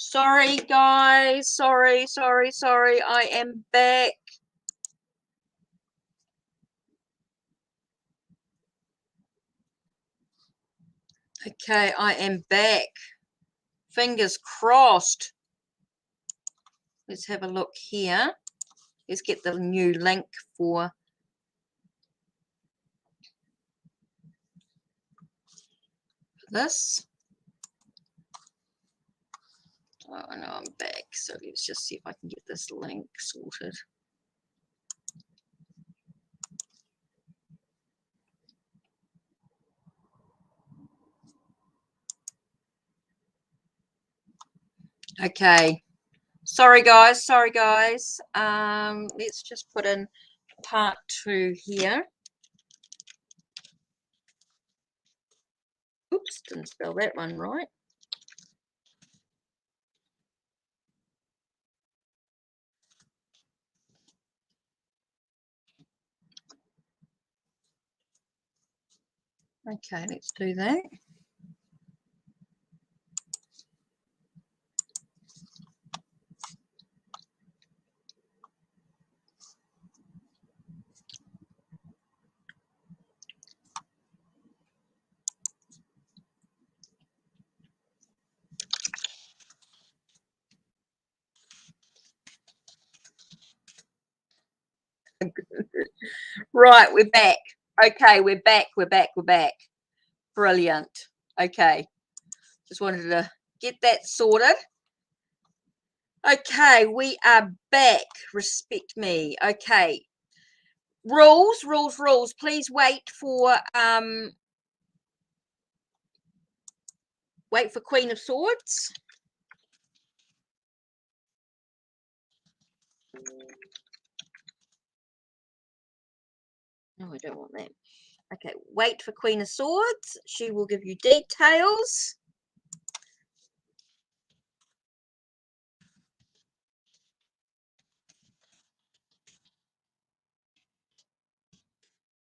Sorry, guys. Sorry. I am back. Okay, I am back. Fingers crossed. Let's have a look here. Let's get the new link for this. Oh, I know I'm back. So let's just see if I can get this link sorted. Okay. Sorry guys. Let's just put in part 2 here. Oops, didn't spell that one right. Okay, let's do that. Right, we're back. Okay, we're back. Brilliant. Okay, just wanted to get that sorted. Okay, we are back. Respect me. Okay, rules. Please wait for Queen of Swords. No, I don't want that. Okay, wait for Queen of Swords. She will give you details.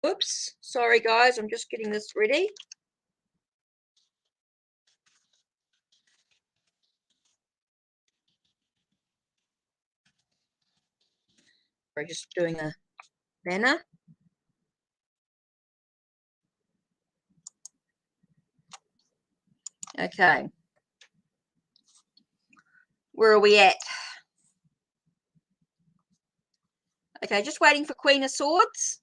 Oops, sorry guys, I'm just getting this ready. We're just doing a banner. Okay. Where are we at? Okay, just waiting for Queen of Swords.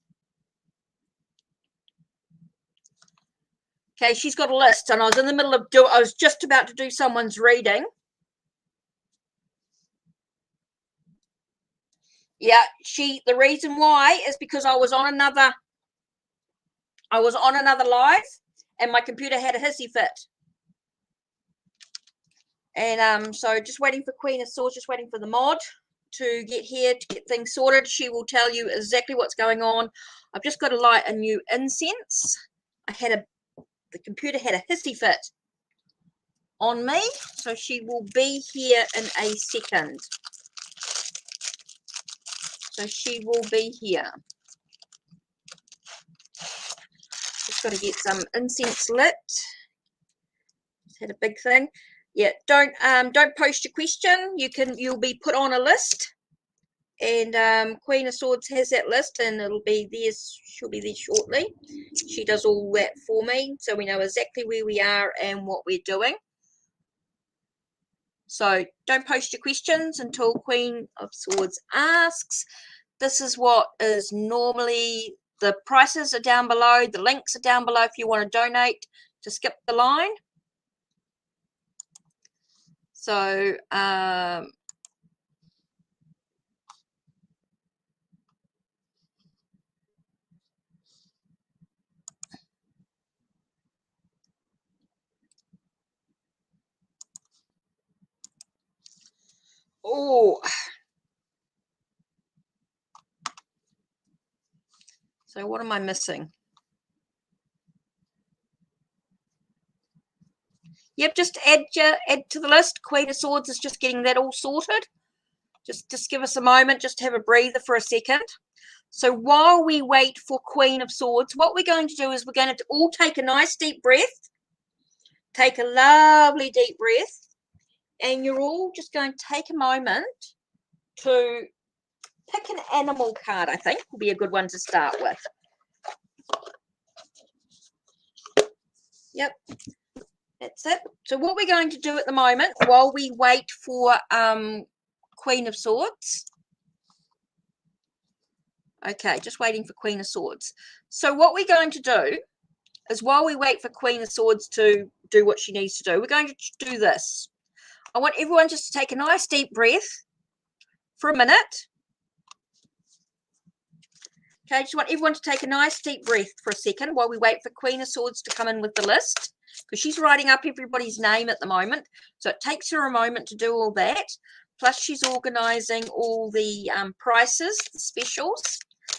Okay, she's got a list, and I was in the middle of I was just about to do someone's reading. Yeah, the reason why is because I was on another live, and my computer had a hissy fit. And so just waiting for Queen of Swords, just waiting for the mod to get here to get things sorted. She will tell you exactly what's going on. I've just got to light a new incense. The computer had a hissy fit on me, so she will be here in a second. So she will be here. Just got to get some incense lit. Just had a big thing. Yeah, don't post your question. You'll be put on a list, and Queen of Swords has that list, and it'll be there. She'll be there shortly. She does all that for me, so we know exactly where we are and what we're doing. So don't post your questions until Queen of Swords asks. This is what is normally, the prices are down below, the links are down below if you want to donate to skip the line. So oh, so what am I missing? Yep, just add to the list. Queen of Swords is just getting that all sorted. Just give us a moment, just have a breather for a second. So while we wait for Queen of Swords, what we're going to do is we're going to all take a nice deep breath. Take a lovely deep breath. and you're all just going to take a moment to pick an animal card. I think will be a good one to start with. Yep, that's it. So what we're going to do at the moment, while we wait for Queen of Swords. Okay, just waiting for Queen of Swords. So what we're going to do is, while we wait for Queen of Swords to do what she needs to do, we're going to do this. I want everyone just to take a nice deep breath for a minute. Okay, I just want everyone to take a nice deep breath for a second while we wait for Queen of Swords to come in with the list, because she's writing up everybody's name at the moment. So it takes her a moment to do all that. Plus she's organising all the prices, the specials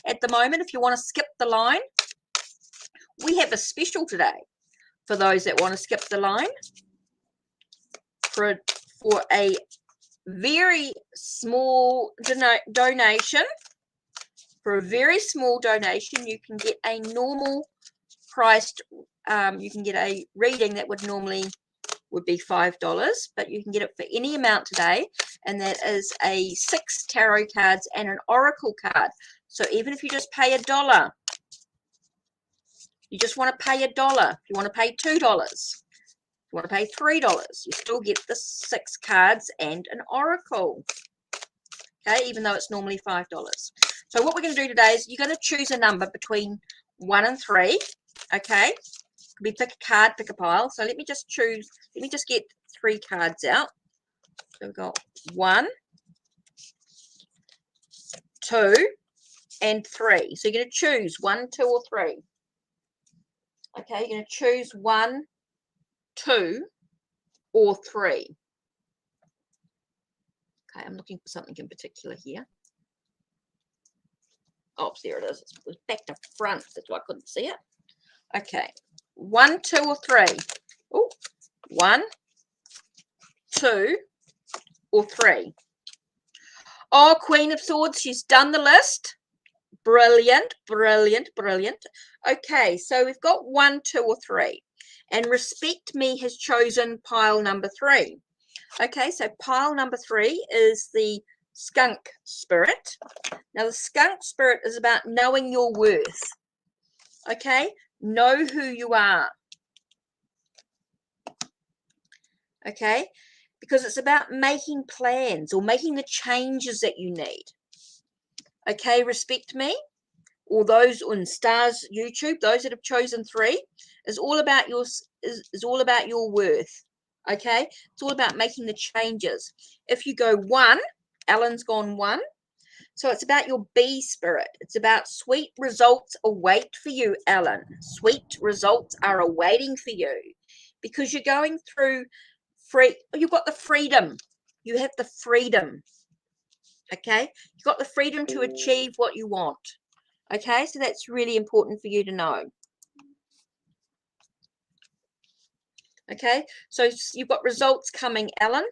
at the moment. If you want to skip the line, we have a special today for those that want to skip the line. For a very small donation, for a very small donation, you can get a normal priced, you can get a reading that would normally be $5, but you can get it for any amount today, and that is a 6 tarot cards and an oracle card. So even if you just pay $1, you just want to pay $1, if you want to pay $2, you want to pay $3, you still get the 6 cards and an oracle. Okay, even though it's normally $5. So what we're going to do today is you're going to choose a number between 1 and 3. Okay, we pick a card, pick a pile. So let me just choose. Let me just get 3 cards out. So we've got 1, 2, and 3. So you're going to choose 1, 2, or 3. Okay, you're going to choose 1, 2, or 3. Okay, I'm looking for something in particular here. Oh, there it is. It was back to front. That's why I couldn't see it. Okay, 1, 2, or 3. Oh, 1, 2, or 3. Oh, Queen of Swords, she's done the list. Brilliant, brilliant, brilliant. Okay, so we've got 1, 2, or 3. And Respect Me has chosen pile number 3. Okay, so pile number 3 is the Skunk spirit. Now, the Skunk spirit is about knowing your worth. Okay, know who you are. Okay, because it's about making plans or making the changes that you need. Okay, Respect Me, or those on Stars YouTube, those that have chosen 3, is all about your all about your worth. Okay, it's all about making the changes. If you go 1, Alan's gone 1. So it's about your B spirit. It's about sweet results await for you, Alan. Sweet results are awaiting for you, because you're going through you've got the freedom. You have the freedom. Okay, you've got the freedom to achieve what you want. Okay, so that's really important for you to know. Okay, so you've got results coming, Alan,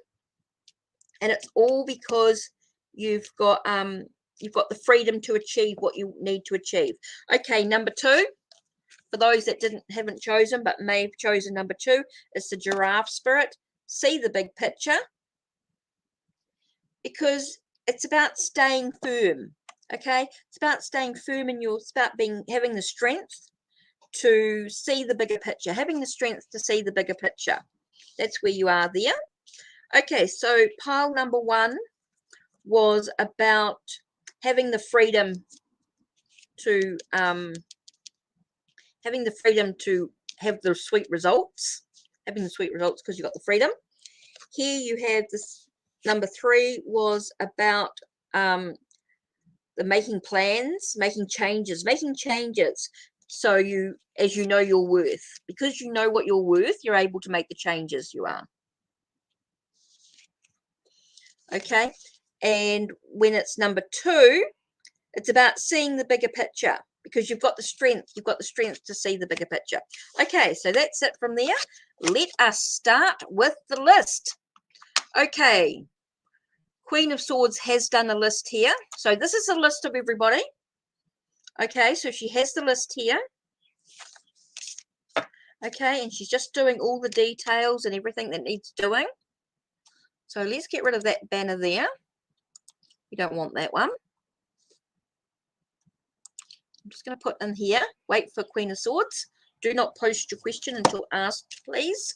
and it's all because you've got the freedom to achieve what you need to achieve. Okay, number 2, for those that haven't chosen but may have chosen number 2, is the Giraffe spirit. See the big picture, because it's about staying firm. Okay, it's about staying firm, and it's about having the strength to see the bigger picture, having the strength to see the bigger picture. That's where you are there. Okay, so pile number 1 was about having the freedom to have the sweet results, because you've got the freedom. Here you have this number 3 was about the making plans, making changes. So as you know your worth, because you know what you're worth, you're able to make the changes you are. Okay, and when it's number 2, it's about seeing the bigger picture, because you've got the strength. You've got the strength to see the bigger picture. Okay, so that's it from there. Let us start with the list. Okay, Queen of Swords has done a list here. So this is a list of everybody. Okay, so she has the list here. Okay, and she's just doing all the details and everything that needs doing. So let's get rid of that banner there. We don't want that one. I'm just going to put in here, wait for Queen of Swords. Do not post your question until asked, please.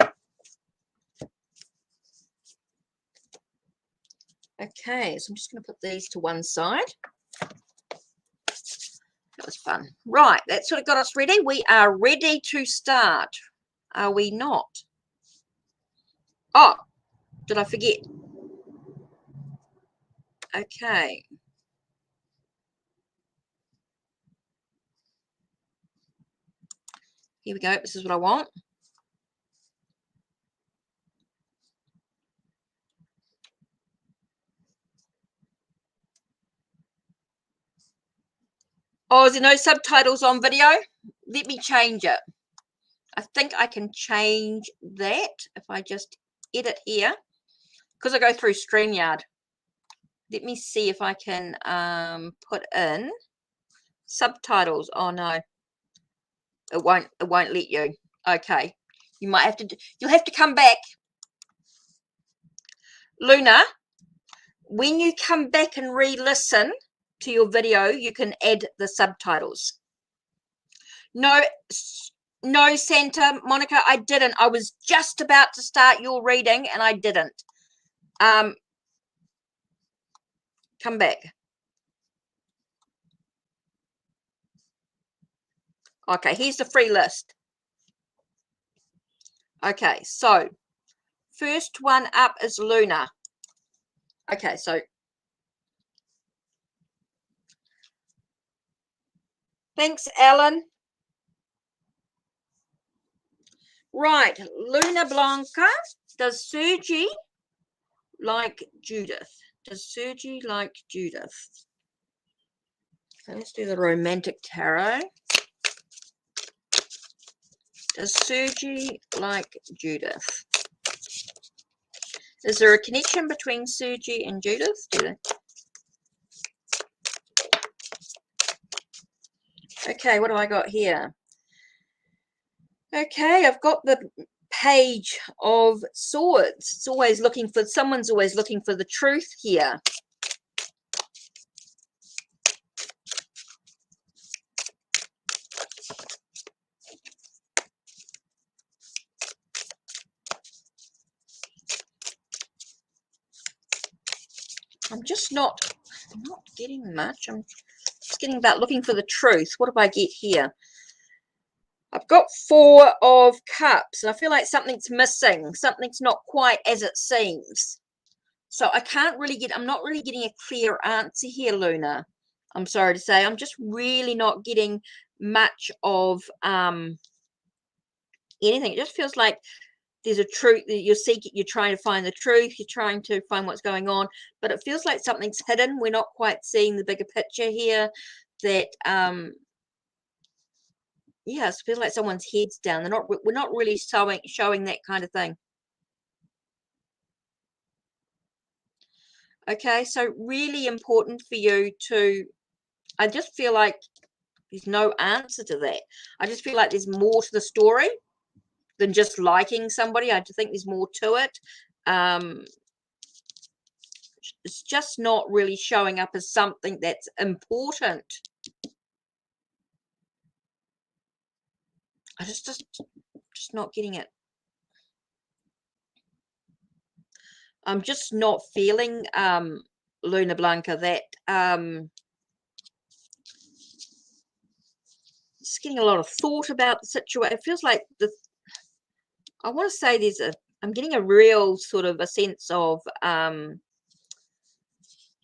Okay, so I'm just going to put these to one side. That was fun. Right, that's sort of got us ready. We are ready to start. Are we not? Oh, did I forget? Okay. Here we go. This is what I want. Oh, is there no subtitles on video? Let me change it. I think I can change that if I just edit here. Because I go through StreamYard. Let me see if I can put in subtitles. Oh no. It won't let you. Okay. You might have to you'll have to come back. Luna, when you come back and re-listen to your video, you can add the subtitles. No, Santa Monica, I didn't. I was just about to start your reading and I didn't. Come back. Okay, here's the free list. Okay, so first one up is Luna. Okay, so thanks, Alan. Right, Luna Blanca. Does Sergi like Judith? Does Sergi like Judith? Okay, let's do the romantic tarot. Does Sergi like Judith? Is there a connection between Sergi and Judith? Okay, what do I got here? Okay, I've got the Page of Swords. It's always looking for, someone's always looking for the truth here. I'm not getting much. I'm just getting about looking for the truth. What do I get here? I've got Four of Cups, and I feel like something's missing. Something's not quite as it seems. So I can't really get, I'm not really getting a clear answer here, Luna. I'm sorry to say. I'm just really not getting much of anything. It just feels like there's a truth that you're seeking, you're trying to find the truth, you're trying to find what's going on, but it feels like something's hidden. We're not quite seeing the bigger picture here. That yeah, it feels like someone's head's down. We're not really showing that kind of thing. Okay, so really important for you to, I just feel like there's no answer to that. I just feel like there's more to the story than just liking somebody. I think there's more to it. It's just not really showing up as something that's important. I just not getting it. I'm just not feeling Luna Blanca that just getting a lot of thought about the situation. It feels like I want to say I'm getting a real sort of a sense of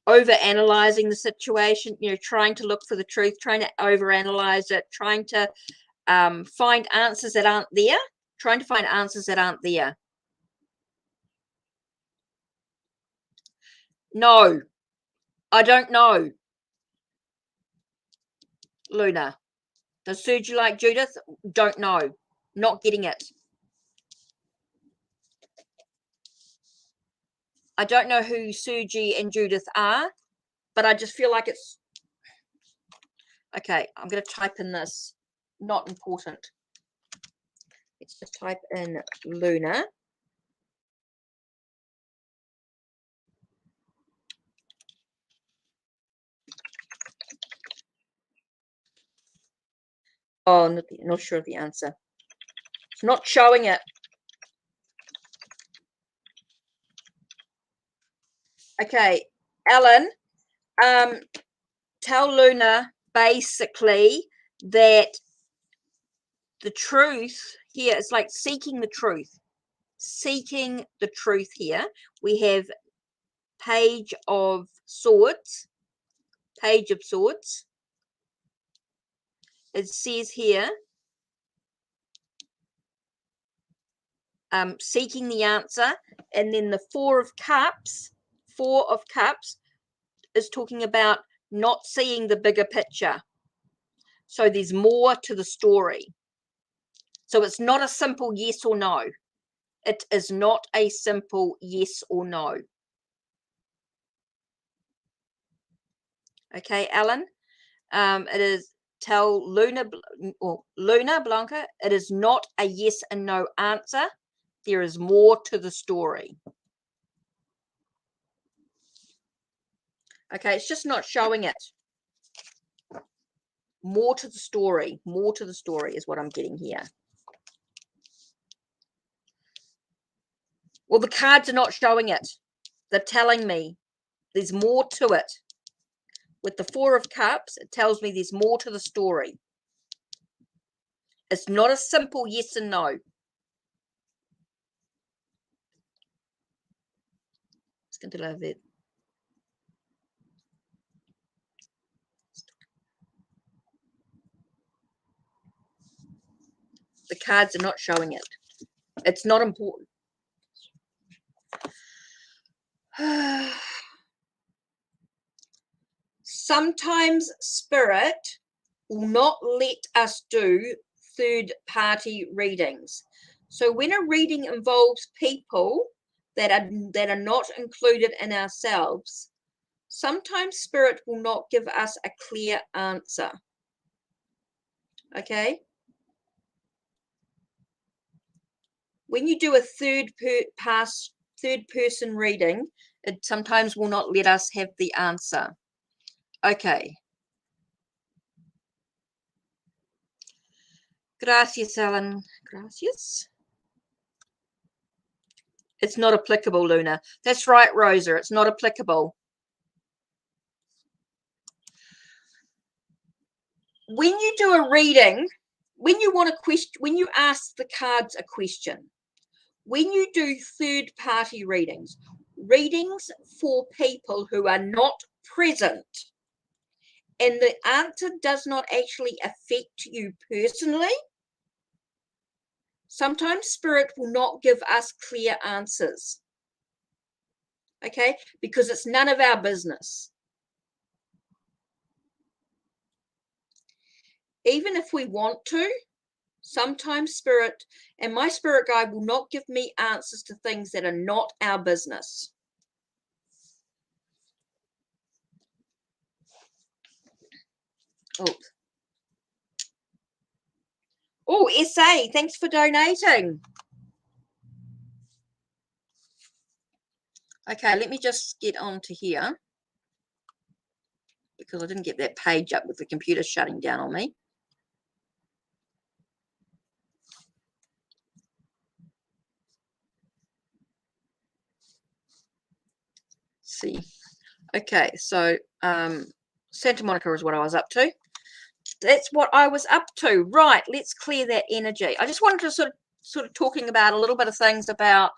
over analyzing the situation, you know, trying to look for the truth, trying to over analyze it, trying to find answers that aren't there, trying to find answers that aren't there. No, I don't know. Luna, does Sergi like Judith? Don't know. Not getting it. I don't know who Sergi and Judith are, but I just feel like it's okay. I'm going to type in this. Not important. Let's just type in Luna Oh, not sure of the answer. It's not showing it. Okay, Alan, tell Luna basically that the truth here is like seeking the truth. Seeking the truth here. We have Page of Swords. Page of Swords. It says here, seeking the answer, and then the Four of Cups is talking about not seeing the bigger picture. So there's more to the story. So it's not a simple yes or no. It is not a simple yes or no. Okay, Alan. It is tell Luna Blanca, it is not a yes and no answer. There is more to the story. Okay, it's just not showing it. More to the story. More to the story is what I'm getting here. Well, the cards are not showing it. They're telling me there's more to it. With the Four of Cups, it tells me there's more to the story. It's not a simple yes and no. It's going to love it. The cards are not showing it. It's not important. Sometimes Spirit will not let us do third-party readings. So when a reading involves people that are not included in ourselves, sometimes Spirit will not give us a clear answer. Okay? When you do a third person reading, it sometimes will not let us have the answer. Okay. Gracias, Alan. Gracias. It's not applicable, Luna. That's right, Rosa. It's not applicable. When you do a reading, when you want a question, when you ask the cards a question, when you do third-party readings, readings for people who are not present, and the answer does not actually affect you personally, sometimes Spirit will not give us clear answers. Okay? Because it's none of our business. Even if we want to, sometimes Spirit and my spirit guide will not give me answers to things that are not our business. Oh, SA, thanks for donating. Okay, let me just get on to here because I didn't get that page up with the computer shutting down on me. See. Okay, so Santa Monica is what I was up to. That's what I was up to. Right, let's clear that energy. I just wanted to sort of talking about a little bit of things about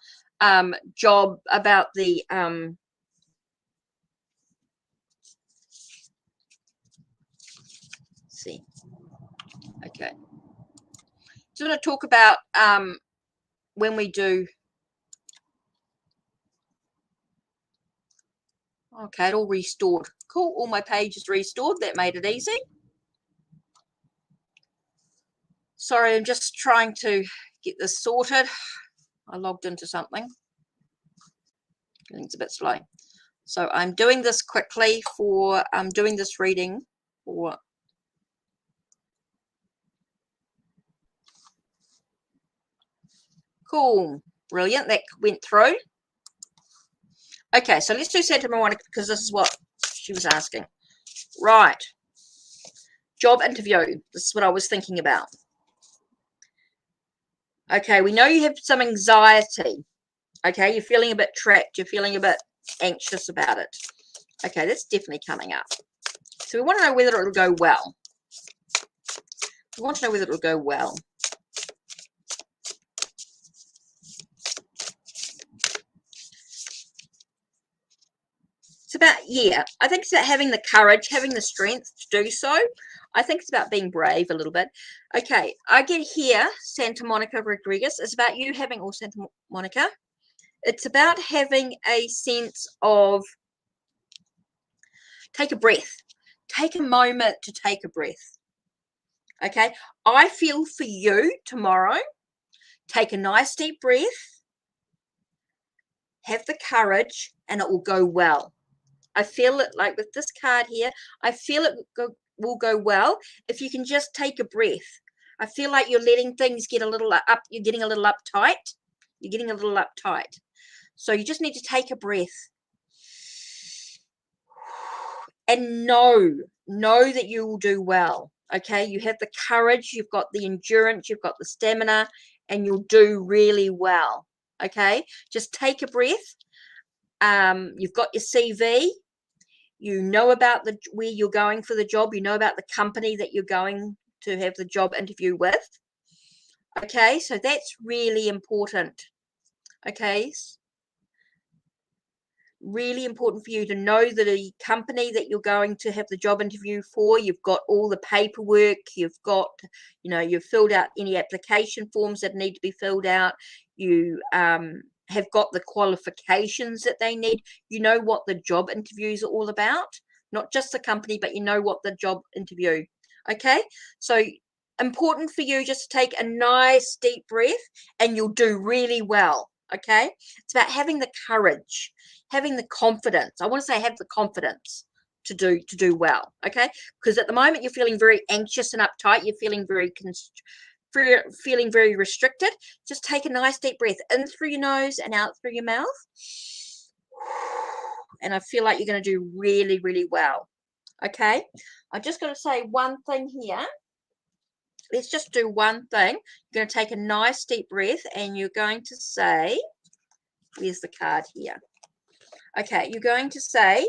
job, about the see. Okay. So I'm going to talk about when we do. Okay, it all restored. Cool. All my pages restored. That made it easy. Sorry, I'm just trying to get this sorted. I logged into something. It's a bit slow. So I'm doing this quickly for, I'm doing this reading for cool. Brilliant. That went through. Okay, so let's do Santa Monica because this is what she was asking. Right. Job interview. This is what I was thinking about. Okay, we know you have some anxiety. Okay, you're feeling a bit trapped. You're feeling a bit anxious about it. Okay, that's definitely coming up. So we want to know whether it'll go well. We want to know whether it'll go well. It's about, yeah, I think it's about having the courage, having the strength to do so. I think it's about being brave a little bit. Okay, I get here, Santa Monica Rodriguez. It's about you having, or Santa Monica. It's about having a sense of, take a breath. Take a moment to take a breath. Okay, I feel for you tomorrow. Take a nice deep breath. Have the courage, and it will go well. I feel it, like with this card here, I feel it will go well if you can just take a breath. I feel like you're letting things get a little up. You're getting a little uptight. You're getting a little uptight. So you just need to take a breath. And know that you will do well. Okay, you have the courage, you've got the endurance, you've got the stamina, and you'll do really well. Okay, just take a breath. You've got your CV. You know about where you're going for the job. You know about the company that you're going to have the job interview with. Okay, so that's really important. Okay, really important for you to know that the company that you're going to have the job interview for, you've got all the paperwork, you've got, you've filled out any application forms that need to be filled out. You have got the qualifications that they need. You know what the job interviews are all about, not just the company, but you know what the job interview. Okay, so important for you just to take a nice deep breath, and you'll do really well. Okay, it's about having the courage, having the confidence. I want to say have the confidence to do well. Okay, because at the moment you're feeling very anxious and uptight. You're feeling feeling very restricted. Just take a nice deep breath in through your nose and out through your mouth, and I feel like you're going to do really, really well. Okay, I just got to say one thing here. Let's just do one thing. You're going to take a nice deep breath, and you're going to say, where's the card here? Okay, you're going to say,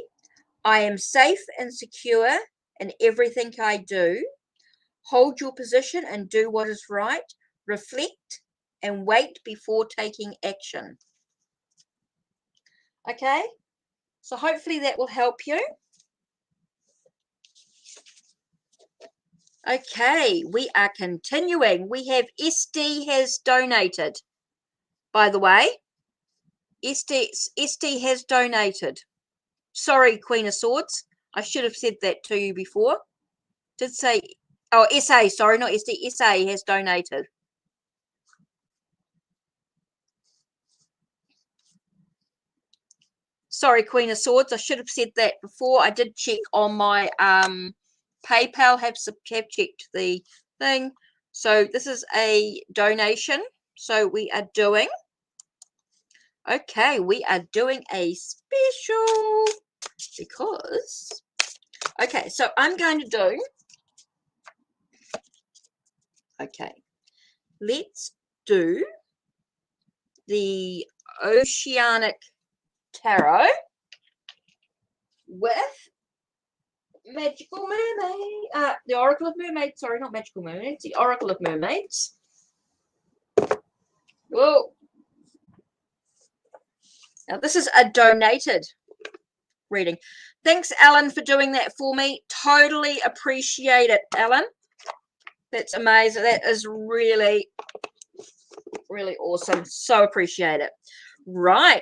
I am safe and secure in everything I do. Hold your position and do what is right. Reflect and wait before taking action. Okay, so hopefully that will help you. Okay, we are continuing. We have SD has donated, by the way. SD has donated. Sorry, Queen of Swords. I should have said that to you before. Did say, oh, SA, sorry, not SD. SA has donated. Sorry, Queen of Swords. I should have said that before. I did check on my PayPal. Have checked the thing. So this is a donation. So we are doing. Okay, we are doing a special because. Okay, so I'm going to do. Okay, let's do the Oceanic Tarot with Magical Mermaid, the Oracle of Mermaids. Sorry, not Magical Mermaids, the Oracle of Mermaids. Whoa. Now, this is a donated reading. Thanks, Alan, for doing that for me. Totally appreciate it, Alan. That's amazing. That is really, really awesome. So appreciate it. Right.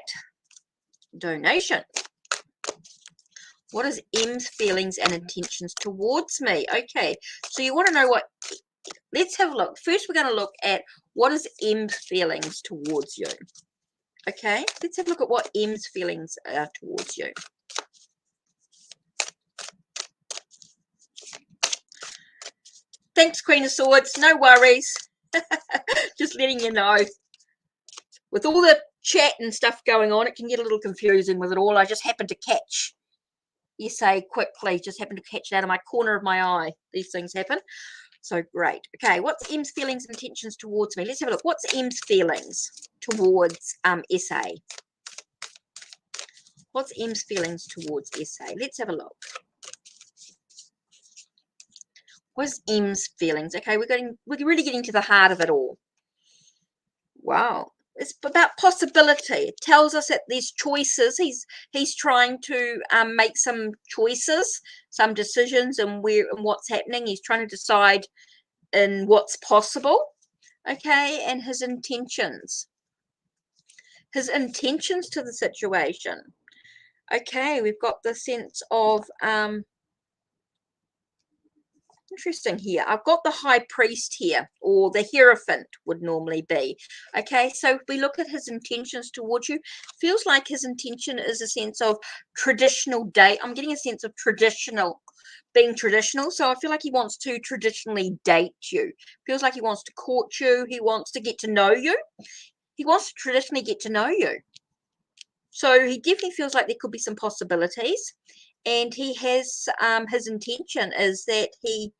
Donation. What is M's feelings and intentions towards me? Okay, so you want to know what, let's have a look. First, we're going to look at what is M's feelings towards you. Okay, let's have a look at what M's feelings are towards you. Thanks, Queen of Swords. No worries. Just letting you know. With all the chat and stuff going on, it can get a little confusing with it all. I just happened to catch essay quickly. Just happened to catch it out of my corner of my eye. These things happen. So great. Okay, what's M's feelings and intentions towards me? Let's have a look. What's M's feelings towards SA? What's M's feelings towards SA? Let's have a look. What's M's feelings? Okay, we're really getting to the heart of it all. Wow. It's about possibility. It tells us that there's choices. He's trying to make some choices, some decisions, and what's happening. He's trying to decide in what's possible. Okay, and his intentions to the situation. Okay, we've got the sense of interesting here. I've got the high priest here, or the hierophant would normally be. Okay, so if we look at his intentions towards you, feels like his intention is a sense of traditional date. I'm getting a sense of being traditional. So I feel like he wants to traditionally date you. Feels like he wants to court you. He wants to get to know you. He wants to traditionally get to know you. So he definitely feels like there could be some possibilities. And he has his intention is that he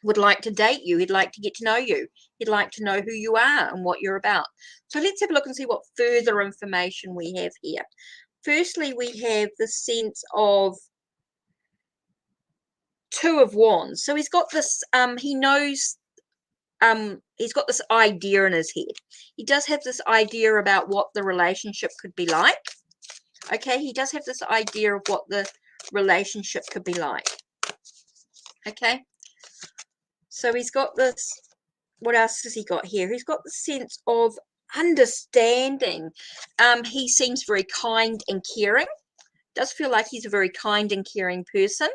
would like to date you. He'd like to get to know you. He'd like to know who you are and what you're about. So let's have a look and see what further information we have here. Firstly, we have the sense of Two of Wands. So he's got this, he knows, he's got this idea in his head. He does have this idea about what the relationship could be like. Okay, he does have this idea of what the relationship could be like. Okay, so he's got this, what else has he got here? He's got the sense of understanding. He seems very kind and caring. Does feel like he's a very kind and caring person,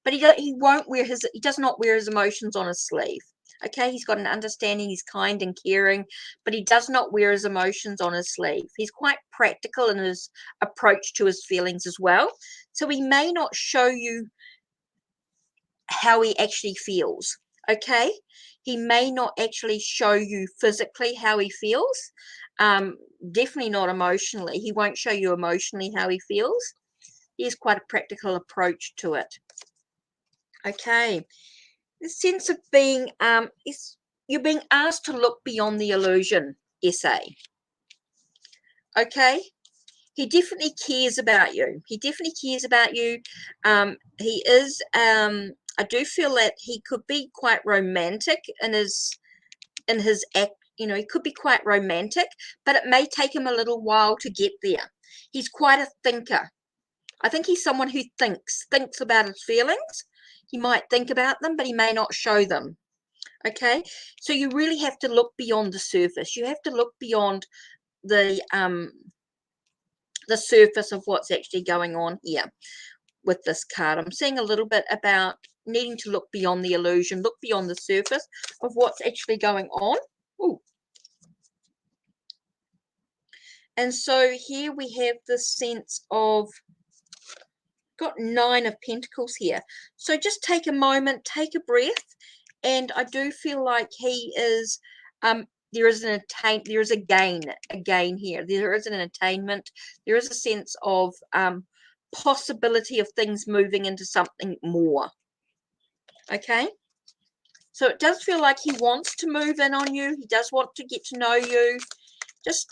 but he does not wear his emotions on his sleeve. Okay, he's got an understanding, he's kind and caring, but he does not wear his emotions on his sleeve. He's quite practical in his approach to his feelings as well. So he may not show you how he actually feels. Okay, he may not actually show you physically how he feels. Definitely not emotionally. He won't show you emotionally how he feels. He has quite a practical approach to it. Okay, the sense of being you're being asked to look beyond the illusion, SA. Okay, he definitely cares about you. He definitely cares about you. He is. I do feel that he could be quite romantic in his act. You know, he could be quite romantic, but it may take him a little while to get there. He's quite a thinker. I think he's someone who thinks about his feelings. He might think about them, but he may not show them. Okay, so you really have to look beyond the surface. You have to look beyond the surface of what's actually going on here with this card. I'm seeing a little bit about needing to look beyond the illusion, look beyond the surface of what's actually going on. Ooh. And so here we have this sense of, got 9 of Pentacles here. So just take a moment, take a breath, and I do feel like he is there is a gain here. There is an attainment. There is a sense of possibility of things moving into something more. Okay, so it does feel like he wants to move in on you. He does want to get to know you. Just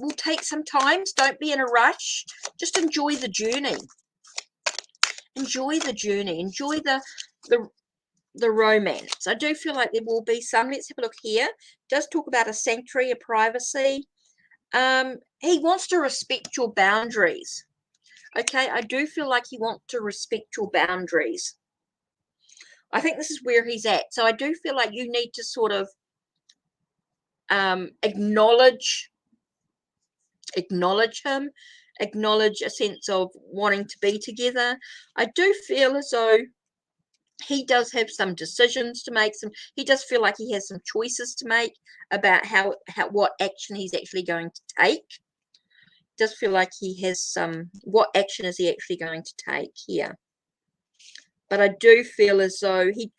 will take some time. Don't be in a rush. Just enjoy the journey. Enjoy the journey. Enjoy the romance. I do feel like there will be some. Let's have a look here. It does talk about a sanctuary, a privacy. He wants to respect your boundaries. Okay, I do feel like he wants to respect your boundaries. I think this is where he's at. So I do feel like you need to sort of acknowledge him, acknowledge a sense of wanting to be together. I do feel as though he does have some decisions to make. He does feel like he has some choices to make about what action he's actually going to take. Does feel like he has some, what action is he actually going to take here? But I do feel as though he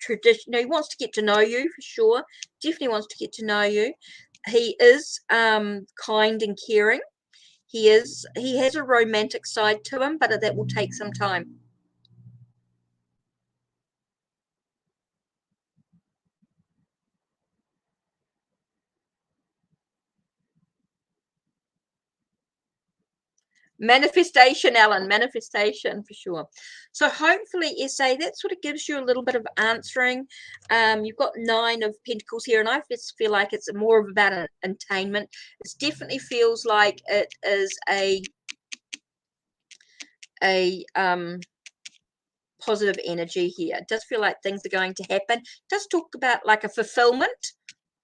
wants to get to know you for sure. Definitely wants to get to know you. He is kind and caring. He has a romantic side to him, but that will take some time. Manifestation, Alan, manifestation for sure. So hopefully, SA, that sort of gives you a little bit of answering. You've got 9 of Pentacles here, and I just feel like it's more of about an attainment. It definitely feels like it is a positive energy here. It does feel like things are going to happen. It does talk about like a fulfillment,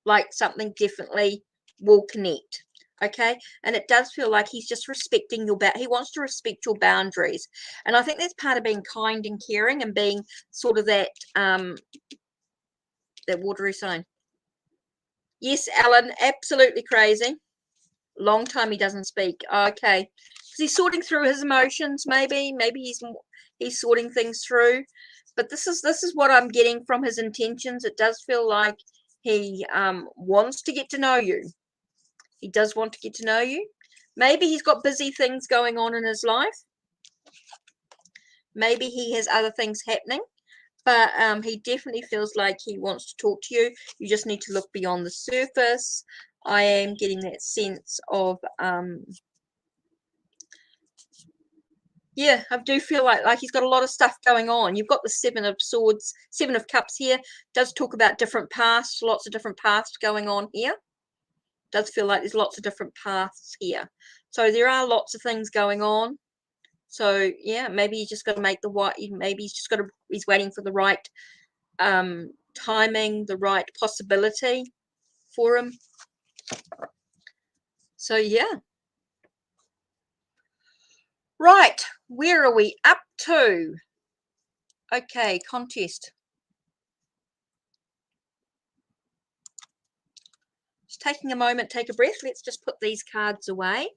like something definitely will connect. Okay, and it does feel like he's just respecting your he wants to respect your boundaries, and I think that's part of being kind and caring and being sort of that watery sign. Yes, Alan, absolutely crazy. Long time he doesn't speak. Okay, because he's sorting through his emotions. Maybe he's sorting things through, but this is what I'm getting from his intentions. It does feel like he wants to get to know you. He does want to get to know you. Maybe he's got busy things going on in his life. Maybe he has other things happening, but he definitely feels like he wants to talk to you. You just need to look beyond the surface. I am getting that sense of yeah, I do feel like he's got a lot of stuff going on. You've got the 7 of Swords, 7 of Cups here. Does talk about different paths, lots of different paths going on here. Does feel like there's lots of different paths here. So there are lots of things going on. So yeah, maybe he's just got to make maybe he's waiting for the right timing, the right possibility for him. So yeah. Right, where are we up to? Okay, contest. Just taking a moment, take a breath. Let's just put these cards away.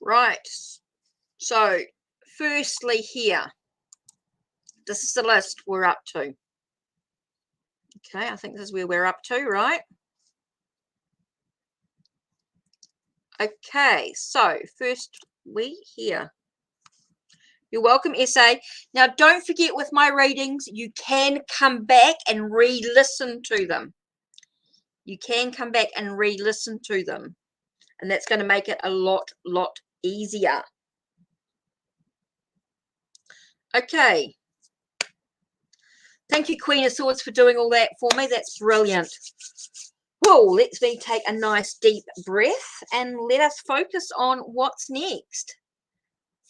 Right, so firstly here, this is the list we're up to. Okay, I think this is where we're up to, right? Okay, so first we here. You're welcome, SA. Now, don't forget with my readings, you can come back and re-listen to them. You can come back and re-listen to them. And that's going to make it a lot easier. Okay. Thank you, Queen of Swords, for doing all that for me. That's brilliant. Whoa, let me take a nice deep breath and let us focus on what's next.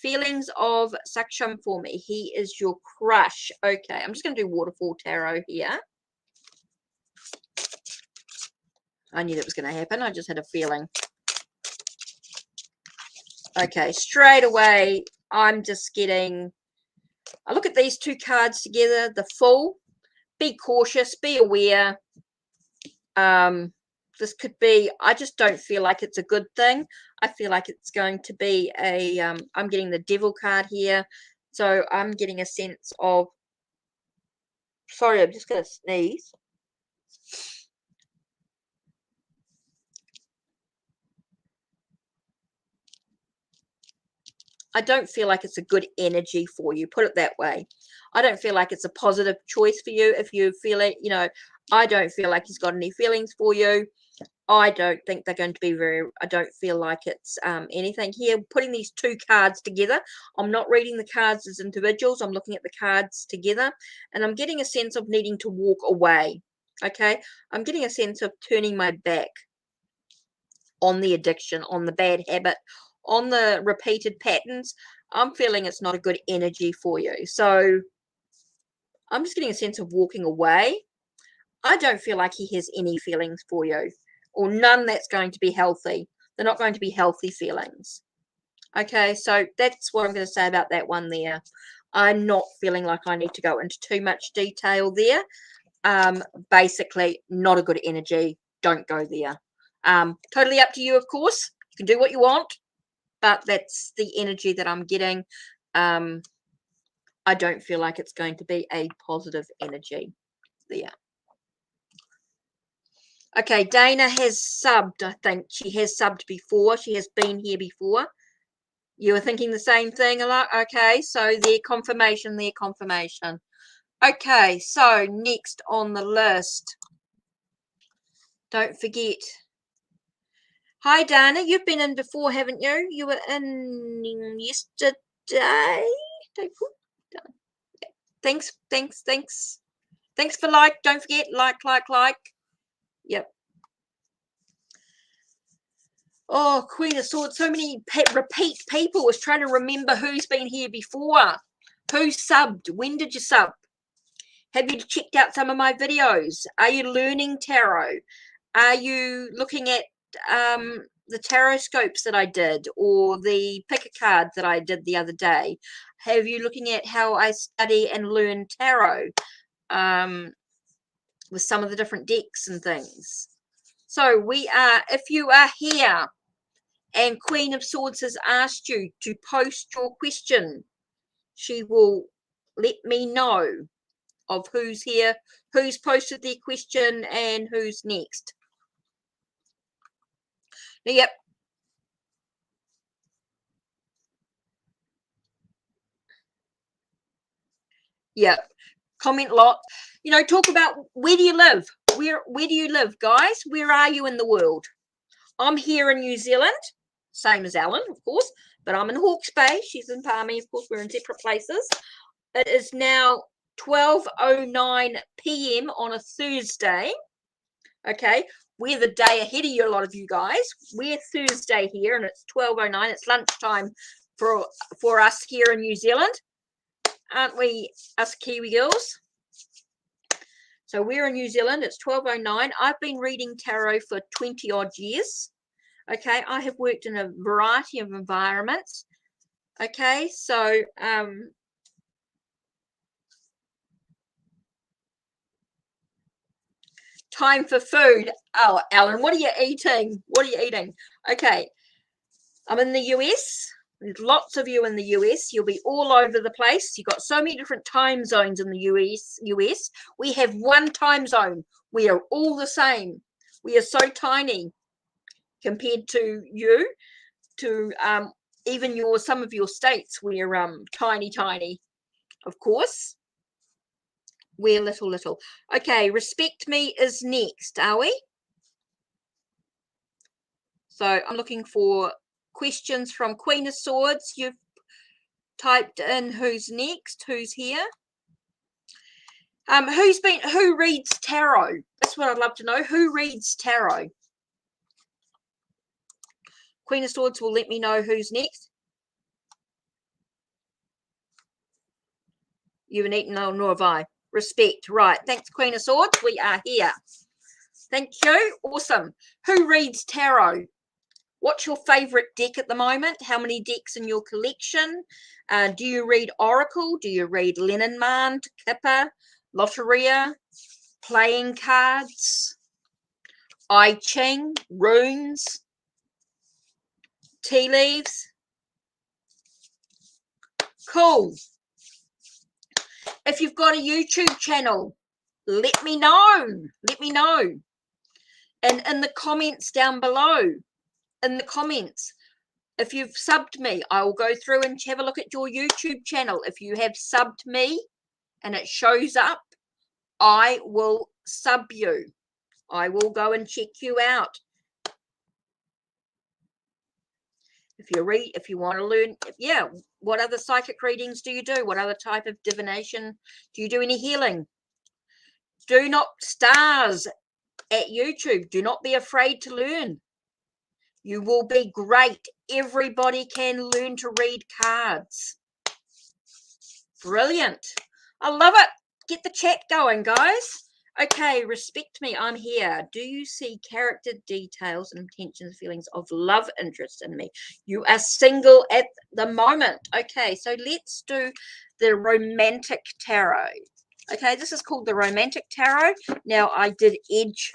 Feelings of Saksham for me. He is your crush. Okay, I'm just going to do Waterfall Tarot here. I knew that was going to happen. I just had a feeling. Okay, straight away, I'm just getting... I look at these 2 cards together. The Fool. Be cautious. Be aware. This could be... I just don't feel like it's a good thing. I feel like it's going to be a... I'm getting the Devil card here. So I'm getting a sense of... Sorry, I'm just going to sneeze. I don't feel like it's a good energy for you, put it that way. I don't feel like it's a positive choice for you. If you feel it, you know, I don't feel like he's got any feelings for you. I don't think they're going to be I don't feel like it's anything here. Putting these 2 cards together, I'm not reading the cards as individuals. I'm looking at the cards together, and I'm getting a sense of needing to walk away. Okay, I'm getting a sense of turning my back on the addiction, on the bad habit, on the repeated patterns. I'm feeling it's not a good energy for you. So I'm just getting a sense of walking away. I don't feel like he has any feelings for you, or none that's going to be healthy. They're not going to be healthy feelings. Okay, so that's what I'm going to say about that one there. I'm not feeling like I need to go into too much detail there. Basically, not a good energy. Don't go there. Totally up to you, of course. You can do what you want, but that's the energy that I'm getting. I don't feel like it's going to be a positive energy there. Okay, Dana has subbed. I think she has subbed before. She has been here before. You were thinking the same thing a lot? Okay, so their confirmation. Okay, so next on the list. Don't forget. Hi, Dana. You've been in before, haven't you? You were in yesterday. Thanks. Thanks for like. Don't forget, like. Yep. Oh, Queen of Swords. So many repeat people. I was trying to remember who's been here before. Who subbed? When did you sub? Have you checked out some of my videos? Are you learning tarot? Are you looking at the tarot scopes that I did, or the pick a card that I did the other day? Have you looking at how I study and learn tarot with some of the different decks and things? So we are, if you are here and Queen of Swords has asked you to post your question, she will let me know of who's here, who's posted their question, and who's next. Yep. Yep. Comment a lot. You know, talk about where do you live? Where do you live, guys? Where are you in the world? I'm here in New Zealand, same as Ellen, of course, but I'm in Hawke's Bay. She's in Palmy, of course. We're in separate places. It is now 12:09 p.m. on a Thursday. Okay, we're the day ahead of you, a lot of you guys. We're Thursday here, and it's 12:09. It's lunchtime for us here in New Zealand, aren't we, us Kiwi girls? So we're in New Zealand. It's 12:09. I've been reading tarot for 20 odd years. Okay, I have worked in a variety of environments. Okay, so time for food. Oh, Alan, what are you eating? Okay, I'm in the US. There's lots of you in the US. You'll be all over the place. You've got so many different time zones in the US. We have one time zone. We are all the same. We are so tiny compared to you, to even some of your states. We're tiny, of course. We're little. Okay, Respect Me is next, are we? So I'm looking for questions from Queen of Swords. You've typed in who's next, who's here. Who reads tarot? That's what I'd love to know. Who reads tarot? Queen of Swords will let me know who's next. You haven't eaten, nor have I. Respect. Right. Thanks, Queen of Swords. We are here. Thank you. Awesome. Who reads tarot? What's your favorite deck at the moment? How many decks in your collection? Do you read Oracle? Do you read Lenormand, Kipper, Lotteria, playing cards, I Ching, runes, tea leaves? Cool. If you've got a YouTube channel, let me know. And in the comments down below, if you've subbed me, I will go through and have a look at your YouTube channel. If you have subbed me and it shows up, I will sub you. I will go and check you out. If you want to learn, yeah, what other psychic readings do you do? What other type of divination? Do you do any healing? Do not, stars at YouTube, do not be afraid to learn. You will be great. Everybody can learn to read cards. Brilliant. I love it. Get the chat going, guys. Okay, Respect Me. I'm here. Do you see character details and intentions, feelings of love interest in me? You are single at the moment. Okay, so let's do the romantic tarot. Okay, this is called the romantic tarot. Now, I did edge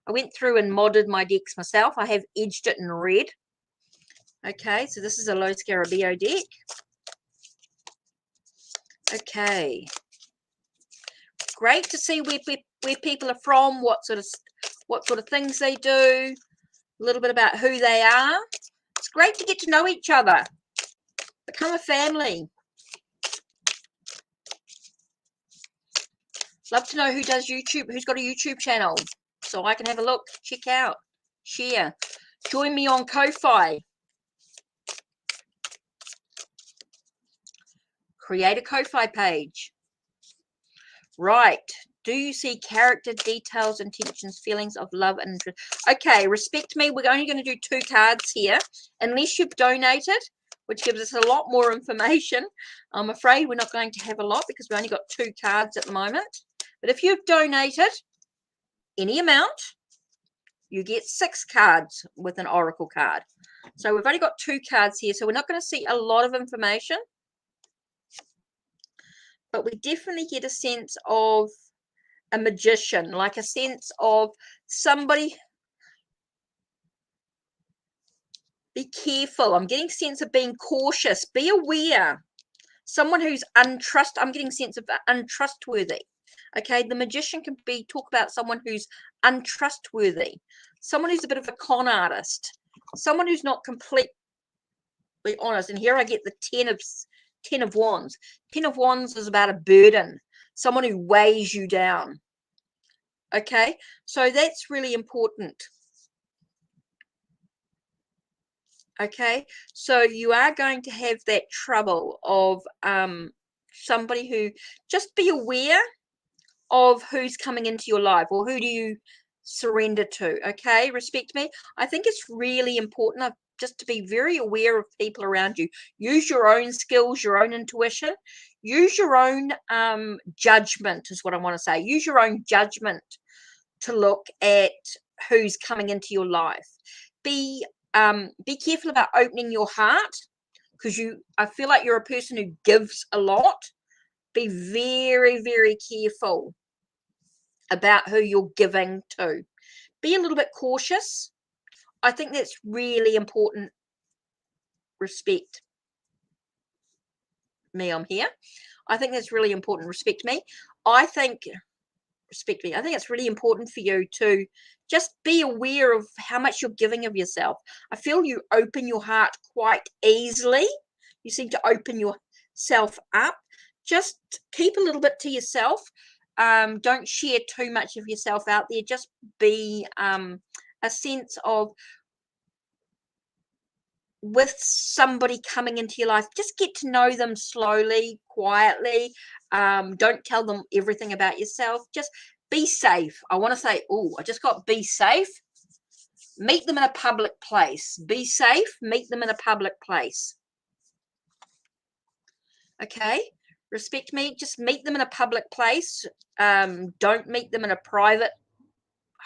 I went through and modded my decks myself. I have edged it in red. Okay, so this is a Low Scarabeo deck. Okay. Great to see where people are from, what sort of things they do, a little bit about who they are. It's great to get to know each other. Become a family. Love to know who does YouTube, who's got a YouTube channel, so I can have a look, check out, share. Join me on Ko-Fi. Create a Ko-Fi page. Right. Do you see character details, intentions, feelings of love and interest? Okay, respect me. We're only going to do 2 cards here. Unless you've donated, which gives us a lot more information. I'm afraid we're not going to have a lot because we've only got 2 cards at the moment. But if you've donated any amount, you get 6 cards with an oracle card. So we've only got 2 cards here, so we're not going to see a lot of information. But we definitely get a sense of a magician, like a sense of somebody. Be careful. I'm getting a sense of being cautious. Be aware. Someone who's I'm getting a sense of untrustworthy. Okay, the magician can talk about someone who's untrustworthy, someone who's a bit of a con artist, someone who's not completely honest. And here I get the 10 of Wands. 10 of Wands is about a burden, someone who weighs you down. Okay, so that's really important. Okay, so you are going to have that trouble of somebody who, just be aware of who's coming into your life, or who do you surrender to. Okay, respect me. I think it's really important just to be very aware of people around you. Use your own skills, your own intuition, use your own judgment is what I want to say. Use your own judgment to look at who's coming into your life. Be careful about opening your heart, because I feel like you're a person who gives a lot. Be very, very careful about who you're giving to. Be a little bit cautious. I think that's really important. Respect me, I'm here. I think that's really important. Respect me. I think it's really important for you to just be aware of how much you're giving of yourself. I feel you open your heart quite easily. You seem to open yourself up. Just keep a little bit to yourself. Don't share too much of yourself out there. Just be a sense of, with somebody coming into your life, just get to know them slowly, quietly. Don't tell them everything about yourself. Just be safe. I want to say, I just got be safe. Meet them in a public place. Be safe. Meet them in a public place. Okay. Respect me. Just meet them in a public place. Don't meet them in a private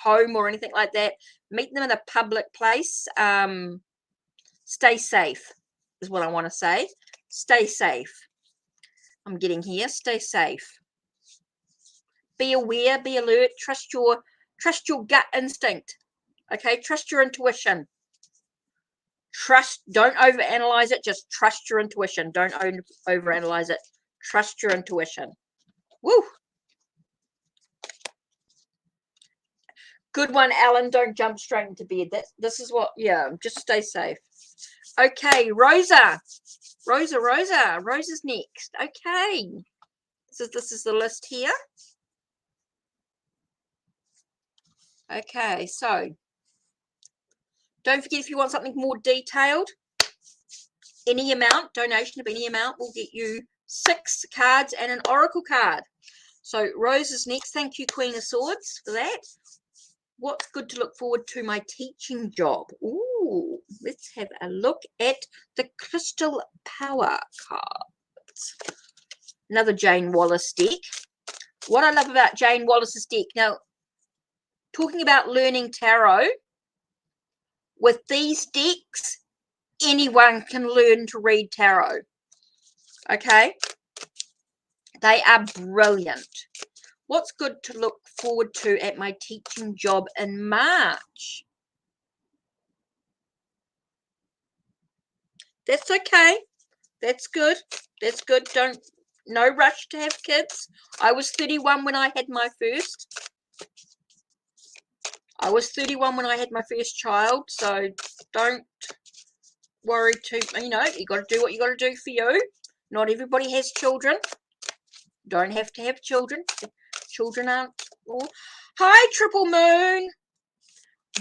home or anything like that. Meet them in a public place. Stay safe is what I want to say. Stay safe. I'm getting here. Stay safe. Be aware, be alert, trust your gut instinct. Okay, trust your intuition. Don't overanalyze it, just trust your intuition. Don't overanalyze it. Trust your intuition. Woo! Good one, Alan. Don't jump straight into bed. This is what, yeah, just stay safe. Okay, Rosa. Rosa's next. Okay. This is the list here. Okay, so don't forget, if you want something more detailed, any amount, donation of any amount will get you 6 cards and an oracle card. So Rose is next. Thank you, Queen of Swords, for that. What's good to look forward to my teaching job? Ooh, let's have a look at the Crystal Power cards. Another Jane Wallace deck. What I love about Jane Wallace's deck, now, talking about learning tarot, with these decks, anyone can learn to read tarot. Okay? They are brilliant. What's good to look forward to at my teaching job in March? That's okay. That's good. That's good. No rush to have kids. I was 31 when I had my first. I was 31 when I had my first child, so don't worry too, you know, you got to do what you got to do for you. Not everybody has children. Don't have to have children. Children aren't all. Hi, Triple Moon.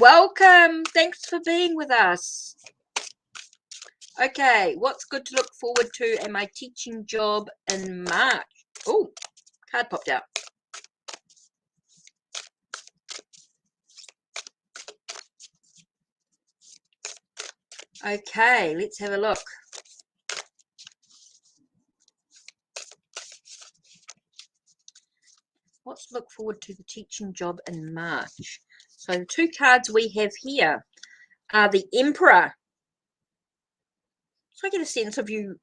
Welcome. Thanks for being with us. Okay, what's good to look forward to at my teaching job in March? Oh, card popped out. Okay, let's have a look. What's to look forward to the teaching job in March? So the two cards we have here are the Emperor. So I get a sense of you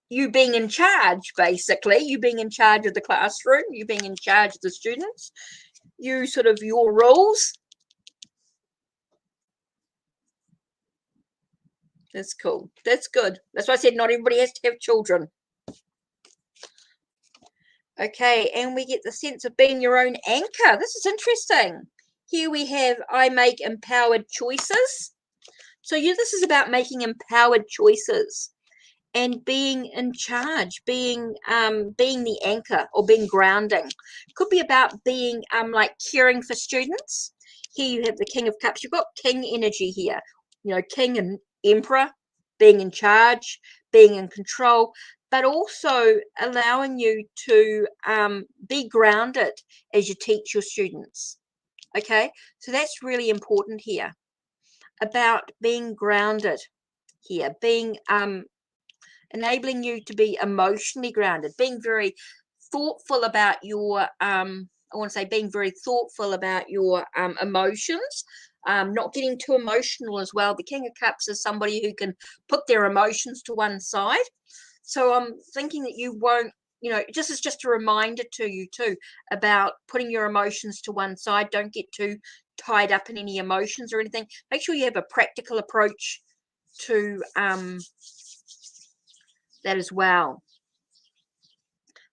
being in charge, basically. You being in charge of the classroom, you being in charge of the students, you sort of your rules. That's cool. That's good. That's why I said not everybody has to have children. Okay, and we get the sense of being your own anchor. This is interesting. Here we have I make empowered choices. So this is about making empowered choices and being in charge, being the anchor or being grounding. Could be about being like caring for students. Here you have the King of Cups. You've got King energy here. You know, King and Emperor, being in charge, being in control, but also allowing you to be grounded as you teach your students. Okay, so that's really important here, about being grounded here, being enabling you to be emotionally grounded, being very thoughtful about your I want to say being very thoughtful about your emotions, not getting too emotional as well. The King of Cups is somebody who can put their emotions to one side. So I'm thinking that you won't, you know, this is just a reminder to you too about putting your emotions to one side. Don't get too tied up in any emotions or anything. Make sure you have a practical approach to that as well.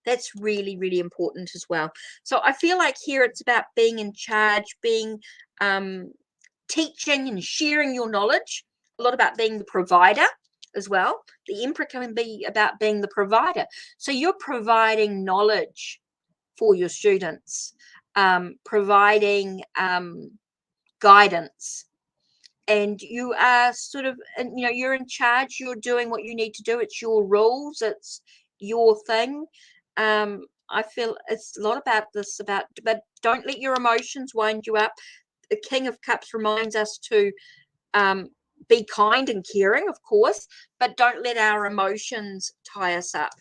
That's really, really important as well. So I feel like here it's about being in charge, being teaching and sharing your knowledge, a lot about being the provider as well. The Emperor can be about being the provider. So you're providing knowledge for your students, providing guidance, and you are sort of, you know, you're in charge, you're doing what you need to do. It's your rules, it's your thing. I feel it's a lot about this, but don't let your emotions wind you up. The King of Cups reminds us to be kind and caring, of course, but don't let our emotions tie us up.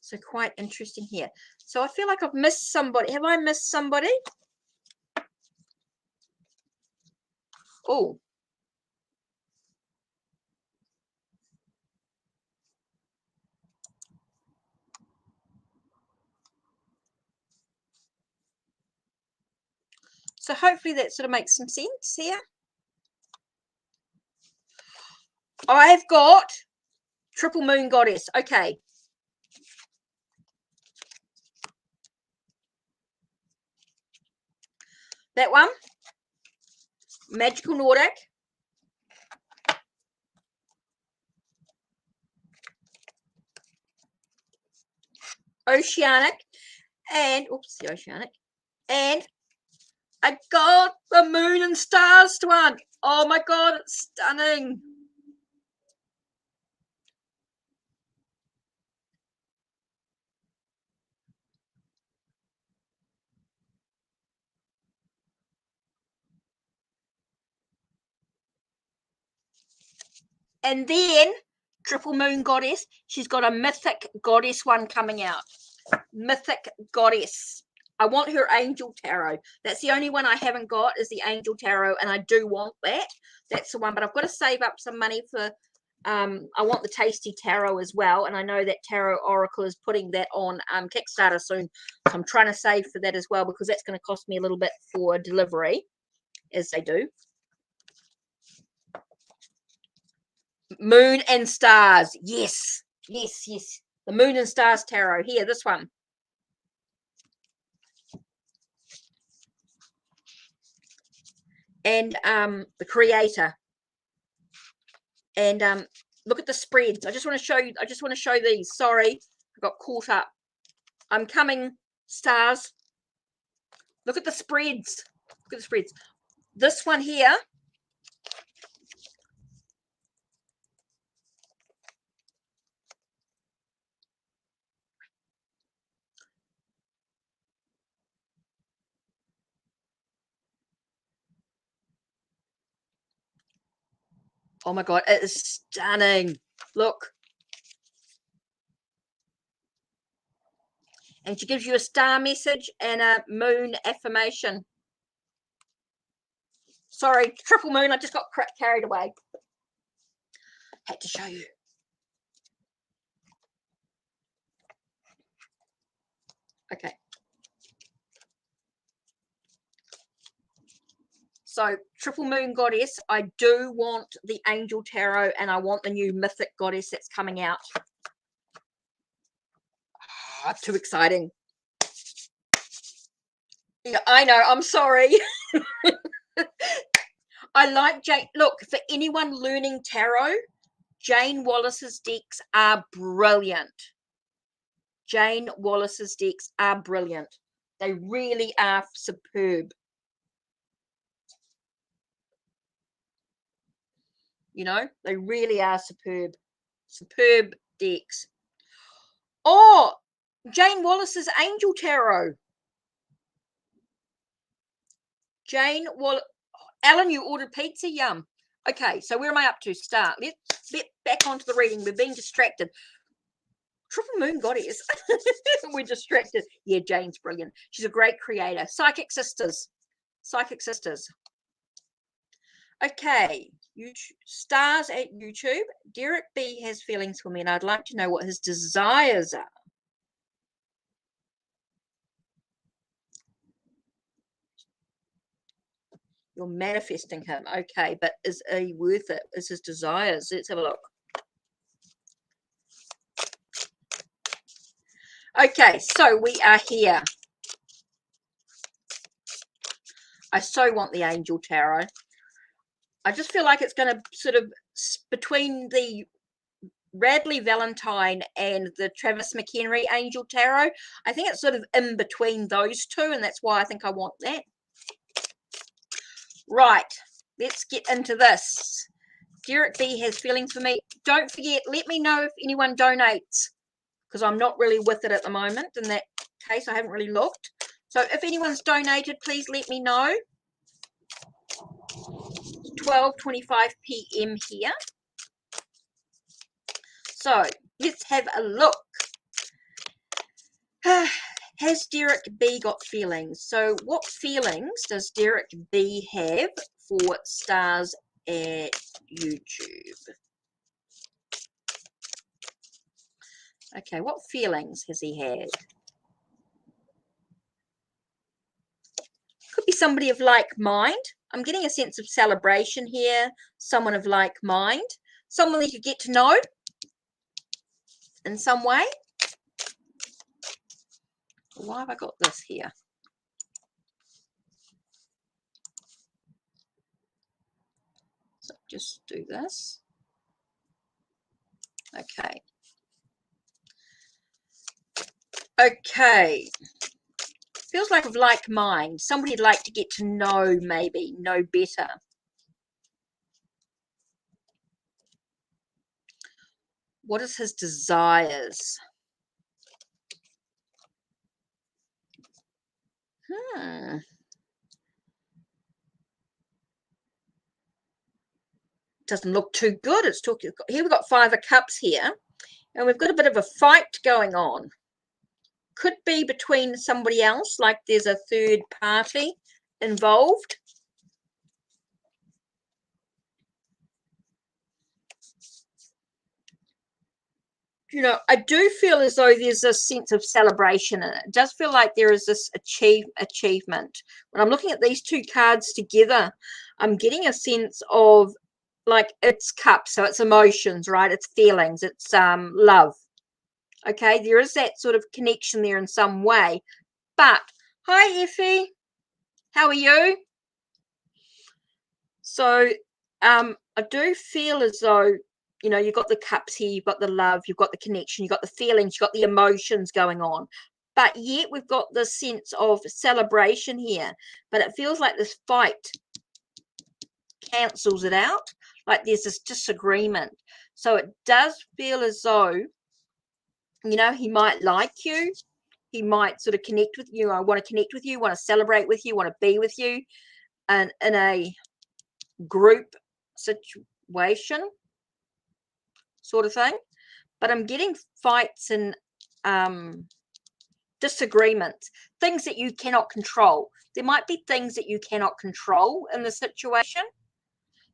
So quite interesting here. So I feel like I've missed somebody. Have I missed somebody? Oh, so hopefully that sort of makes some sense here. I've got Triple Moon Goddess. Okay. That one. Magical Nordic. Oceanic. And, oops, the Oceanic. And I got the Moon and Stars one. Oh my God, it's stunning. And then Triple Moon Goddess, she's got a Mythic Goddess one coming out. Mythic Goddess. I want her Angel Tarot. That's the only one I haven't got, is the Angel Tarot, and I do want that. That's the one, but I've got to save up some money for, I want the Tasty Tarot as well, and I know that Tarot Oracle is putting that on Kickstarter soon, so I'm trying to save for that as well, because that's going to cost me a little bit for delivery, as they do. Moon and Stars. Yes, yes, yes. The Moon and Stars Tarot. Here, this one. And the Creator. And look at the spreads. I just want to show you. I just want to show these. Sorry, I got caught up. I'm coming, stars. Look at the spreads. Look at the spreads. This one here. Oh my God, it is stunning. Look. And she gives you a star message and a moon affirmation. Sorry, triple moon. I just got carried away. Had to show you. Okay. So, Triple Moon Goddess, I do want the Angel Tarot, and I want the new Mythic Goddess that's coming out. Oh, too exciting. Yeah, I know. I'm sorry. I like Jane. Look, for anyone learning tarot, Jane Wallace's decks are brilliant. Jane Wallace's decks are brilliant. They really are superb. You know, they really are superb. Superb decks. Oh, Jane Wallace's Angel Tarot. Jane Wallace. Alan, you ordered pizza? Yum. Okay, so where am I up to? Start. Let's get back onto the reading. We're being distracted. Triple Moon Goddess. We're distracted. Yeah, Jane's brilliant. She's a great creator. Psychic Sisters. Psychic Sisters. Okay. YouTube, stars at YouTube. Derek B has feelings for me, and I'd like to know what his desires are. You're manifesting him. Okay, but is he worth it? Is his desires? Let's have a look. Okay, so we are here. I so want the Angel Tarot. I just feel like it's going to sort of, between the Radley Valentine and the Travis McHenry Angel Tarot, I think it's sort of in between those two, and that's why I think I want that. Right, let's get into this. Derek B has feelings for me. Don't forget, let me know if anyone donates, because I'm not really with it at the moment. In that case, I haven't really looked. So if anyone's donated, please let me know. 12:25 p.m. here. So let's have a look. Has Derek B got feelings? So what feelings does Derek B have for stars at YouTube? Okay, what feelings has he had? Could be somebody of like mind. I'm getting a sense of celebration here. Someone of like mind. Someone that you get to know in some way. Why have I got this here? So just do this. Okay. Okay. Feels like of like mind. Somebody you'd like to get to know, maybe. Know better. What is his desires? Doesn't look too good. It's talking here. We've got 5 of Cups here, and we've got a bit of a fight going on. Could be between somebody else, like there's a third party involved. You know, I do feel as though there's a sense of celebration in it. It does feel like there is this achievement. When I'm looking at these two cards together, I'm getting a sense of, like, it's cups, so it's emotions, right? It's feelings, it's love. Okay, there is that sort of connection there in some way. But hi, Effie, how are you? So I do feel as though, you know, you've got the cups here, you've got the love, you've got the connection, you've got the feelings, you've got the emotions going on. But yet we've got this sense of celebration here. But it feels like this fight cancels it out. Like there's this disagreement. So it does feel as though, you know, he might like you. He might sort of connect with you. I want to connect with you, want to celebrate with you, want to be with you. And in a group situation sort of thing. But I'm getting fights and disagreements, things that you cannot control. There might be things that you cannot control in the situation.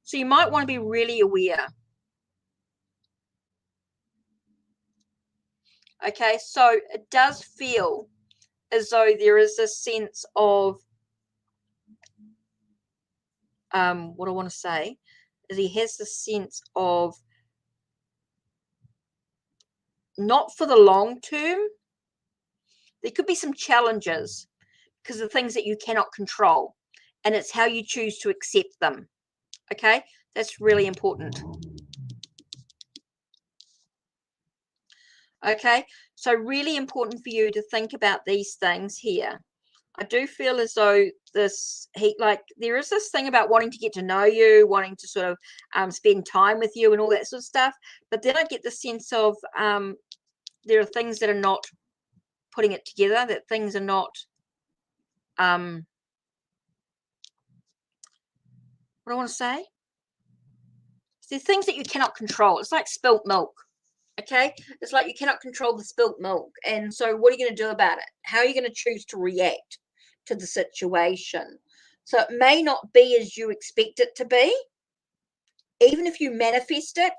So you might want to be really aware. Okay, so it does feel as though there is a sense of, what I want to say is he has this sense of, not for the long term, there could be some challenges because of things that you cannot control, and it's how you choose to accept them. Okay, that's really important. Okay, so really important for you to think about these things here. I do feel as though this, like, there is this thing about wanting to get to know you, wanting to sort of spend time with you and all that sort of stuff. But then I get the sense of there are things that are not putting it together, that things are not, what do I want to say? There's things that you cannot control. It's like spilt milk. Okay, it's like you cannot control the spilt milk. And so what are you going to do about it? How are you going to choose to react to the situation? So it may not be as you expect it to be. Even if you manifest it,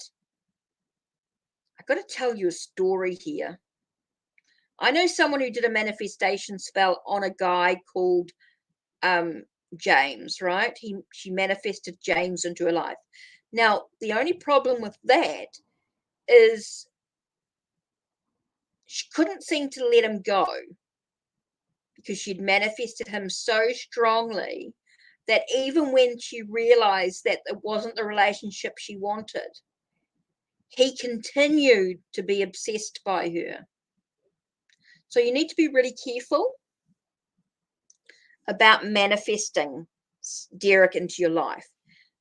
I've got to tell you a story here. I know someone who did a manifestation spell on a guy called James, right? She manifested James into her life. Now, the only problem with that is she couldn't seem to let him go because she'd manifested him so strongly that even when she realized that it wasn't the relationship she wanted, he continued to be obsessed by her. So you need to be really careful about manifesting Derek into your life,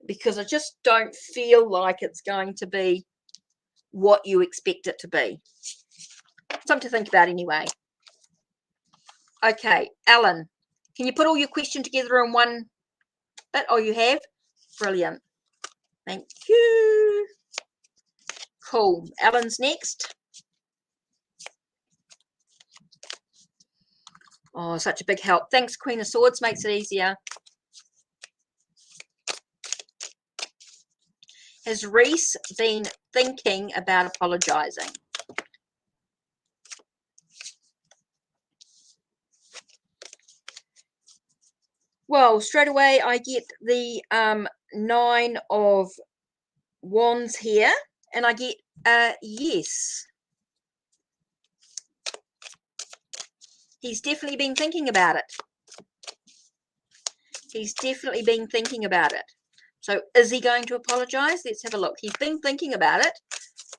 because I just don't feel like it's going to be what you expect it to be. Something to think about anyway. Okay, Alan, can you put all your question together in one bit? Oh, you have? Brilliant. Thank you. Cool. Alan's next. Oh, such a big help. Thanks, Queen of Swords. Makes it easier. Has Reese been thinking about apologizing? Well, straight away I get the 9 of Wands here, and I get yes. He's definitely been thinking about it. He's definitely been thinking about it. So is he going to apologize? Let's have a look. He's been thinking about it.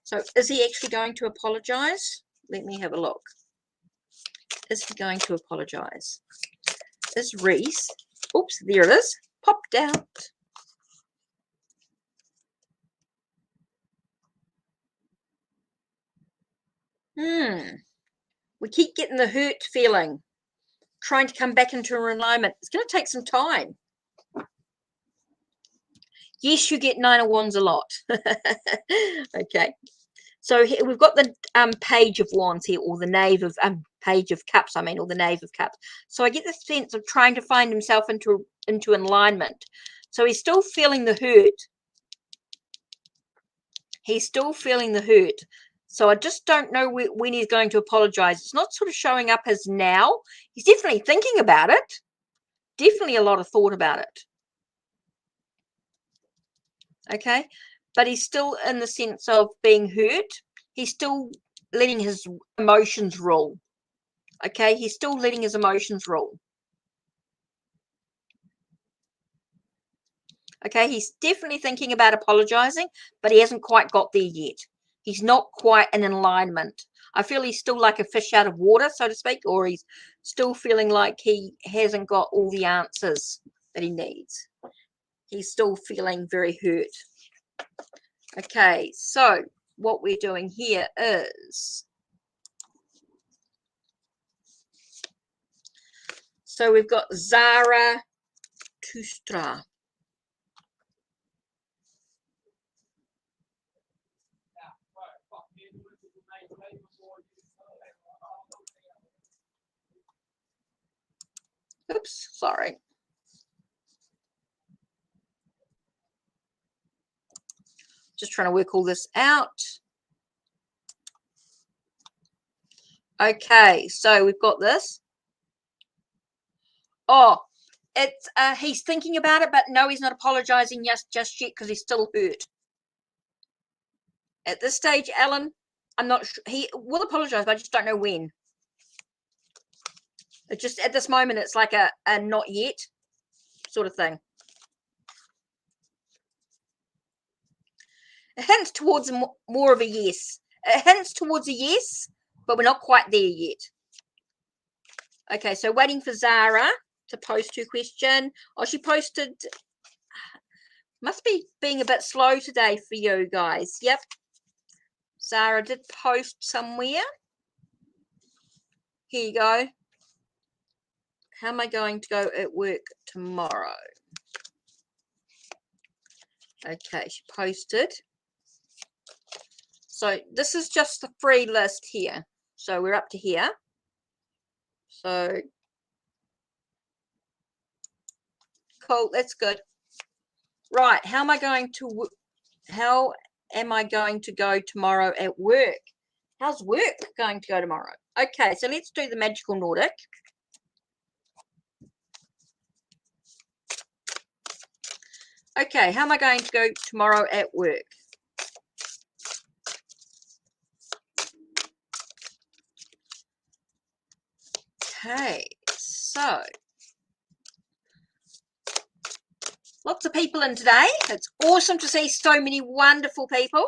So is he actually going to apologize? Let me have a look. Is he going to apologize? Is Reese, oops, there it is, popped out. We keep getting the hurt feeling, trying to come back into alignment. It's going to take some time. Yes, you get 9 of Wands a lot. Okay. So here we've got the Page of Wands here, or the Knave of Page of Cups, I mean, or the Knave of Cups. So I get the sense of trying to find himself into alignment. So he's still feeling the hurt. He's still feeling the hurt. So I just don't know when he's going to apologize. It's not sort of showing up as now. He's definitely thinking about it. Definitely a lot of thought about it. Okay. But he's still in the sense of being hurt. He's still letting his emotions rule. Okay. He's still letting his emotions rule. Okay. He's definitely thinking about apologizing, but he hasn't quite got there yet. He's not quite in alignment. I feel he's still like a fish out of water, so to speak, or he's still feeling like he hasn't got all the answers that he needs. He's still feeling very hurt. Okay, so what we're doing here is, so we've got Zara Tustra. Oops, sorry. Just trying to work all this out. Okay, so we've got this. Oh, it's he's thinking about it, but no, he's not apologizing just yet because he's still hurt. At this stage, Alan, I'm not sure. He will apologize, but I just don't know when. It just, at this moment, it's like a not yet sort of thing. It hints towards more of a yes. It hints towards a yes, but we're not quite there yet. Okay, so waiting for Zara to post her question. Oh, she posted. Must be being a bit slow today for you guys. Yep. Zara did post somewhere. Here you go. How am I going to go at work tomorrow? Okay, she posted. So this is just the free list here. So we're up to here. So cool, that's good. Right, how am I going to go tomorrow at work? How's work going to go tomorrow? Okay, so let's do the magical Nordic. Okay, how am I going to go tomorrow at work? Okay, so lots of people in today. It's awesome to see so many wonderful people.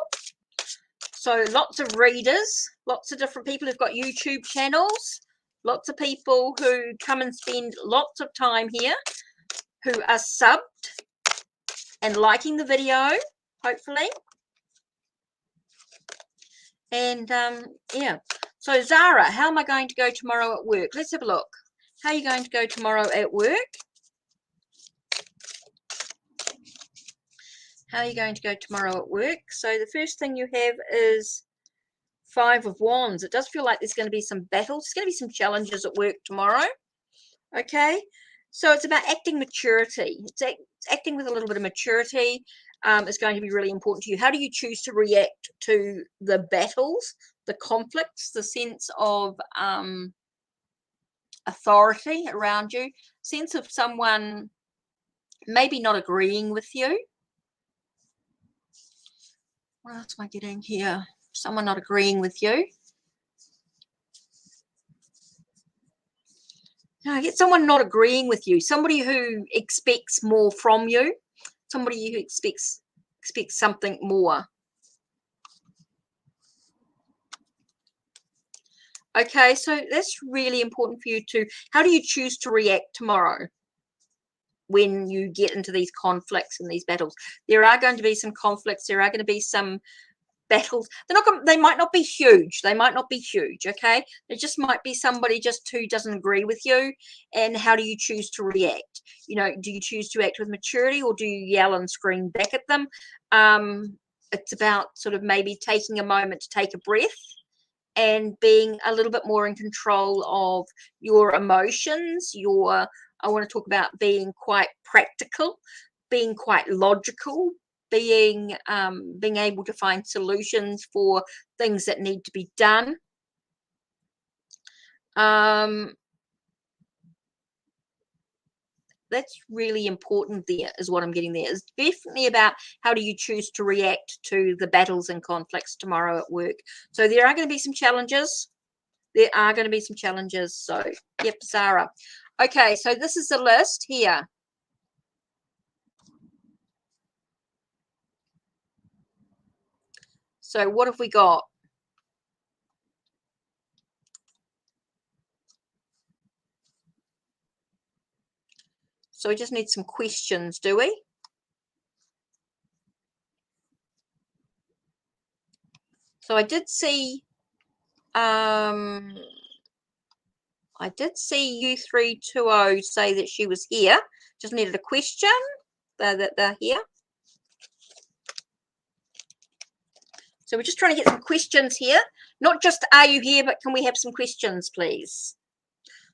So lots of readers, lots of different people who've got YouTube channels, lots of people who come and spend lots of time here, who are subbed and liking the video, hopefully. And yeah. So Zara, how am I going to go tomorrow at work? Let's have a look. How are you going to go tomorrow at work? How are you going to go tomorrow at work? So the first thing you have is 5 of Wands. It does feel like there's going to be some battles. There's going to be some challenges at work tomorrow. Okay. So it's about acting maturity. It's acting with a little bit of maturity. Is going to be really important to you. How do you choose to react to the battles, the conflicts, the sense of authority around you, sense of someone maybe not agreeing with you? What else am I getting here? Someone not agreeing with you. No, I get someone not agreeing with you. Somebody who expects more from you. Somebody who expects something more. Okay, so that's really important for you too. How do you choose to react tomorrow when you get into these conflicts and these battles? There are going to be some conflicts. There are going to be some battles. They might not be huge. They might not be huge. Okay, there just might be somebody just who doesn't agree with you. And how do you choose to react? You know, do you choose to act with maturity, or do you yell and scream back at them? It's about sort of maybe taking a moment to take a breath and being a little bit more in control of your emotions. I want to talk about being quite practical, being quite logical, being able to find solutions for things that need to be done. That's really important. There is what I'm getting there. It's definitely about how do you choose to react to the battles and conflicts tomorrow at work. So there are going to be some challenges. There are going to be some challenges. So, yep, Sarah. Okay, so this is the list here. So what have we got? So we just need some questions, do we? So I did see U320 say that she was here. Just needed a question. They're here. So we're just trying to get some questions here. Not just are you here, but can we have some questions, please?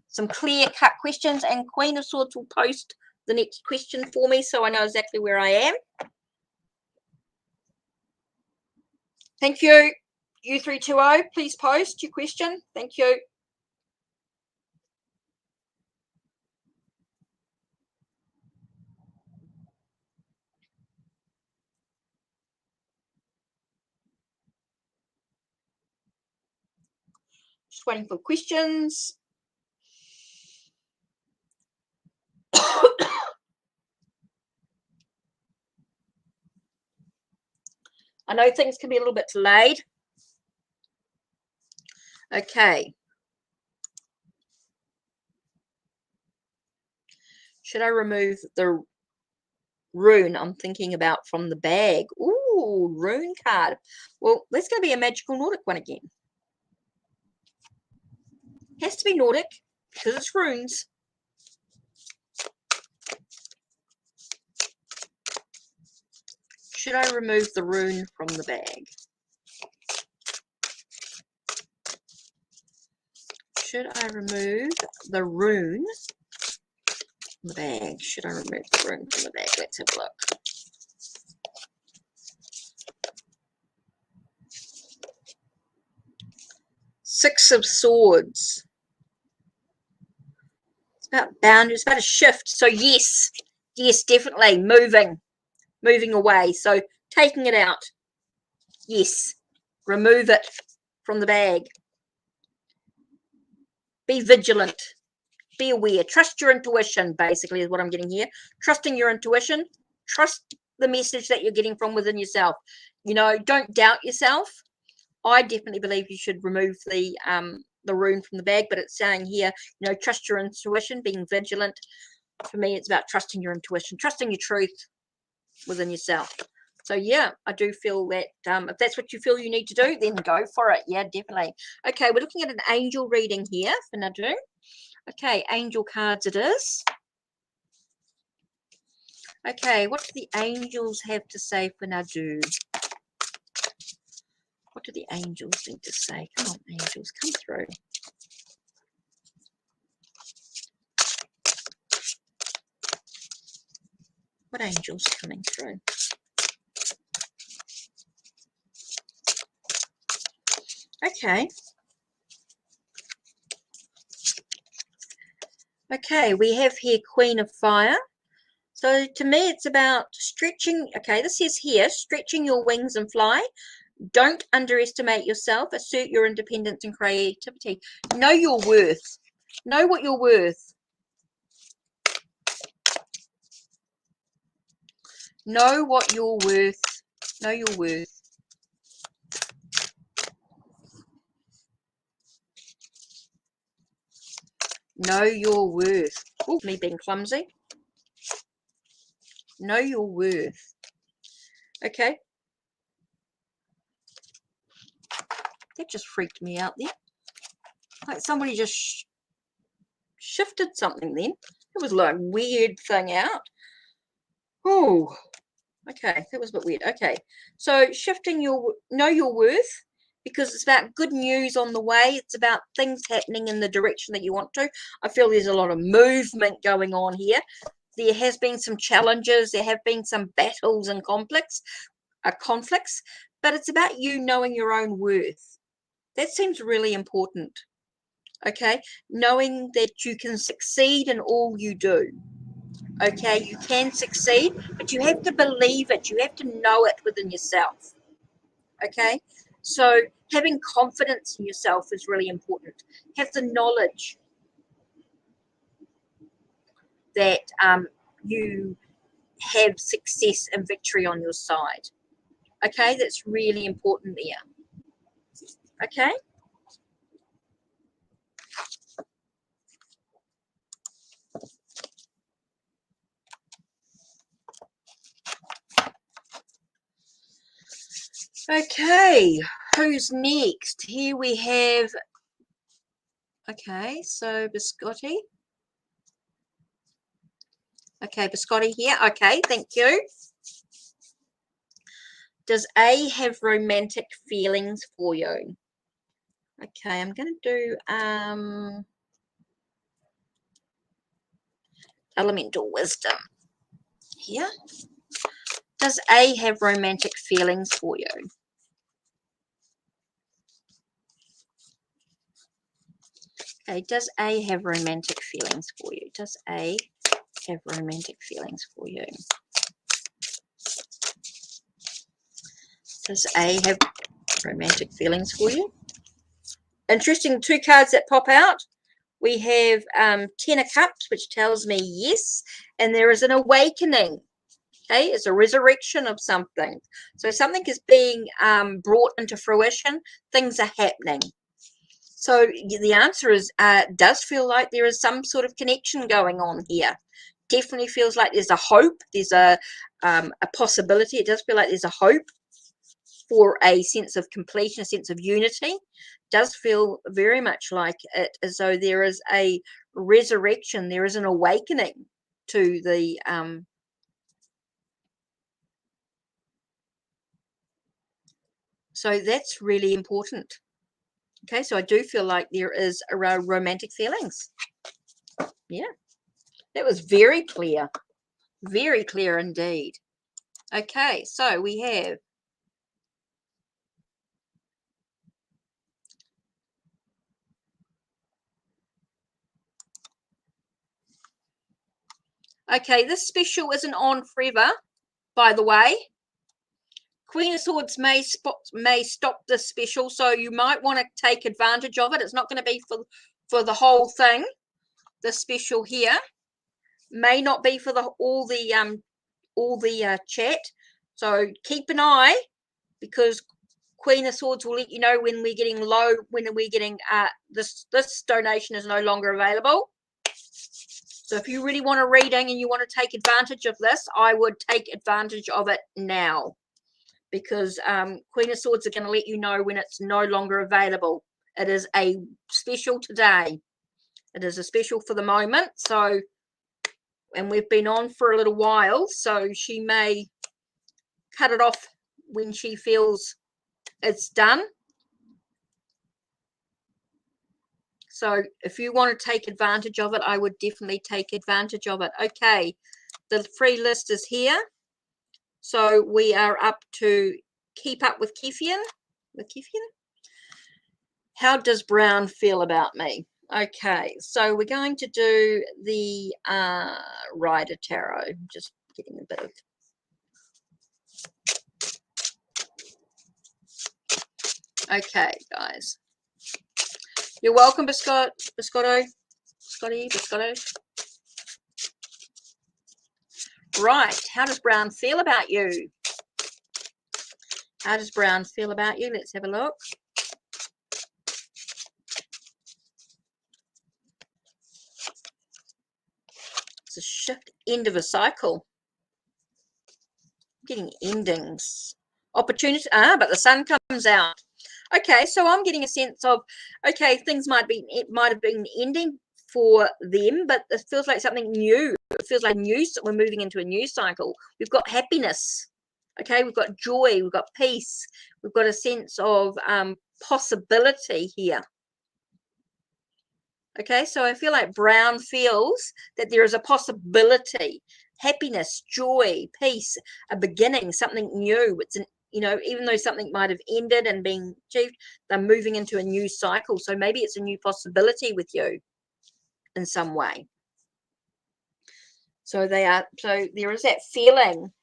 Some clear-cut questions. And Queen of Swords will post the next question for me so I know exactly where I am. Thank you. U320, please post your question. Thank you. Just waiting for questions. I know things can be a little bit delayed. Okay. Should I remove the rune I'm thinking about from the bag? Ooh, rune card. Well, that's going to be a magical Nordic one again. Has to be Nordic because it's runes. Should I remove the rune from the bag? Should I remove the rune from the bag? Should I remove the rune from the bag? Let's have a look. Six of Swords. It's about boundaries, it's about a shift. So yes, definitely moving away. So taking it out. Yes, remove it from the bag. Be vigilant. Be aware. Trust your intuition, basically, is what I'm getting here. Trusting your intuition. Trust the message that you're getting from within yourself. You know, don't doubt yourself. I definitely believe you should remove the rune from the bag, but it's saying here, you know, trust your intuition, being vigilant. For me, it's about trusting your intuition, trusting your truth within yourself. So yeah, I do feel that if that's what you feel you need to do, then go for it. Yeah, definitely. Okay, we're looking at an angel reading here for Nadu. Okay, angel cards it is. Okay, what do the angels have to say for Nadu? What do the angels need to say? Come on, angels, come through. What angels are coming through? Okay. Okay, we have here Queen of Fire. So to me, it's about stretching. Okay, this is here, stretching your wings and fly. Don't underestimate yourself. Assert your independence and creativity. Know your worth. Know what you're worth. Know what you're worth. Know your worth. Know your worth. Oh, me being clumsy. Know your worth. Okay. That just freaked me out there. Like somebody just shifted something then. It was like a weird thing out. Oh, okay. That was a bit weird. Okay. So shifting your, know your worth. because it's about good news on the way. It's about things happening in the direction that you want to. I feel there's a lot of movement going on here. There has been some challenges. There have been some battles and conflicts, but it's about you knowing your own worth. That seems really important. Okay, knowing that you can succeed in all you do. Okay, you can succeed, but you have to believe it. You have to know it within yourself. Okay, so having confidence in yourself is really important. Have the knowledge that you have success and victory on your side. Okay, that's really important there. Okay. Okay, who's next? Here we have, okay, so Biscotti. Okay, Biscotti here. Okay, thank you. Does A have romantic feelings for you? Okay, I'm going to do elemental wisdom here. Does A have romantic feelings for you? Okay, does A have romantic feelings for you? Does A have romantic feelings for you? Does A have romantic feelings for you? Interesting, two cards that pop out. We have 10 of Cups, which tells me yes, and there is an awakening. Okay, it's a resurrection of something. So something is being brought into fruition. Things are happening. So the answer is, does feel like there is some sort of connection going on here. Definitely feels like there's a hope. There's a possibility. It does feel like there's a hope for a sense of completion, a sense of unity. Does feel very much like it, as though there is a resurrection. There is an awakening to the so that's really important. Okay, so I do feel like there is a romantic feelings. Yeah, that was very clear indeed. Okay, so we have okay, this special isn't on forever, by the way. Queen of Swords may stop this special, so you might want to take advantage of it. It's not going to be for the whole thing. The special here may not be for all the chat, so keep an eye, because Queen of Swords will let you know when we're getting low, when we're getting this donation is no longer available. So if you really want a reading and you want to take advantage of this, I would take advantage of it now, because Queen of Swords are going to let you know when it's no longer available. It is a special today. It is a special for the moment. So, and we've been on for a little while, so she may cut it off when she feels it's done. So if you want to take advantage of it, I would definitely take advantage of it. Okay, the free list is here. So we are up to Keep Up with Kefian. How does Brown feel about me? Okay, so we're going to do the Rider Tarot. Just getting a bit of... Okay, guys. You're welcome, Biscotto. Right, how does Brown feel about you? How does Brown feel about you? Let's have a look. It's a shift, end of a cycle. I'm getting endings. Opportunity, but the sun comes out. Okay, so I'm getting a sense of, okay, things might have been ending for them, but it feels like something new. It feels like new. We're moving into a new cycle. We've got happiness. Okay, we've got joy, we've got peace, we've got a sense of possibility here. Okay, so I feel like Brown feels that there is a possibility, happiness, joy, peace, a beginning, something new. It's an, you know, even though something might have ended and been achieved, they're moving into a new cycle. So maybe it's a new possibility with you in some way. So there is that feeling,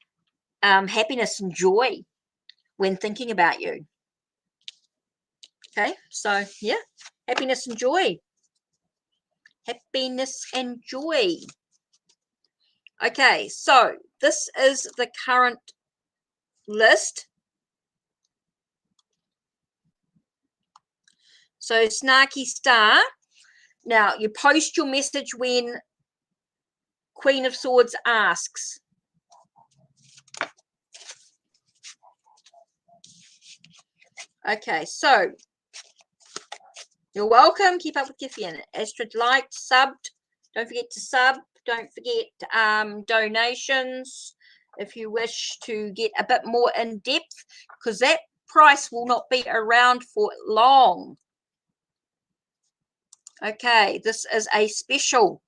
happiness and joy when thinking about you. Okay, so yeah, happiness and joy. Happiness and joy. Okay, so this is the current list. So Snarky Star. Now you post your message when Queen of Swords asks. Okay, so you're welcome. Keep up with Giffy and Astrid liked, subbed. Don't forget to sub. Don't forget donations if you wish to get a bit more in depth, because that price will not be around for long. Okay, this is a special,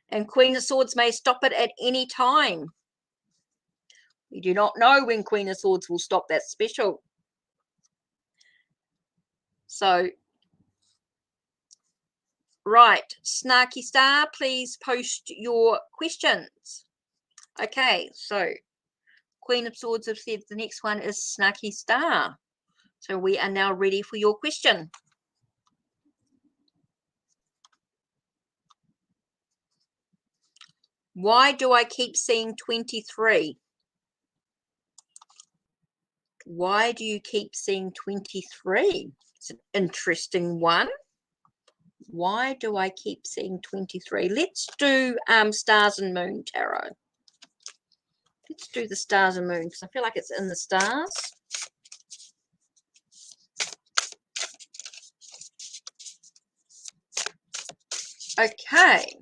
and Queen of Swords may stop it at any time. We do not know when Queen of Swords will stop that special. So, right, Snarky Star, please post your questions. Okay, so Queen of Swords have said the next one is Snarky Star. So we are now ready for your question. Why do I keep seeing 23? Why do you keep seeing 23? It's an interesting one. Why do I keep seeing 23? Let's do Stars and Moon Tarot. Let's do the Stars and Moon, because I feel like it's in the stars. Okay.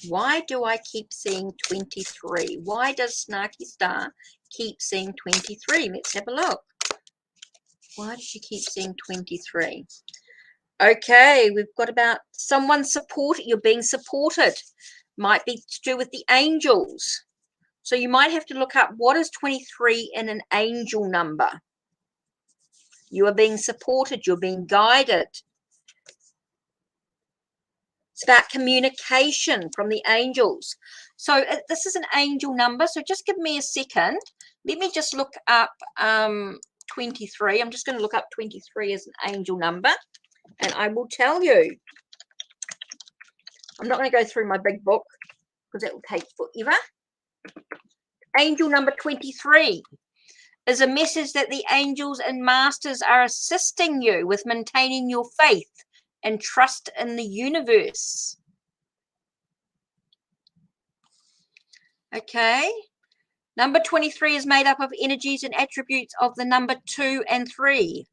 Why do I keep seeing 23? Why does Snarky Star keep seeing 23? Let's have a look. Why does she keep seeing 23? Okay, we've got about someone supported. You're being supported. Might be to do with the angels. So you might have to look up what is 23 in an angel number. You are being supported. You're being guided. It's about communication from the angels. So this is an angel number. So just give me a second. Let me just look up 23. I'm just going to look up 23 as an angel number, and I will tell you. I'm not going to go through my big book because that will take forever. Angel number 23 is a message that the angels and masters are assisting you with maintaining your faith and trust in the universe. Okay. Number 23 is made up of energies and attributes of the number 2 and 3.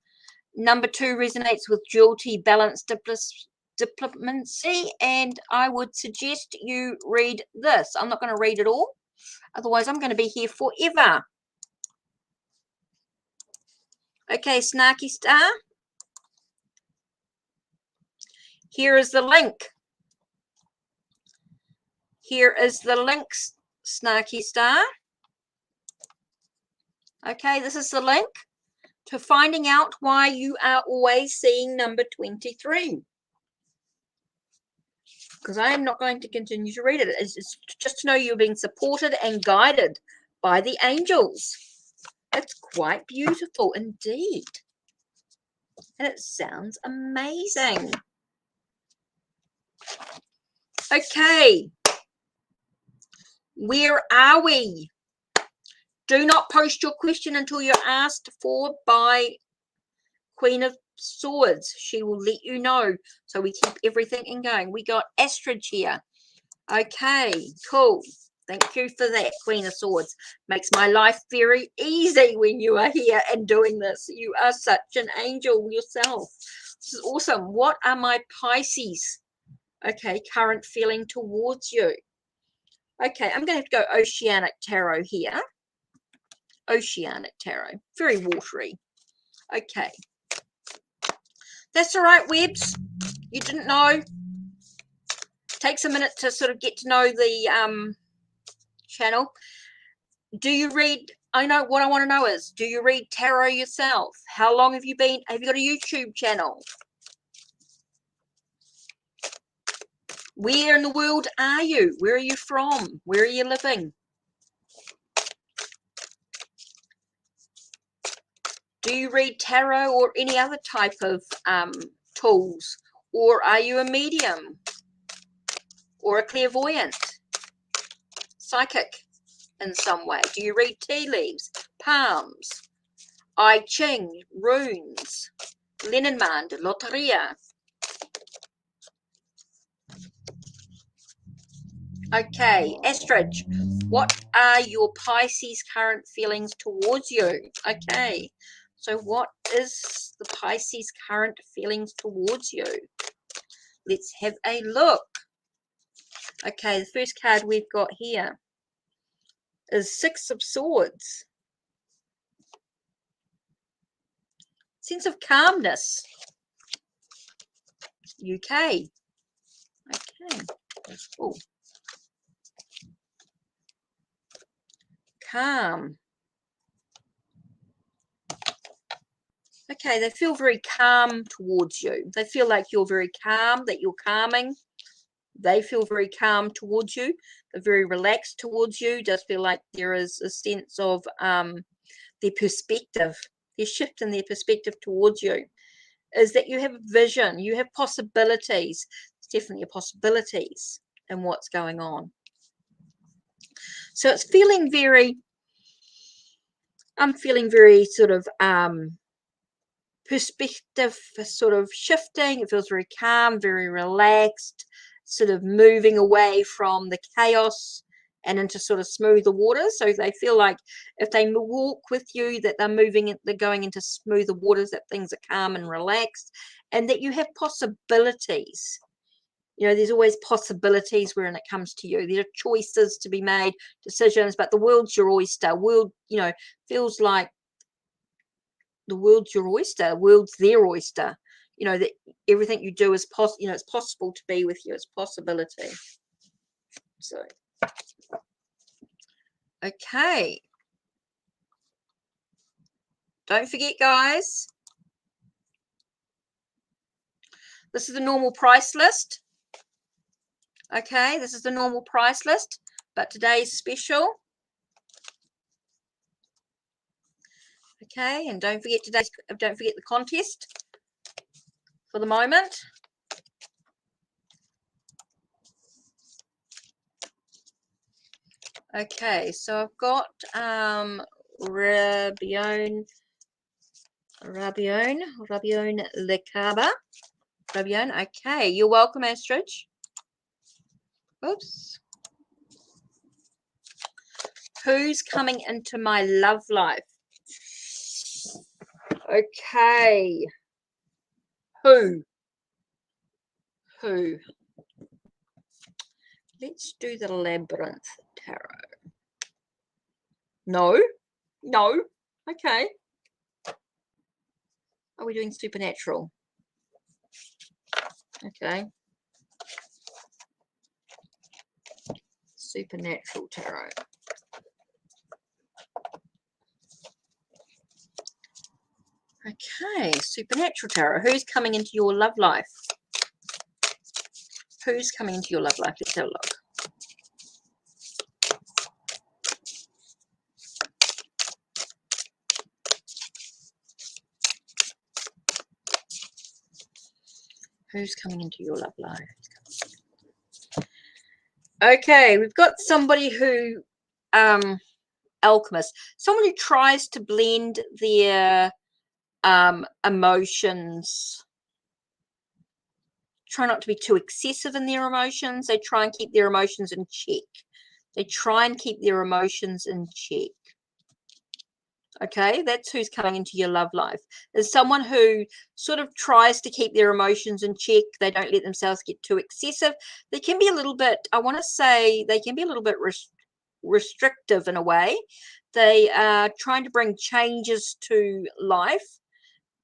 Number 2 resonates with duality, balance, diplomacy, and I would suggest you read this. I'm not going to read it all, otherwise I'm going to be here forever. Okay, Snarky Star. Here is the link. Here is the link, Snarky Star. Okay, this is the link to finding out why you are always seeing number 23. Because I am not going to continue to read it. It's just to know you're being supported and guided by the angels. It's quite beautiful indeed. And it sounds amazing. Okay. Where are we? Do not post your question until you're asked for by Queen of Swords. She will let you know. So we keep everything in going. We got Astrid here. Okay, cool. Thank you for that, Queen of Swords. Makes my life very easy when you are here and doing this. You are such an angel yourself. This is awesome. What are my Pisces? Okay, current feeling towards you. Okay, I'm going to have to go Oceanic Tarot here. Oceanic Tarot. Very watery. Okay. That's all right, Webs. You didn't know. Takes a minute to sort of get to know the channel. Do you read? I know what I want to know is, do you read tarot yourself? How long have you got a YouTube channel? Where in the world are you? Where are you from? Where are you living? Do you read tarot or any other type of tools? Or are you a medium? Or a clairvoyant? Psychic in some way? Do you read tea leaves? Palms? I Ching? Runes? Lenormand? Loteria? Okay, Astrid, what are your Pisces current feelings towards you? Okay, so what is the Pisces current feelings towards you? Let's have a look. Okay, the first card we've got here is Six of Swords. Sense of calmness. UK. Okay. Oh. Calm. Okay, they feel very calm towards you. They feel like you're very calm, that you're calming. They feel very calm towards you. They're very relaxed towards you. Just feel like there is a sense of their perspective, their shift in their perspective towards you. Is that you have a vision, you have possibilities. It's definitely a possibilities in what's going on. So it's feeling very, I'm feeling very sort of perspective sort of shifting. It feels very calm, very relaxed, sort of moving away from the chaos and into sort of smoother waters. So they feel like if they walk with you, that they're moving, they're going into smoother waters, that things are calm and relaxed, and that you have possibilities. You know, there's always possibilities when it comes to you. There are choices to be made, decisions, but the world's your oyster. World, you know, feels like the world's your oyster. World's their oyster. You know, that everything you do is you know, it's possible to be with you. It's possibility. So, okay. Don't forget, guys. This is the normal price list. Okay, this is the normal price list, but today's special. Okay, and don't forget the contest for the moment. Okay, so I've got Rabione Lecaba. Rabione, okay, you're welcome, Astrid. Oops. Who's coming into my love life? Okay. Who? Let's do the Labyrinth Tarot. No. Okay. Are we doing Supernatural? Okay. Supernatural Tarot. Okay, Supernatural Tarot. Who's coming into your love life? Who's coming into your love life? Let's have a look. Who's coming into your love life? Okay, we've got somebody who, alchemist, someone who tries to blend their emotions, try not to be too excessive in their emotions. They try and keep their emotions in check. Okay, that's who's coming into your love life. Is someone who sort of tries to keep their emotions in check. They don't let themselves get too excessive. They can be a little bit, I want to say, they can be a little bit restrictive in a way. They are trying to bring changes to life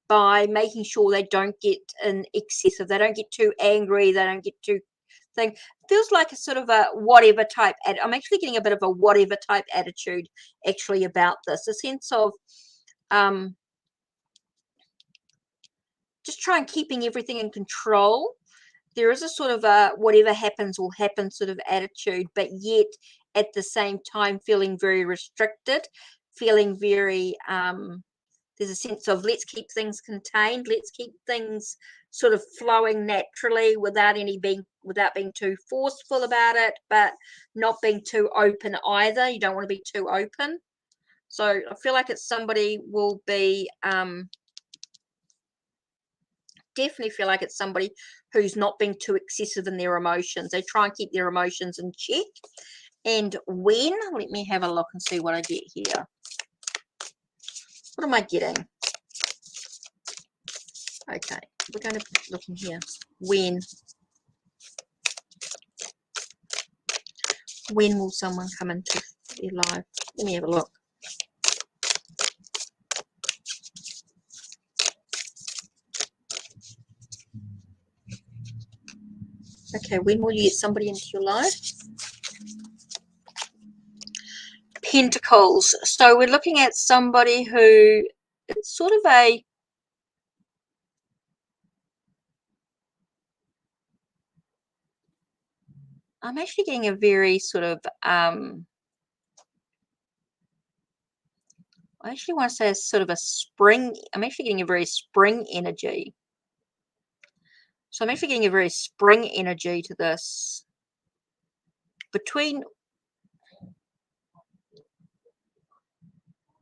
by making sure they don't get in excessive. They don't get too angry. They don't get too thing. Feels like a sort of a whatever type. I'm actually getting a bit of a whatever type attitude actually about this. A sense of just try and keeping everything in control. There is a sort of a whatever happens will happen sort of attitude, but yet at the same time feeling very restricted, feeling very there's a sense of let's keep things contained, let's keep things sort of flowing naturally without being too forceful about it, but not being too open either. You don't want to be too open. So I feel like it's somebody will be definitely feel like it's somebody who's not being too excessive in their emotions. They try and keep their emotions in check. And when, let me have a look and see what I get here. What am I getting? Okay, we're going to look in here. When will someone come into their life? Let me have a look. Okay, when will you get somebody into your life? Pentacles. So we're looking at somebody who, it's sort of a, I'm actually getting a very sort of, I actually want to say it's sort of a spring. I'm actually getting a very spring energy. So I'm actually getting a very spring energy to this. Between,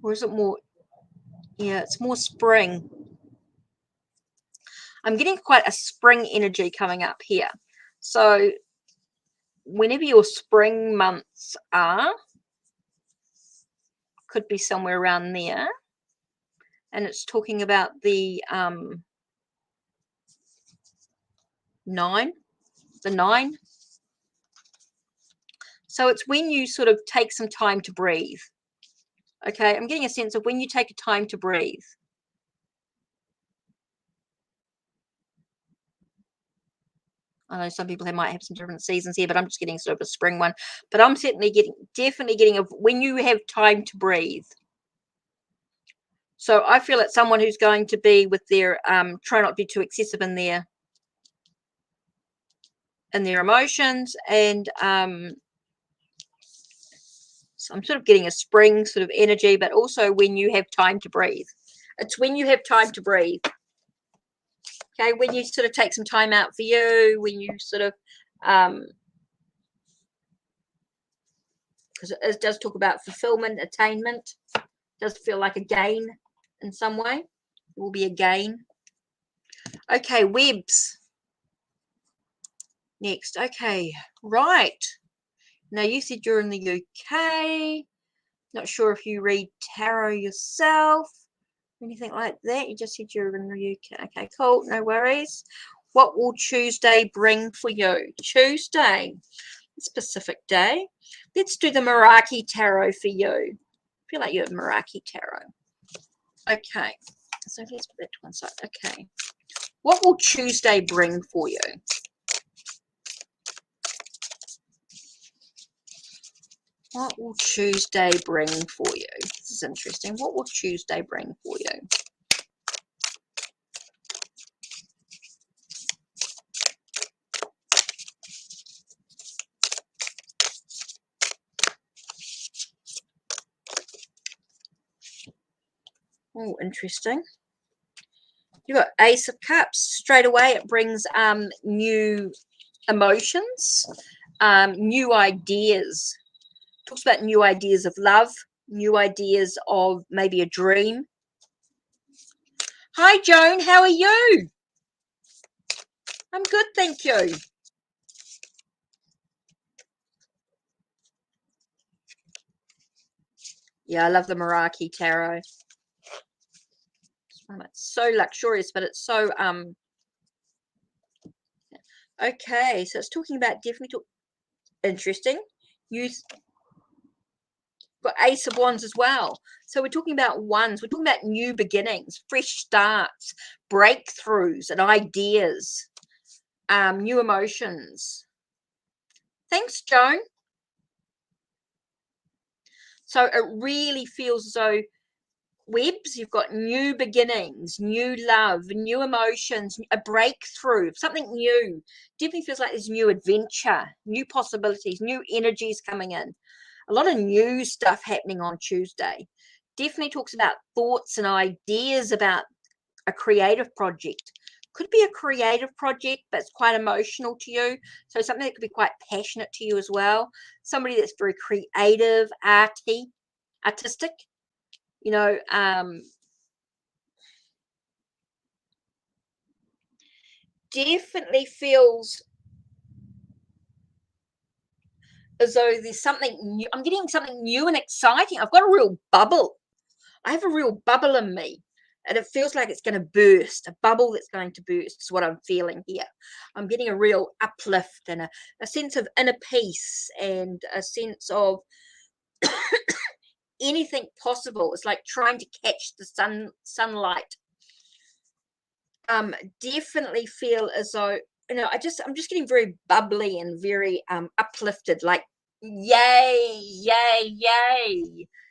or is it more, yeah, it's more spring. I'm getting quite a spring energy coming up here. So whenever your spring months are, could be somewhere around there. And it's talking about the 9. So it's when you sort of take some time to breathe. Okay, I'm getting a sense of when you take a time to breathe. I know some people might have some different seasons here, but I'm just getting sort of a spring one. But I'm definitely getting of when you have time to breathe. So I feel it's someone who's going to be with their try not to be too excessive in their emotions, and so I'm sort of getting a spring sort of energy, but also when you have time to breathe. It's when you have time to breathe. Okay, when you sort of take some time out for you, when you sort of because it does talk about fulfillment, attainment. It does feel like a gain in some way. It will be a gain. Okay, webs. Next. Okay, right. Now you said you're in the UK. Not sure if you read tarot yourself, anything like that. You just said you're in the UK. Okay, cool. No worries. What will Tuesday bring for you? Tuesday, specific day. Let's do the Meraki tarot for you. I feel like you have Meraki tarot. Okay, so let's put that to one side. Okay, what will Tuesday bring for you? What will Tuesday bring for you? This is interesting. What will Tuesday bring for you? Oh, interesting. You got Ace of Cups. Straight away, it brings new emotions, new ideas. Talks about new ideas of love, new ideas of maybe a dream. Hi, Joan. How are you? I'm good, thank you. Yeah, I love the Meraki tarot. so luxurious, but it's so okay. So it's talking about definitely interesting. Youth got Ace of Wands as well. So we're talking about wands. We're talking about new beginnings, fresh starts, breakthroughs, and ideas, new emotions. Thanks, Joan. So it really feels as though Webs, you've got new beginnings, new love, new emotions, a breakthrough, something new. Definitely feels like there's new adventure, new possibilities, new energies coming in. A lot of new stuff happening on Tuesday. Definitely talks about thoughts and ideas about a creative project. Could be a creative project, but it's quite emotional to you. So something that could be quite passionate to you as well. Somebody that's very creative, artistic, you know, definitely feels as though there's something new. I'm getting something new and exciting. I've got a real bubble. I have a real bubble in me, and it feels like it's going to burst. A bubble that's going to burst is what I'm feeling here. I'm getting a real uplift and a sense of inner peace and a sense of anything possible. It's like trying to catch the sunlight. Definitely feel as though, you know, I'm just getting very bubbly and very uplifted, like yay, yay, yay,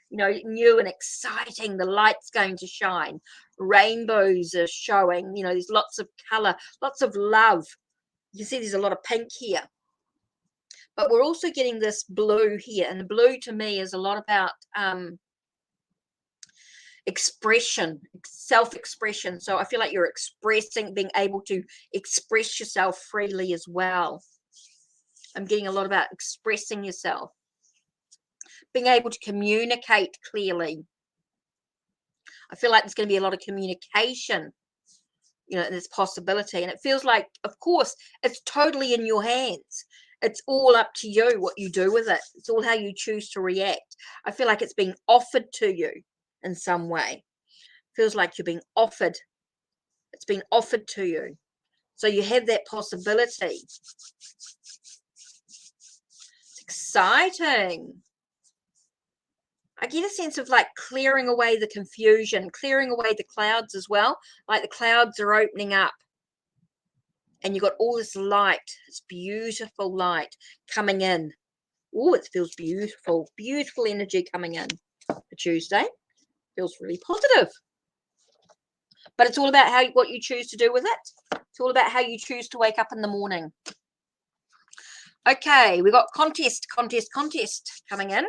you know, new and exciting. The light's going to shine, rainbows are showing, you know, there's lots of color, lots of love. You see there's a lot of pink here, but we're also getting this blue here, and the blue to me is a lot about expression, self-expression. So I feel like you're expressing, being able to express yourself freely as well. I'm getting a lot about expressing yourself, being able to communicate clearly. I feel like there's going to be a lot of communication, you know, this possibility. And it feels like, of course, it's totally in your hands. It's all up to you what you do with it. It's all how you choose to react. I feel like it's being offered to you in some way. Feels like you're being offered. It's been offered to you. So you have that possibility. It's exciting. I get a sense of like clearing away the confusion, clearing away the clouds as well. Like the clouds are opening up. And you've got all this light, this beautiful light coming in. Oh, it feels beautiful. Beautiful energy coming in for Tuesday. Feels really positive. But it's all about what you choose to do with it. It's all about how you choose to wake up in the morning. Okay, we got contest coming in.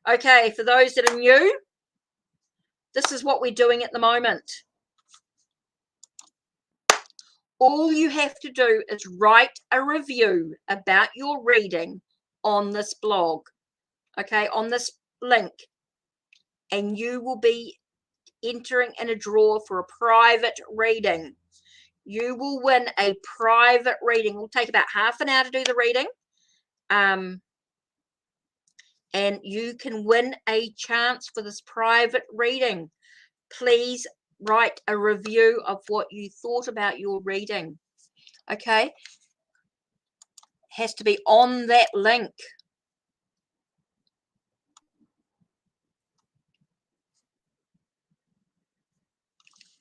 Okay, for those that are new, this is what we're doing at the moment. All you have to do is write a review about your reading on this blog, okay, on this link, and you will be entering in a draw for a private reading. You will win a private reading. It will take about half an hour to do the reading. And you can win a chance for this private reading. Please write a review of what you thought about your reading. Okay? Has to be on that link.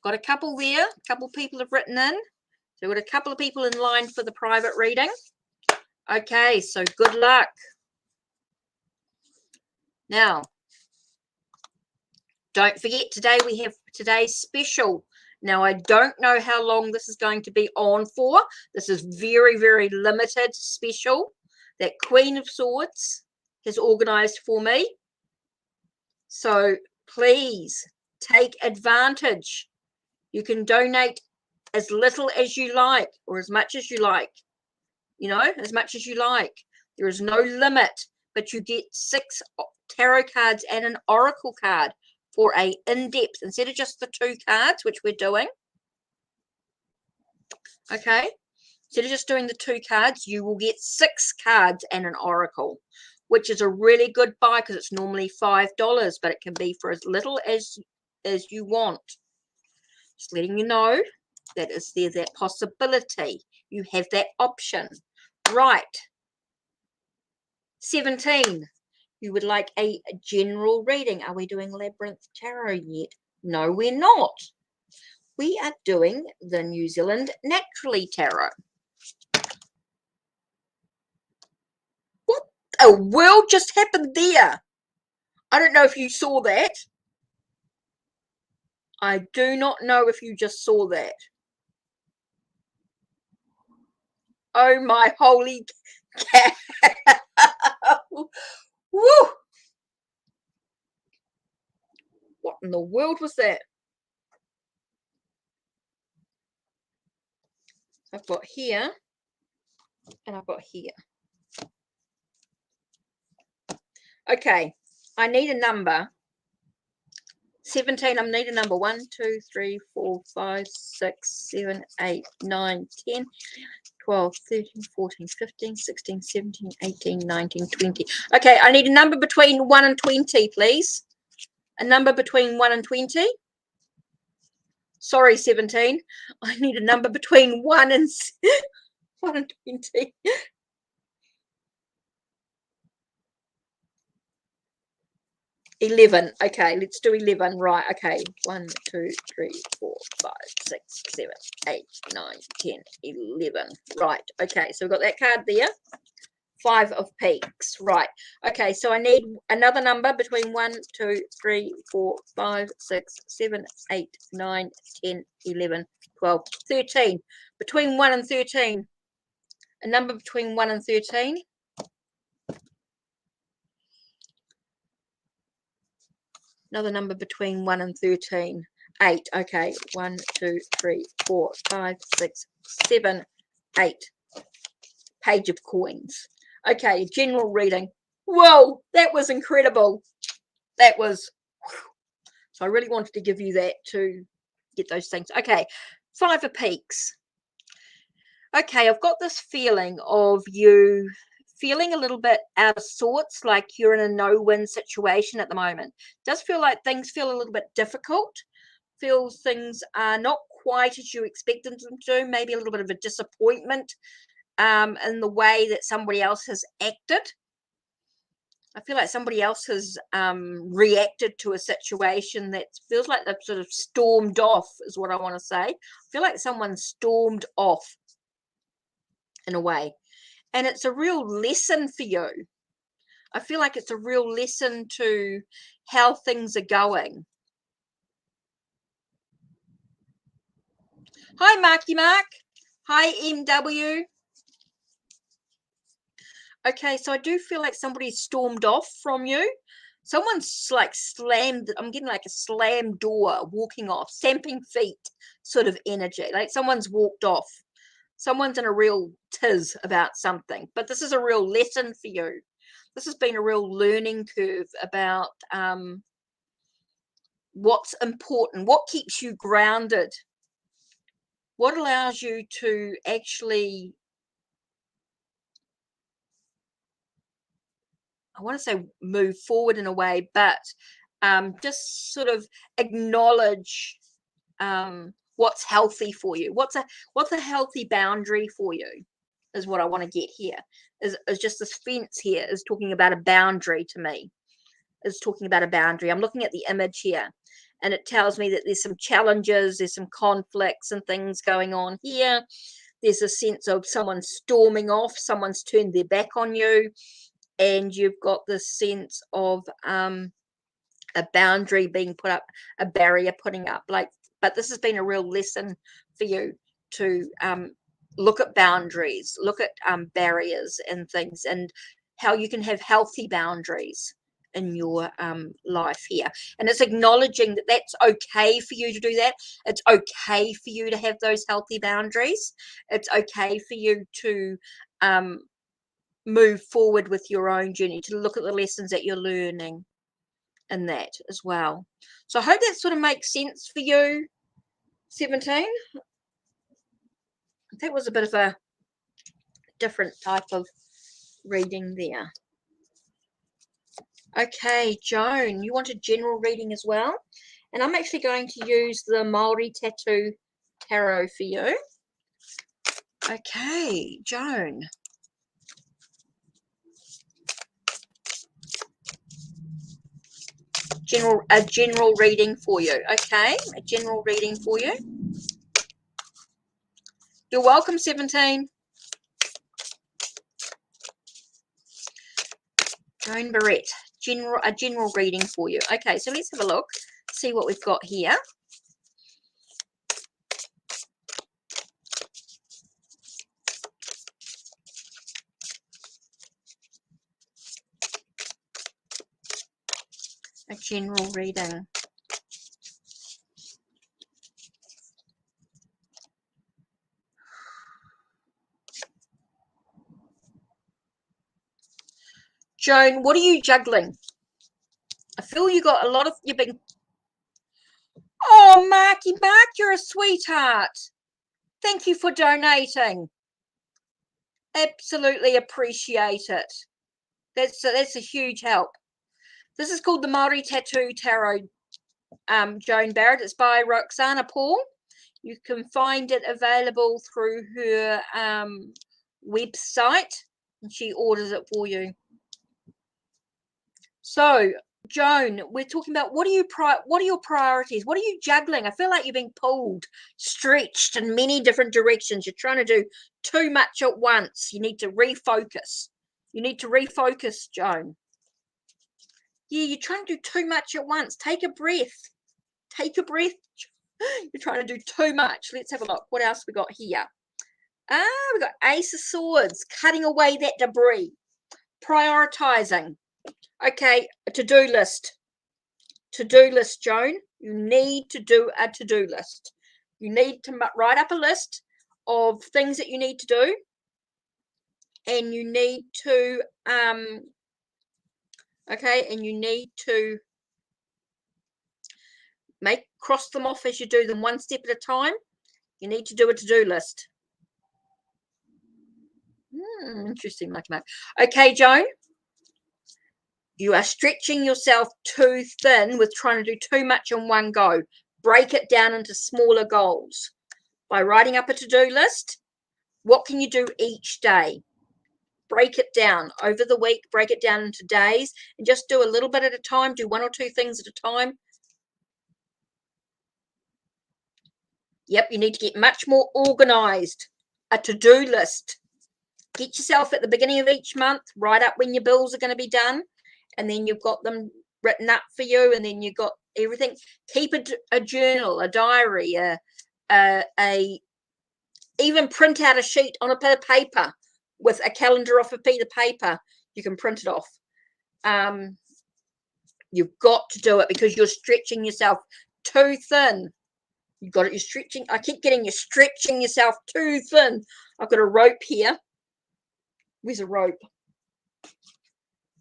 Got a couple there. A couple people have written in. So we've got a couple of people in line for the private reading. Okay, so good luck. Now, don't forget, today we have today's special. Now, I don't know how long this is going to be on for. This is very, very limited special that Queen of Swords has organized for me. So please take advantage. You can donate as little as you like or as much as you like. You know, as much as you like. There is no limit, but you get 6 tarot cards and an oracle card for a in-depth, instead of just the 2 cards, which we're doing. Okay, instead of just doing the 2 cards, you will get 6 cards and an oracle, which is a really good buy because it's normally $5, but it can be for as little as you want. Just letting you know that there's that possibility. You have that option. Right. 17. You would like a general reading. Are we doing Labyrinth Tarot yet? No, we're not. We are doing the New Zealand Naturally Tarot. What the world just happened there? I don't know if you saw that. I do not know if you just saw that. Oh my holy cow. Woo! What in the world was that? I've got here and I've got here. Okay, I need a number. 17, I need a number. 1, 2, 3, 4, 5, 6, 7, 8, 9, 10, 12, 13, 14, 15, 16, 17, 18, 19, 20. Okay, I need a number between 1 and 20, please. A number between 1 and 20. Sorry, 17. I need a number between 1 and 1 and 20. 11. Okay, let's do 11. Right, okay. 1, 2, 3, 4, 5, 6, 7, 8, 9, 10, 11. Right, okay, so we've got that card there. 5 of Peaks. Right, okay, so I need another number between 1, 2, 3, 4, 5, 6, 7, 8, 9, 10, 11, 12, 13. Between 1 and 13. A number between 1 and 13. Another number between 1 and 13. 8. Okay. 1, 2, 3, 4, 5, 6, 7, 8. Page of Coins. Okay. General reading. Whoa. That was incredible. That was. So I really wanted to give you that to get those things. Okay. 5 of Peaks. Okay. I've got this feeling of you feeling a little bit out of sorts, like you're in a no-win situation at the moment. Does feel like things feel a little bit difficult. Feels things are not quite as you expected them to. Maybe a little bit of a disappointment in the way that somebody else has acted. I feel like somebody else has reacted to a situation that feels like they've sort of stormed off, is what I want to say. I feel like someone stormed off in a way. And it's a real lesson for you. I feel like it's a real lesson to how things are going. Hi, Marky Mark. Hi, MW. Okay, so I do feel like somebody stormed off from you. Someone's like slammed. I'm getting like a slam door, walking off, stamping feet sort of energy. Like someone's walked off. Someone's in a real tiz about something. But this is a real lesson for you. This has been a real learning curve about what's important, what keeps you grounded, what allows you to actually, I want to say move forward in a way, but just sort of acknowledge what's healthy for you. What's a healthy boundary for you is what I want to get here. Is just this fence here is talking about a boundary to me. Is talking about a boundary. I'm looking at the image here and it tells me that there's some challenges, there's some conflicts and things going on here. There's a sense of someone storming off, someone's turned their back on you, and you've got this sense of a boundary being put up, a barrier putting up. But this has been a real lesson for you to look at boundaries, look at barriers and things, and how you can have healthy boundaries in your life here. And it's acknowledging that that's okay for you to do that. It's okay for you to have those healthy boundaries. It's okay for you to move forward with your own journey, to look at the lessons that you're learning in that as well. So I hope that sort of makes sense for you, 17. That was a bit of a different type of reading there. Okay, Joan, you want a general reading as well? And I'm actually going to use the Maori Tattoo Tarot for you. Okay, Joan. A general reading for you. Okay, a general reading for you. You're welcome, 17. Joan Barrett, a general reading for you. Okay, so let's have a look, see what we've got here. A general reading. Joan, what are you juggling? I feel you got a lot of, you've been, oh, Mark, you're a sweetheart. Thank you for donating. Absolutely appreciate it. That's a huge help. This is called the Maori Tattoo Tarot, Joan Barrett. It's by Roxana Paul. You can find it available through her website, and she orders it for you. So, Joan, we're talking about what are your priorities? What are you juggling? I feel like you're being pulled, stretched in many different directions. You're trying to do too much at once. You need to refocus. You need to refocus, Joan. Yeah, you're trying to do too much at once. Take a breath. Take a breath. You're trying to do too much. Let's have a look. What else we got here? We got Ace of Swords, cutting away that debris, prioritizing. Okay, a to-do list. To-do list, Joan. You need to do a to-do list. You need to write up a list of things that you need to do, and you need to and you need to cross them off as you do them, one step at a time. You need to do a to-do list. Interesting, like that. Okay, Joan. You are stretching yourself too thin with trying to do too much in one go. Break it down into smaller goals. By writing up a to-do list, what can you do each day? Break it down over the week, break it down into days, and just do a little bit at a time. Do one or two things at a time. Yep, you need to get much more organized. A to-do list. Get yourself at the beginning of each month, write up when your bills are going to be done, and then you've got them written up for you, and then you've got everything. Keep a journal, a diary, even print out a sheet on a bit of paper with a calendar off a piece of paper. You can print it off. You've got to do it because you're stretching yourself too thin. You've got it. You're stretching. I keep getting you stretching yourself too thin. I've got a rope here. Where's a rope?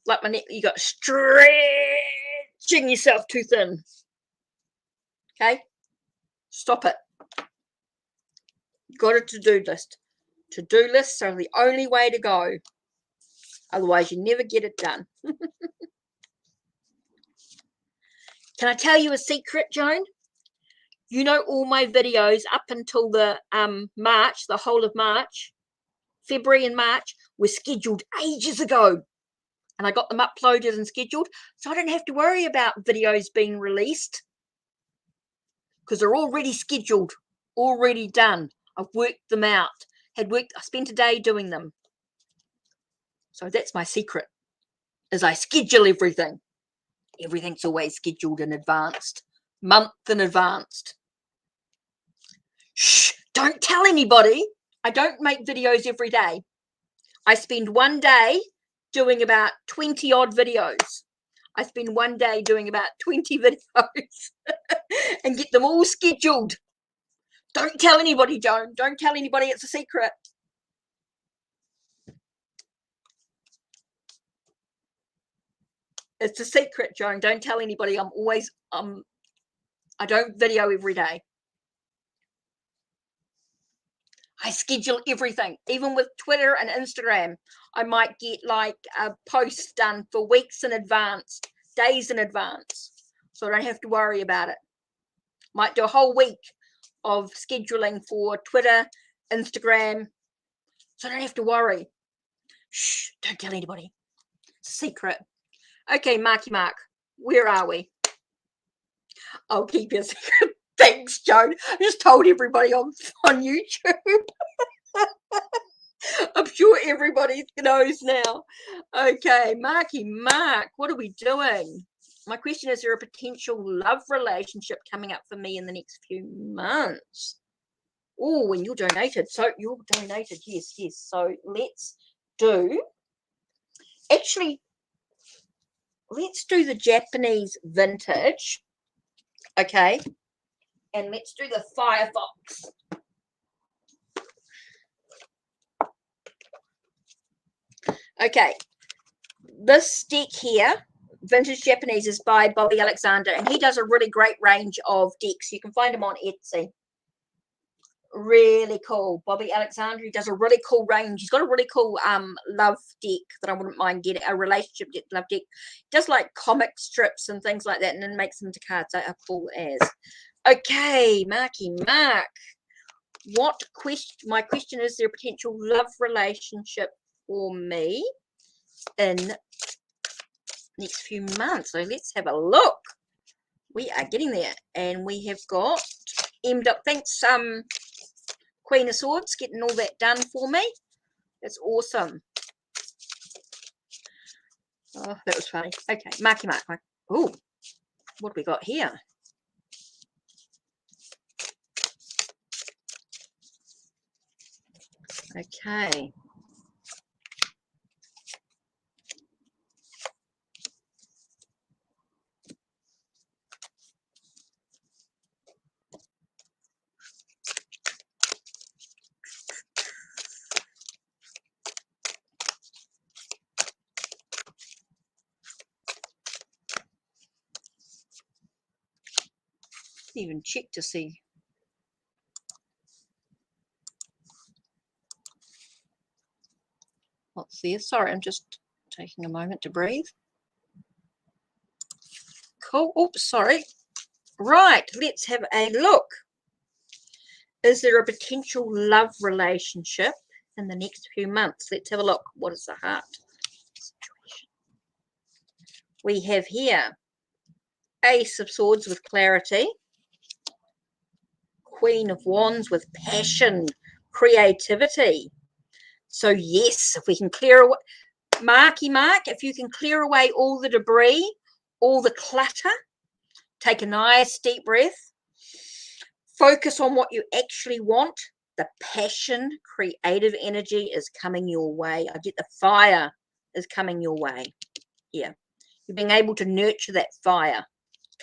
Like my neck. You got stretching yourself too thin. Okay, stop it. You've got a to-do list. To-do lists are the only way to go. Otherwise, you never get it done. Can I tell you a secret, Joan? You know, all my videos up until the March, the whole of March, February and March, were scheduled ages ago. And I got them uploaded and scheduled, so I don't have to worry about videos being released because they're already scheduled, already done. I've worked them out. I spent a day doing them. So that's my secret, is I schedule everything. Everything's always scheduled in advance, month in advance. Shh, don't tell anybody. I don't make videos every day. I spend one day doing about 20 odd videos. I spend one day doing about 20 videos and get them all scheduled. Don't tell anybody, Joan. Don't tell anybody. It's a secret. It's a secret, Joan. Don't tell anybody. I'm always, I don't video every day. I schedule everything, even with Twitter and Instagram. I might get like a post done for weeks in advance, days in advance, so I don't have to worry about it. Might do a whole week of scheduling for Twitter, Instagram, so I don't have to worry. Shh, don't tell anybody. It's a secret. Okay, Marky Mark, where are we? I'll keep your secret. Thanks, Joan. I just told everybody on YouTube. I'm sure everybody knows now. Okay, Marky Mark, what are we doing? My question is, there a potential love relationship coming up for me in the next few months? Oh, and you're donated. So you're donated. Yes, yes. So let's do, actually, let's do the Japanese vintage. Okay. And let's do the Firefox. Okay. This deck here, Vintage Japanese, is by Bobby Alexander, and he does a really great range of decks. You can find him on Etsy. Really cool. Bobby Alexander, he does a really cool range. He's got a really cool love deck that I wouldn't mind getting, a relationship deck, love deck. Does like comic strips and things like that, and then makes them into cards. They are cool as. Okay, Marky Mark. What question? My question is, there a potential love relationship for me in next few months? So let's have a look. We are getting there, and we have got thanks Queen of Swords, getting all that done for me. That's awesome. Oh, that was funny. Okay, Marky Mark. Oh, what have we got here? Okay. Even check to see what's there. Sorry, I'm just taking a moment to breathe. Cool. Oops, sorry. Right, let's have a look. Is there a potential love relationship in the next few months? Let's have a look. What is the heart situation? We have here Ace of Swords with clarity, Queen of Wands with passion, creativity. So yes, if we can clear away, Marky Mark, if you can clear away all the debris, all the clutter, take a nice deep breath, focus on what you actually want. The passion, creative energy is coming your way. I get the fire is coming your way. Yeah, you're being able to nurture that fire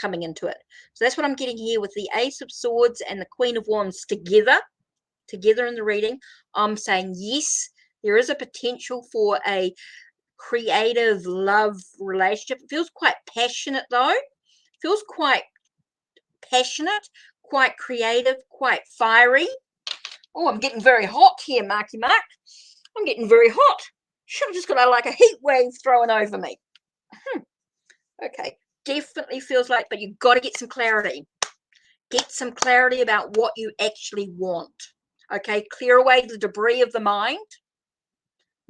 coming into it. So that's what I'm getting here with the Ace of Swords and the Queen of Wands together in the reading. I'm saying yes, there is a potential for a creative love relationship. It feels quite passionate though. It feels quite passionate, quite creative, quite fiery. Oh, I'm getting very hot here, Marky Mark. I'm getting very hot. Should have just got like a heat wave thrown over me. Okay, definitely feels like, but you've got to get some clarity. Get some clarity about what you actually want. Okay, clear away the debris of the mind.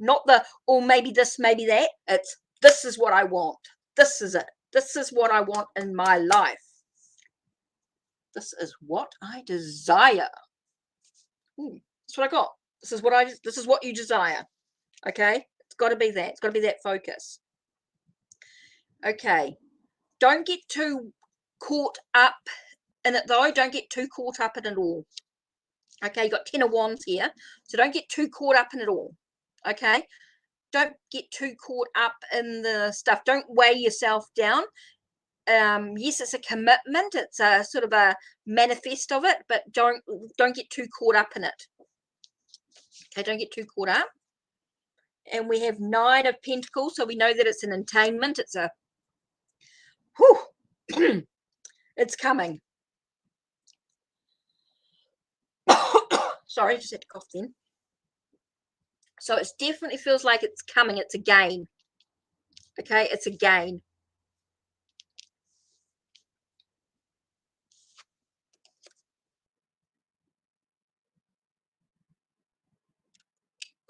Not the, oh, maybe this, maybe that. It's, this is what I want. This is it. This is what I want in my life. This is what I desire. That's what I got. This is what you desire. Okay, it's got to be that. It's got to be that focus. Okay, don't get too caught up in it though. Don't get too caught up in it all. Okay, you got 10 of Wands here, so don't get too caught up in it all. Okay, don't get too caught up in the stuff. Don't weigh yourself down. Yes, it's a commitment. It's a sort of a manifest of it, but don't get too caught up in it. Okay, don't get too caught up. And we have 9 of Pentacles, so we know that it's an attainment. It's a, whew, it's coming. Sorry, just had to cough then. So it definitely feels like it's coming. It's a gain. Okay, it's a gain.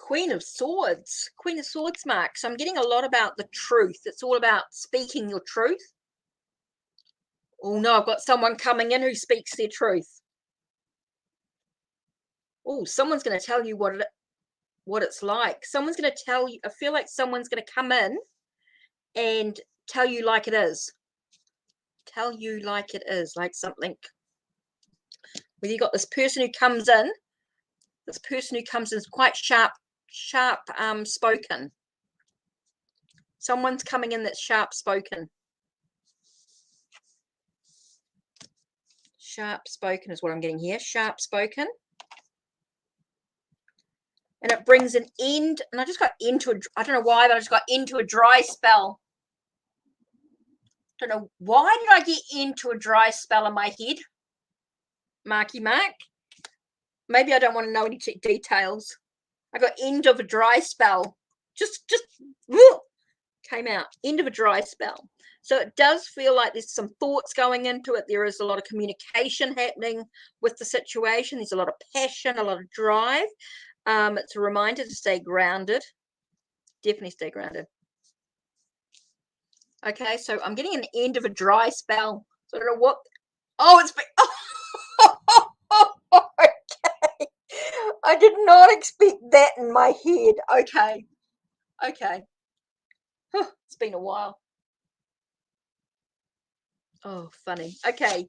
Queen of Swords. Queen of Swords, Mark. So I'm getting a lot about the truth. It's all about speaking your truth. Oh no, I've got someone coming in who speaks their truth. Oh, someone's going to tell you what it's like. Someone's going to tell you. I feel like someone's going to come in and tell you like it is. Tell you like it is, like something. Whether you got this person who comes in, is quite sharp spoken. Someone's coming in that's sharp spoken. Sharp spoken is what I'm getting here. Sharp spoken. And it brings an end. And I just got into I don't know why, but I just got into a dry spell. Don't know why did I get into a dry spell in my head. Marky Mark. Maybe I don't want to know any details. I got end of a dry spell. Just whoop, came out. End of a dry spell. So it does feel like there's some thoughts going into it. There is a lot of communication happening with the situation. There's a lot of passion, a lot of drive. It's a reminder to stay grounded. Definitely stay grounded. Okay, so I'm getting an end of a dry spell. So I don't know what. Oh, it's been. Oh, okay. I did not expect that in my head. Okay. It's been a while. Oh, funny. Okay.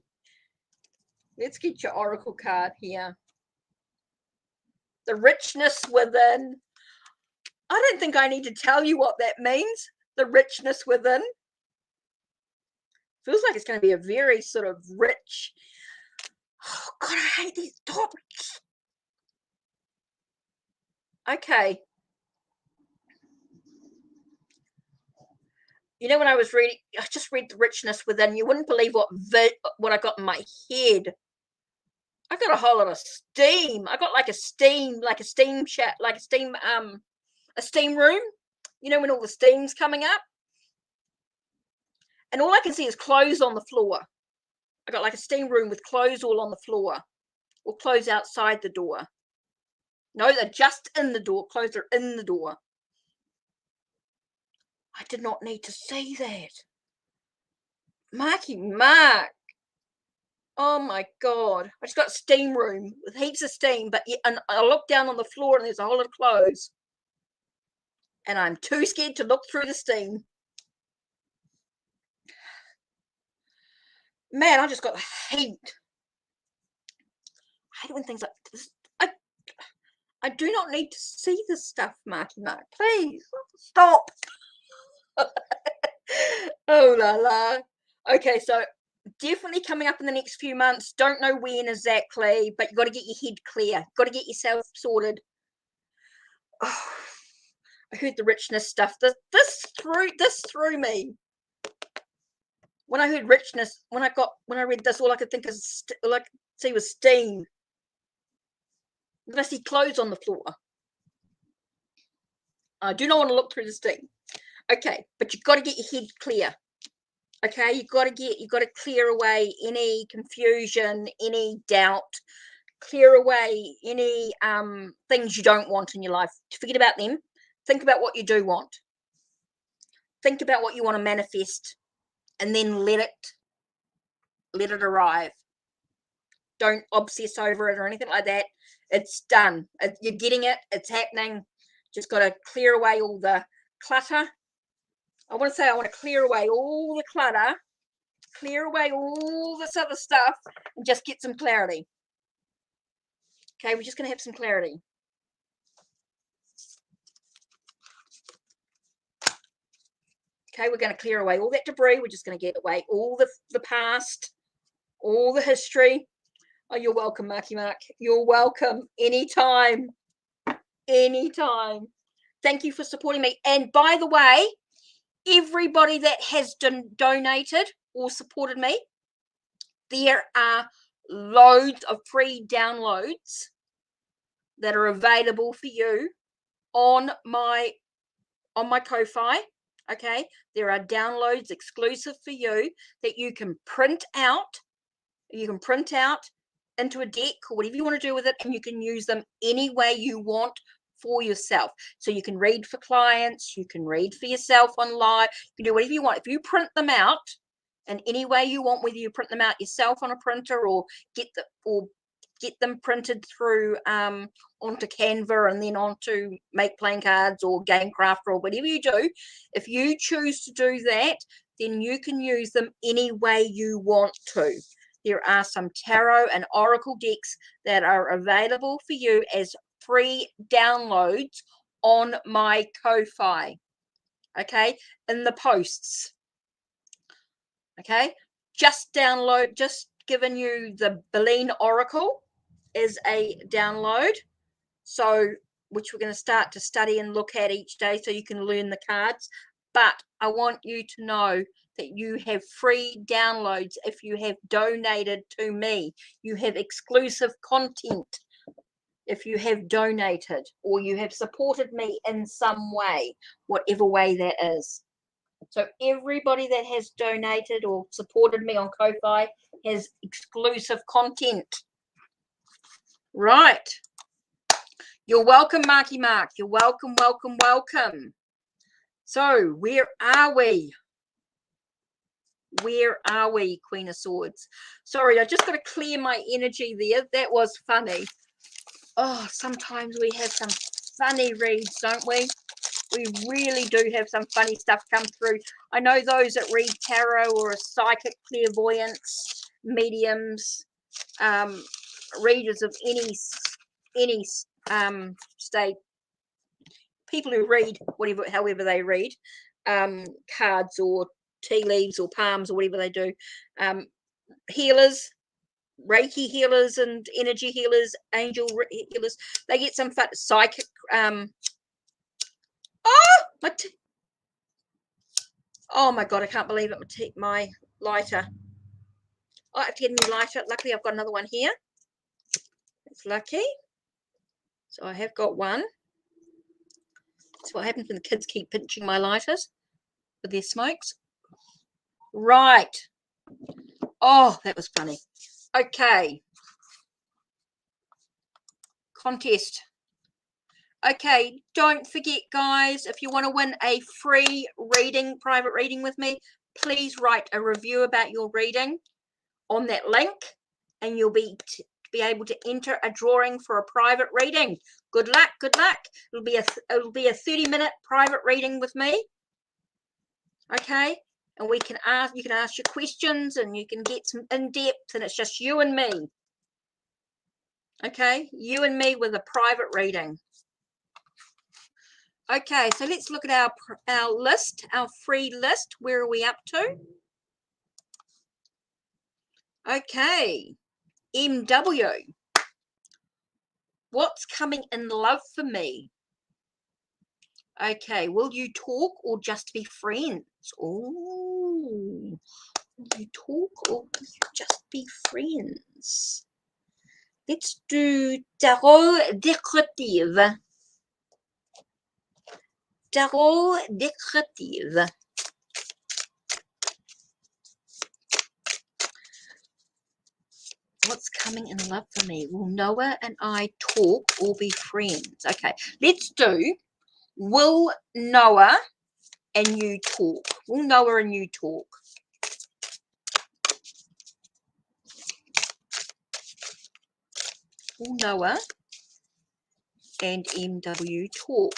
Let's get your oracle card here. The richness within. I don't think I need to tell you what that means. The richness within. Feels like it's going to be a very sort of rich. Oh, God, I hate these topics. Okay. You know, when I just read the richness within. You wouldn't believe what I got in my head. I got a whole lot of steam. I got a steam room. You know, when all the steam's coming up. And all I can see is clothes on the floor. I got like a steam room with clothes all on the floor. Or clothes outside the door. No, they're just in the door. Clothes are in the door. I did not need to see that. Marky Mark. Oh my God. I just got a steam room with heaps of steam, and I look down on the floor and there's a whole lot of clothes. And I'm too scared to look through the steam. Man, I just got heat. I hate when things like this. I do not need to see this stuff, Marky Mark. Please stop. Oh la la. Okay, so definitely coming up in the next few months. Don't know when exactly, but you've got to get your head clear. Got to get yourself sorted. Oh, I heard the richness stuff. This threw me. When I heard richness, when I read this, all I could think is see was steam. Then I see clothes on the floor. I do not want to look through the steam. Okay, but you've got to get your head clear. Okay, you've got to clear away any confusion, any doubt, clear away any things you don't want in your life. Forget about them. Think about what you do want. Think about what you want to manifest, and then let it arrive. Don't obsess over it or anything like that. It's done. You're getting it. It's happening. Just got to clear away all the clutter. I want to clear away all the clutter, clear away all this other stuff, and just get some clarity. Okay, we're just going to have some clarity. Okay, we're going to clear away all that debris. We're just going to get away all the past, all the history. Oh, you're welcome, Marky Mark. You're welcome anytime. Anytime. Thank you for supporting me. And by the way, everybody that has donated or supported me, there are loads of free downloads that are available for you on my Ko-Fi. Okay, there are downloads exclusive for you that you can print out. You can print out into a deck or whatever you want to do with it, and you can use them any way you want for yourself. So you can read for clients, you can read for yourself online, you can do whatever you want. If you print them out in any way you want, whether you print them out yourself on a printer or get them printed through onto Canva and then onto Make Playing Cards or Gamecraft or whatever you do, if you choose to do that, then you can use them any way you want to. There are some tarot and oracle decks that are available for you as free downloads on my Ko-Fi, okay, in the posts, okay. Just giving you the Beline Oracle is a download, so which we're going to start to study and look at each day so you can learn the cards. But I want you to know that you have free downloads if you have donated to me. You have exclusive content if you have donated or you have supported me in some way, whatever way that is. So everybody that has donated or supported me on Ko-Fi has exclusive content. Right. You're welcome, Marky Mark. You're welcome, welcome, welcome. So where are we? Where are we, Queen of Swords? Sorry, I just got to clear my energy there. That was funny. Oh, sometimes we have some funny reads, don't we? We really do have some funny stuff come through. I know those that read tarot or are psychic, clairvoyance, mediums, readers of any state, people who read however they read, cards or tea leaves or palms or whatever they do, healers, Reiki healers and energy healers, angel healers, they get some psychic oh my god, I can't believe it. My lighter, I have to get a new lighter. Luckily I've got another one here. It's lucky. So I have got one. That's what happens when the kids keep pinching my lighters with their smokes. Right. Oh, that was funny. Okay. Contest. Okay, don't forget, guys, if you want to win a free reading, private reading with me, please write a review about your reading on that link, and you'll be able to enter a drawing for a private reading. Good luck, good luck. It'll be a 30-minute private reading with me. Okay, and you can ask your questions and you can get some in-depth, and it's just you and me. Okay, you and me with a private reading. Okay, so let's look at our list, our free list. Where are we up to? Okay, MW. What's coming in love for me? Okay, will you talk or just be friends? Oh, will you talk or will you just be friends? Let's do tarot décrétive. Tarot décrétive. What's coming in love for me? Will Noah and I talk or be friends? Okay, let's do will Noah and you talk. Will Noah and you talk? Will Noah and MW talk?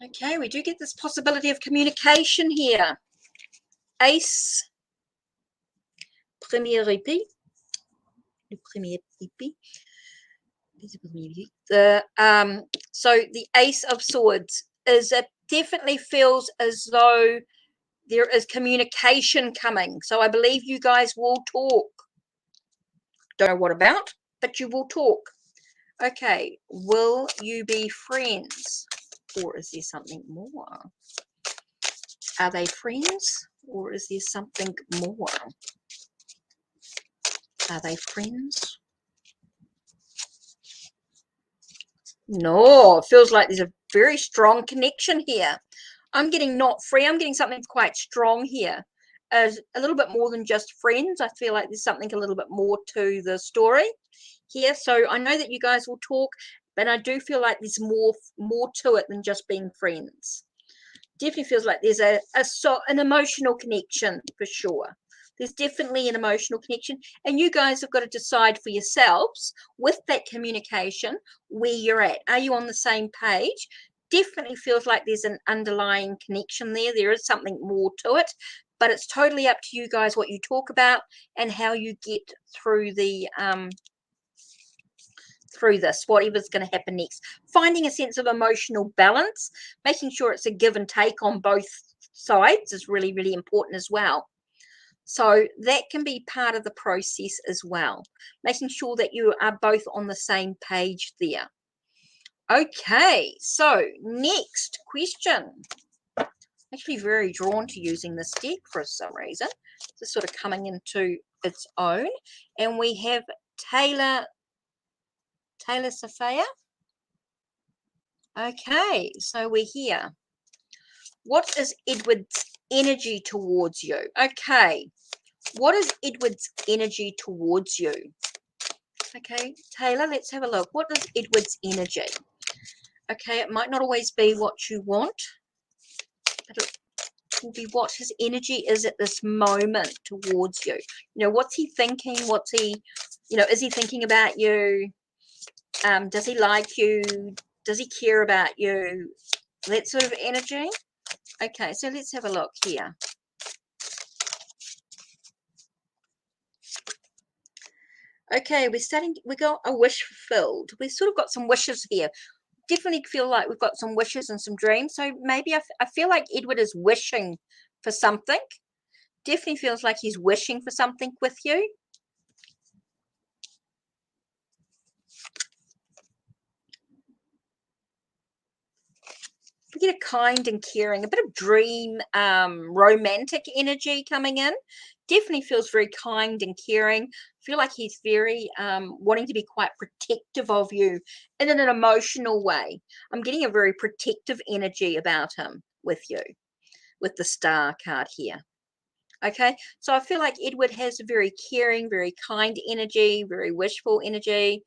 Okay, we do get this possibility of communication here. Ace, premier épée, le premier épée. So the Ace of Swords definitely feels as though there is communication coming. So I believe you guys will talk. Don't know what about, but you will talk. Okay, will you be friends? Or is there something more? Are they friends? Or is there something more? Are they friends? No, it feels like there's a very strong connection here. I'm getting not free. I'm getting something quite strong here. a little bit more than just friends. I feel like there's something a little bit more to the story here. So I know that you guys will talk, but I do feel like there's more to it than just being friends. Definitely feels like there's an emotional connection for sure. There's definitely an emotional connection, and you guys have got to decide for yourselves with that communication where you're at. Are you on the same page? Definitely feels like there's an underlying connection there. There is something more to it, but it's totally up to you guys what you talk about and how you get through the through this, whatever's going to happen next. Finding a sense of emotional balance, making sure it's a give and take on both sides is really, really important as well. So that can be part of the process as well, making sure that you are both on the same page there. Okay, so next question. Actually very drawn to using this deck for some reason. It's sort of coming into its own. And we have Taylor Sophia. Okay, so we're here. What is Edward's energy towards you? Okay, what is Edward's energy towards you? Okay, Taylor, let's have a look. What is Edward's energy? Okay, it might not always be what you want, but it will be what his energy is at this moment towards you. You know, what's he thinking? What's he, you know, is he thinking about you? Does he like you? Does he care about you? That sort of energy. Okay, so let's have a look here. Okay, we got a wish fulfilled. We've sort of got some wishes here. Definitely feel like we've got some wishes and some dreams. So maybe I feel like Edward is wishing for something. Definitely feels like he's wishing for something with you. We get a kind and caring, a bit of dream, romantic energy coming in. Definitely feels very kind and caring. I feel like he's very wanting to be quite protective of you in an emotional way. I'm getting a very protective energy about him with you, with the star card here. Okay, so I feel like Edward has a very caring, very kind energy, very wishful energy.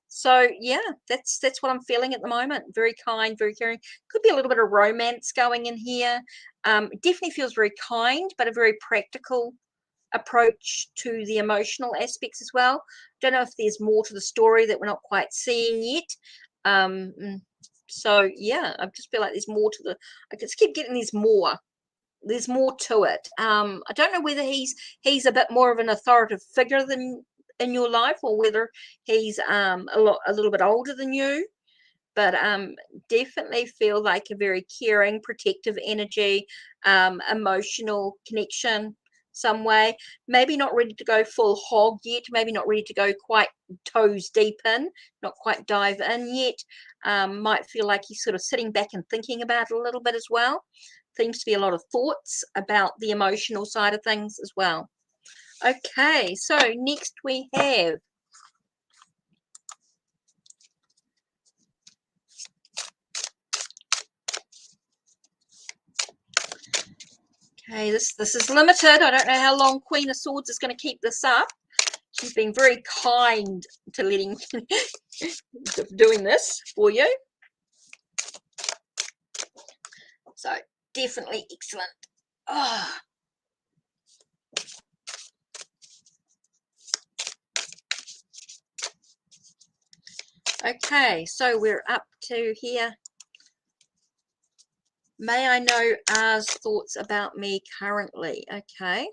So yeah, that's what I'm feeling at the moment. Very kind, very caring. Could be a little bit of romance going in here. Definitely feels very kind, but a very practical approach to the emotional aspects as well. Don't know if there's more to the story that we're not quite seeing yet. So yeah, I just feel like there's more to the. I just keep getting there's more to it. I don't know whether he's a bit more of an authoritative figure than in your life, or whether he's a little bit older than you, but definitely feel like a very caring, protective energy, emotional connection some way. Maybe not ready to go full hog yet, maybe not ready to go quite toes deep in, not quite dive in yet. Might feel like he's sort of sitting back and thinking about it a little bit as well. Seems to be a lot of thoughts about the emotional side of things as well. Okay, so next we have okay, this is limited. I don't know how long Queen of Swords is going to keep this up. She's been very kind to letting doing this for you. So definitely excellent. Oh. Okay, so we're up to here. May I know R's thoughts about me currently? Okay.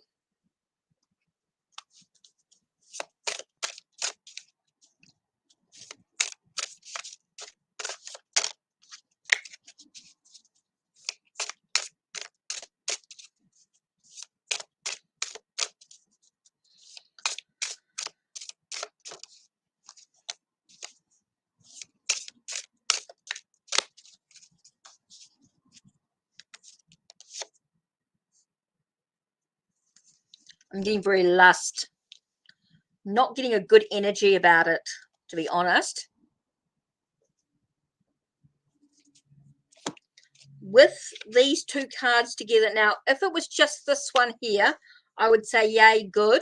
I'm getting very lust. Not getting a good energy about it, to be honest. With these two cards together, now, if it was just this one here, I would say yay, good.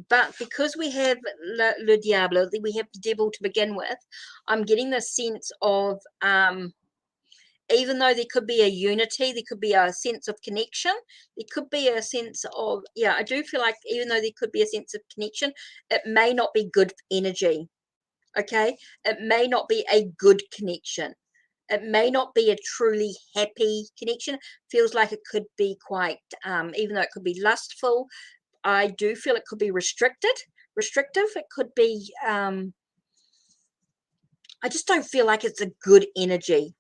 But because we have le diablo, we have the devil to begin with, I'm getting the sense of, even though there could be a unity, there could be a sense of connection, there could be a sense of, yeah, I do feel like even though there could be a sense of connection, it may not be good energy, okay? It may not be a good connection. It may not be a truly happy connection. Feels like it could be quite, even though it could be lustful, I do feel it could be restrictive. It could be, I just don't feel like it's a good energy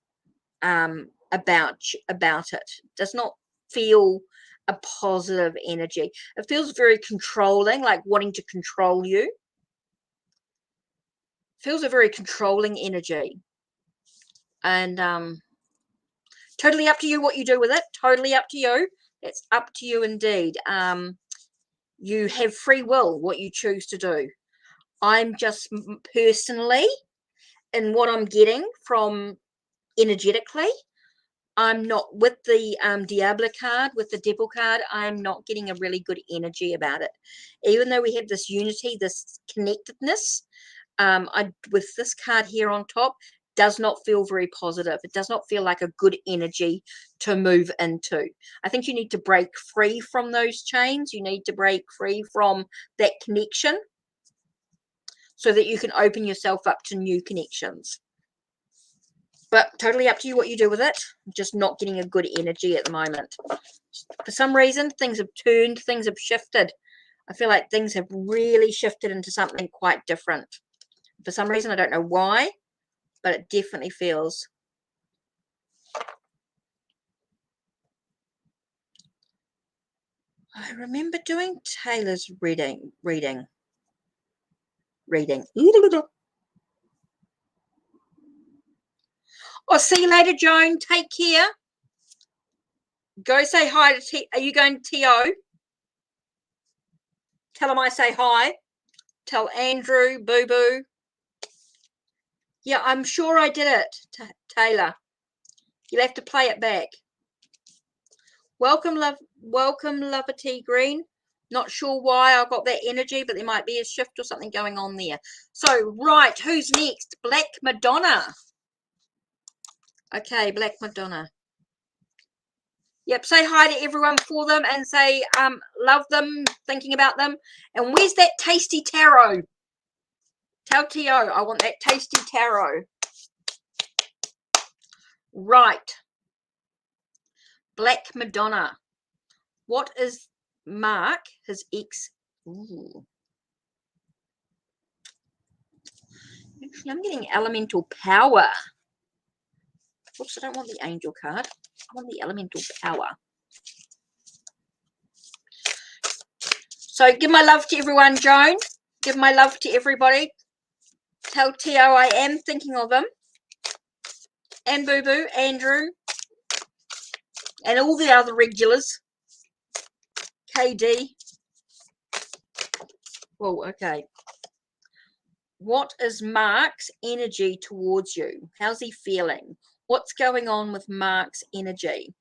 about it. It does not feel a positive energy. It feels very controlling, like wanting to control you. Feels a very controlling energy. And totally up to you what you do with it. Totally up to you. It's up to you indeed. You have free will what you choose to do. I'm just personally, in what I'm getting from energetically, I'm not with the Diablo card, with the Devil card, I'm not getting a really good energy about it. Even though we have this unity, this connectedness, with this card here on top, does not feel very positive. It does not feel like a good energy to move into. I think you need to break free from those chains. You need to break free from that connection so that you can open yourself up to new connections. But totally up to you what you do with it. I'm just not getting a good energy at the moment. For some reason, things have turned, things have shifted. I feel like things have really shifted into something quite different. For some reason, I don't know why, but it definitely feels. I remember doing Taylor's reading. I'll see you later, Joan. Take care. Go say hi to T. Are you going to T.O.? Tell him I say hi. Tell Andrew, Boo Boo. Yeah, I'm sure I did it, Taylor. You'll have to play it back. Welcome, Lover T Green. Not sure why I got that energy, but there might be a shift or something going on there. So, right, who's next? Black Madonna. Okay, Black Madonna. Yep, say hi to everyone for them and say love them, thinking about them. And where's that tasty tarot? Tell T.O. I want that tasty tarot. Right. Black Madonna. What is Mark, his ex? Ooh. Actually, I'm getting elemental power. Oops, I don't want the angel card. I want the elemental power. So give my love to everyone, Joan. Give my love to everybody. Tell T.O. I am thinking of him. And Boo Boo, Andrew. And all the other regulars. KD. Whoa, okay. What is Mark's energy towards you? How's he feeling? What's going on with Mark's energy?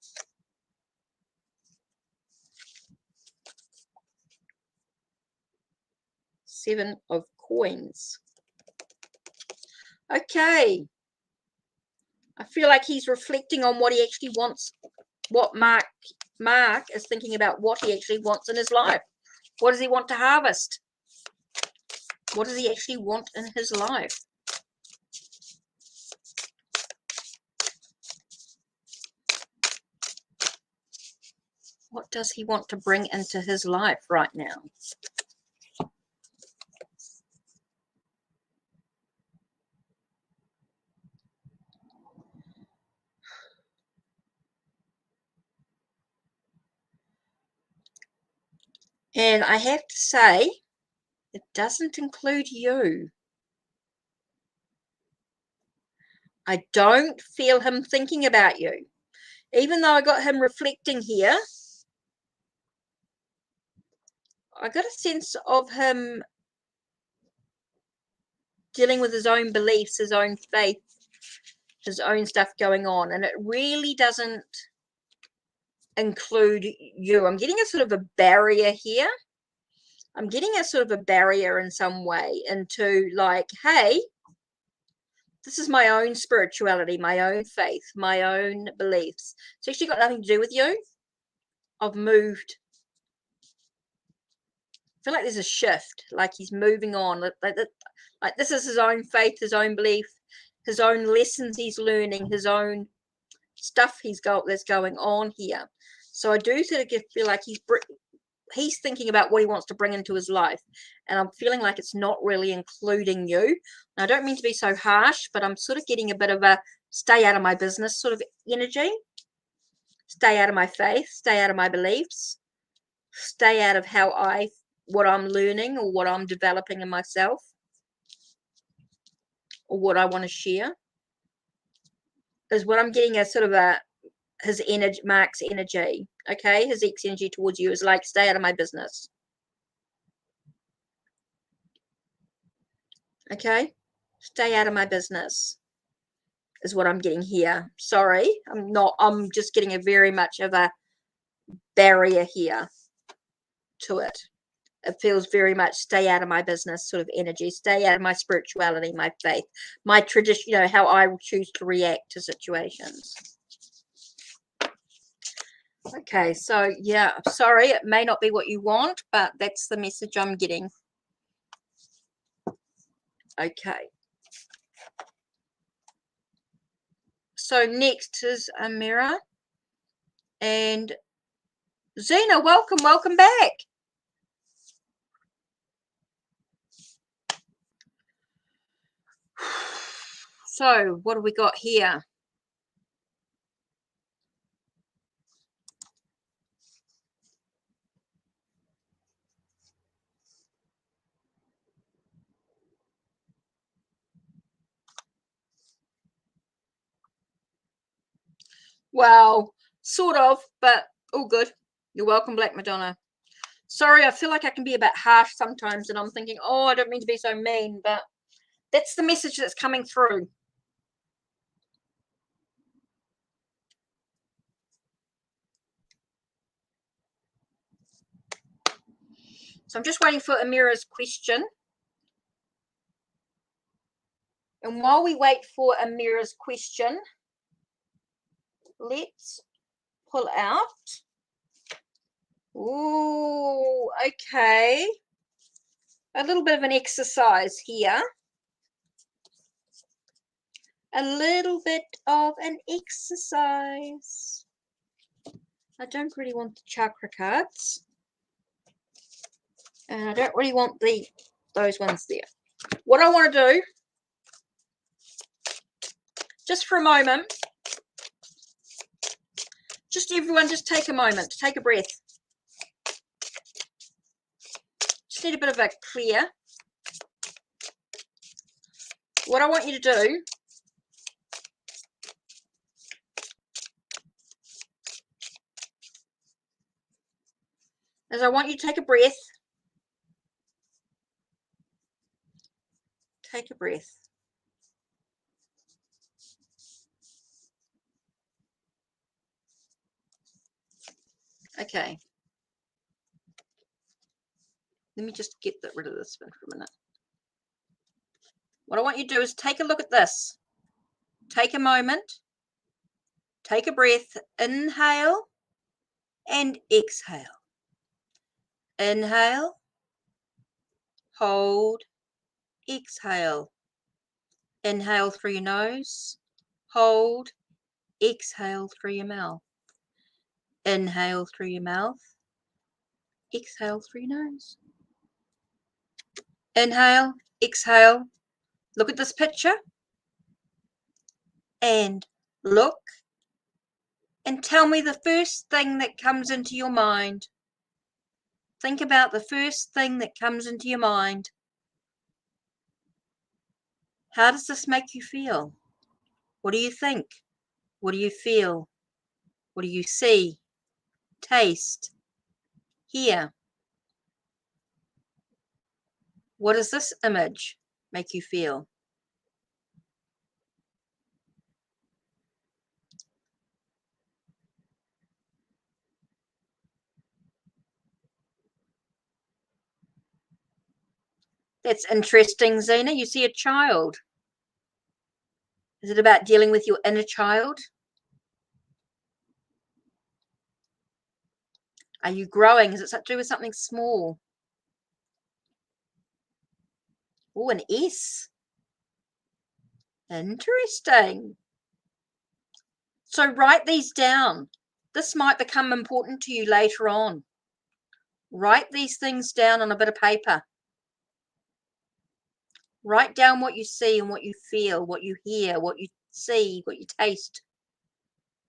Seven of Coins. Okay. I feel like he's reflecting on what he actually wants, what Mark is thinking about what he actually wants in his life. What does he want to harvest? What does he actually want in his life? What does he want to bring into his life right now? And I have to say, it doesn't include you. I don't feel him thinking about you. Even though I got him reflecting here, I got a sense of him dealing with his own beliefs, his own faith, his own stuff going on. And it really doesn't include you. I'm getting a sort of a barrier here. I'm getting a sort of a barrier in some way into like, hey, this is my own spirituality, my own faith, my own beliefs. It's actually got nothing to do with you. I've moved. I feel like there's a shift, like he's moving on. Like this is his own faith, his own belief, his own lessons he's learning, his own stuff that's going on here. So I do sort of feel like he's thinking about what he wants to bring into his life, and I'm feeling like it's not really including you. And I don't mean to be so harsh, but I'm sort of getting a bit of a stay out of my business sort of energy. Stay out of my faith, stay out of my beliefs, stay out of what I'm learning or what I'm developing in myself or what I want to share, is what I'm getting as sort of his energy, Mark's energy. Okay, his ex energy towards you is like, stay out of my business. Okay, stay out of my business is what I'm getting here. Sorry, I'm just getting a very much of a barrier here to it. It feels very much stay out of my business sort of energy, stay out of my spirituality, my faith, my tradition, how I will choose to react to situations. Okay, so yeah, sorry, it may not be what you want, but that's the message I'm getting. Okay. So next is Amira and Zuna. Welcome back. So what do we got here? Well, sort of, but all good. You're welcome, Black Madonna. Sorry, I feel like I can be a bit harsh sometimes, and I'm thinking, oh, I don't mean to be so mean, but that's the message that's coming through. So I'm just waiting for Amira's question. And while we wait for Amira's question, let's pull out. Ooh, okay. A little bit of an exercise here. A little bit of an exercise. I don't really want the chakra cards. And I don't really want those ones there. What I want to do, just for a moment, everyone just take a moment, take a breath. Just need a bit of a clear. What I want you to do is I want you to take a breath. Take a breath. Okay. Let me just get rid of this one for a minute. What I want you to do is take a look at this. Take a moment. Take a breath. Inhale and exhale. Inhale. Hold. Exhale. Inhale through your nose. Hold. Exhale through your mouth. Inhale through your mouth. Exhale through your nose. Inhale. Exhale. Look at this picture. And look. And tell me the first thing that comes into your mind. Think about the first thing that comes into your mind. How does this make you feel? What do you think? What do you feel? What do you see, taste, hear? What does this image make you feel? That's interesting, Zena. You see a child. Is it about dealing with your inner child? Are you growing? Is it to do with something small? Oh, an S. Interesting. So write these down. This might become important to you later on. Write these things down on a bit of paper. Write down what you see and what you feel, what you hear, what you see, what you taste.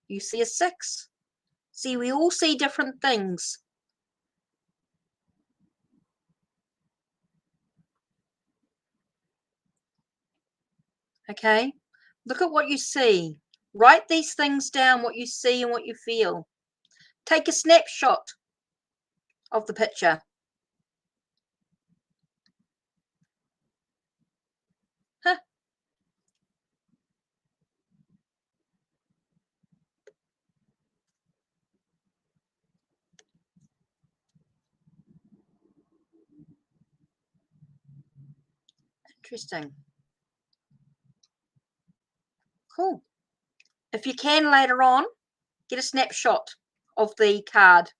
You see a 6. See, we all see different things. Okay? Look at what you see. Write these things down, what you see and what you feel. Take a snapshot of the picture. Huh. Interesting. Cool. If you can later on, get a snapshot of the card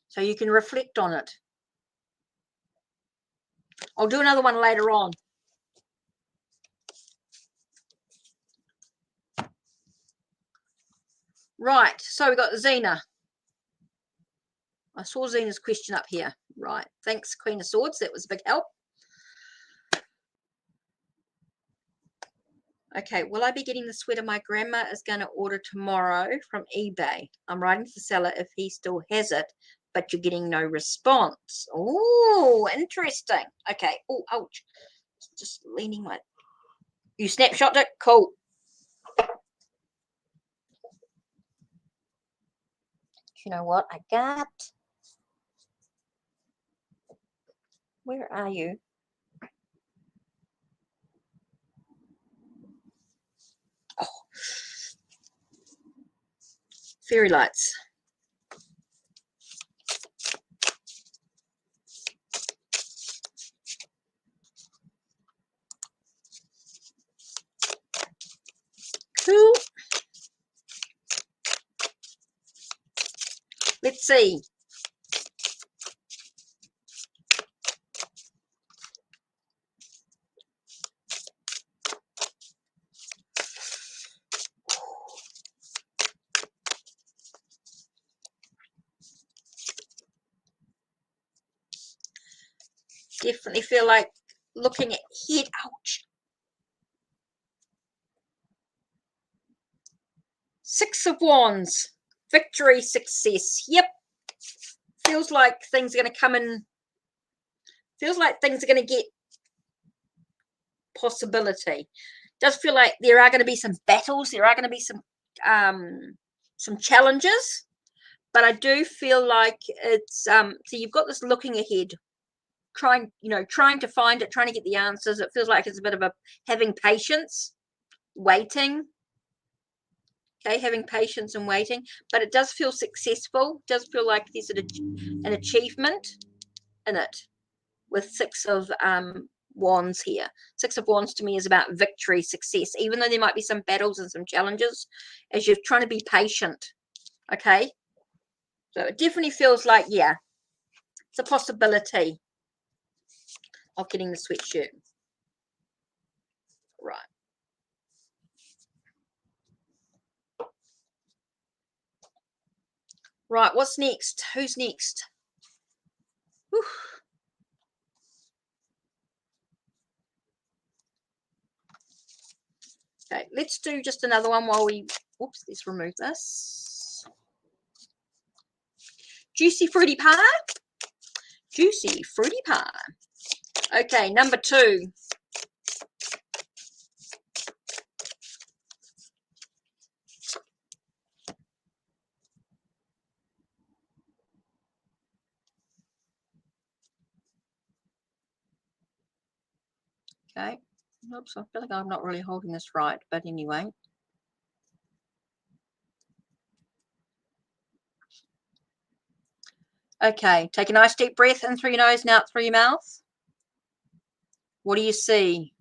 so you can reflect on it. I'll do another one later on. Right, so we got Zena. I saw Zena's question up here. Right, thanks, Queen of Swords. That was a big help. Okay, will I be getting the sweater my grandma is going to order tomorrow from eBay? I'm writing to the seller if he still has it, but you're getting no response. Oh, interesting. Okay. Oh, ouch. Just leaning my... You snapshot it? Cool. You know what? I got... Where are you? Oh. Fairy lights. Cool. Let's see. Definitely feel like looking at head. Ouch. 6 of Wands. Victory, success. Yep. Feels like things are going to come in. Feels like things are going to get possibility. Does feel like there are going to be some battles. There are going to be some challenges. But I do feel like it's so you've got this looking ahead, trying to find it, trying to get the answers. It feels like it's a bit of a having patience, waiting. Okay, having patience and waiting, but it does feel successful. It does feel like there's an achievement in it with 6 of Wands here. 6 of Wands to me is about victory, success, even though there might be some battles and some challenges as you're trying to be patient. Okay, so it definitely feels like, yeah, it's a possibility of getting the sweatshirt. Right. Right, what's next? Who's next? Whew. Okay, let's do just another one while we... Oops, let's remove this. Juicy Fruity Pie. Juicy Fruity Pie. Okay, number 2. Okay. Oops, I feel like I'm not really holding this right, but anyway. Okay, take a nice deep breath in through your nose and out through your mouth. What do you see?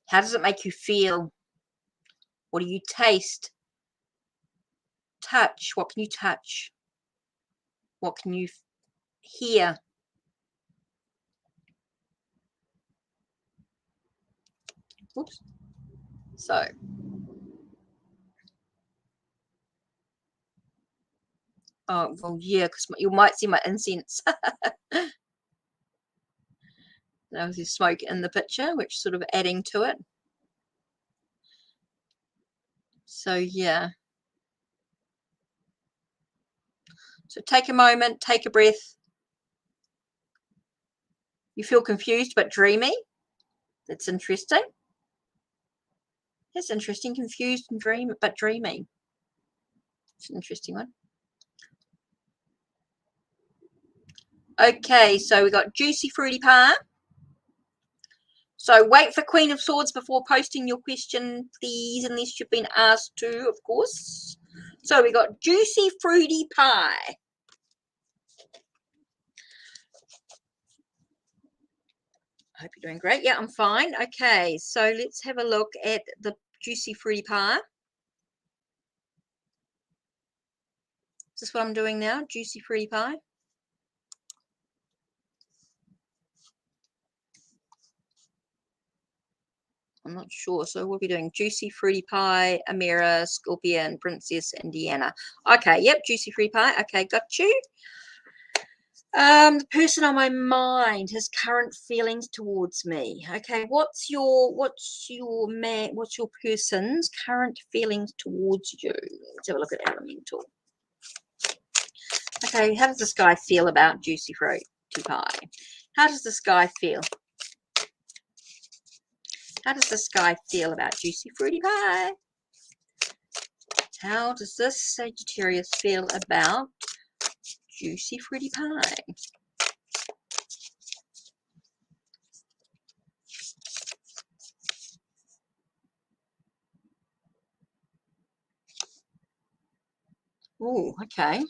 How does it make you feel? What do you taste? Touch. What can you touch? What can you hear? Oops. So, oh, well, yeah, because you might see my incense. There's the smoke in the picture, which is sort of adding to it. So, yeah. So take a moment, take a breath. You feel confused but dreamy. That's interesting. That's interesting. Confused and but dreamy. It's an interesting one. Okay, so we got juicy fruity pie. So wait for Queen of Swords before posting your question, please, unless you've been asked to, of course. So we got juicy fruity pie. I hope you're doing great. Yeah, I'm fine. Okay, so let's have a look at the juicy fruity pie. Is this what I'm doing now? Juicy fruity pie? I'm not sure. So we'll be doing juicy fruity pie, Amira, Scorpio Princess, Indiana. Okay, yep, juicy fruity pie. Okay, got you. The person on my mind has current feelings towards me. Okay, what's your person's current feelings towards you? Let's have a look at elemental. Okay, how does this guy feel about juicy fruity pie? How does this guy feel? How does this guy feel about juicy fruity pie? How does this Sagittarius feel about juicy fruity pie? Oh, okay.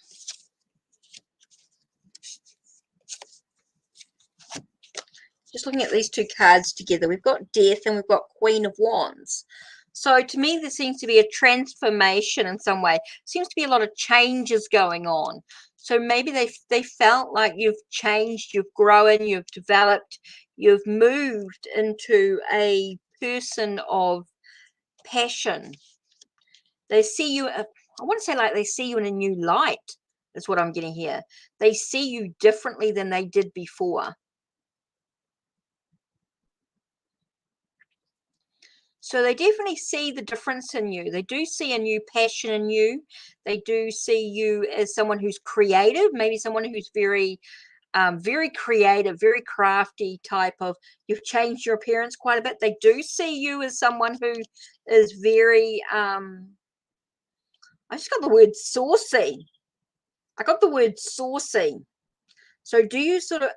Just looking at these two cards together, we've got Death and we've got Queen of Wands. So to me, there seems to be a transformation in some way. Seems to be a lot of changes going on. So maybe they felt like you've changed, you've grown, you've developed, you've moved into a person of passion. They see you, I want to say like they see you in a new light, is what I'm getting here. They see you differently than they did before. So they definitely see the difference in you. They do see a new passion in you. They do see you as someone who's creative, maybe someone who's very, very creative, very crafty type of, you've changed your appearance quite a bit. They do see you as someone who is very, I just got the word saucy. I got the word saucy. So do you so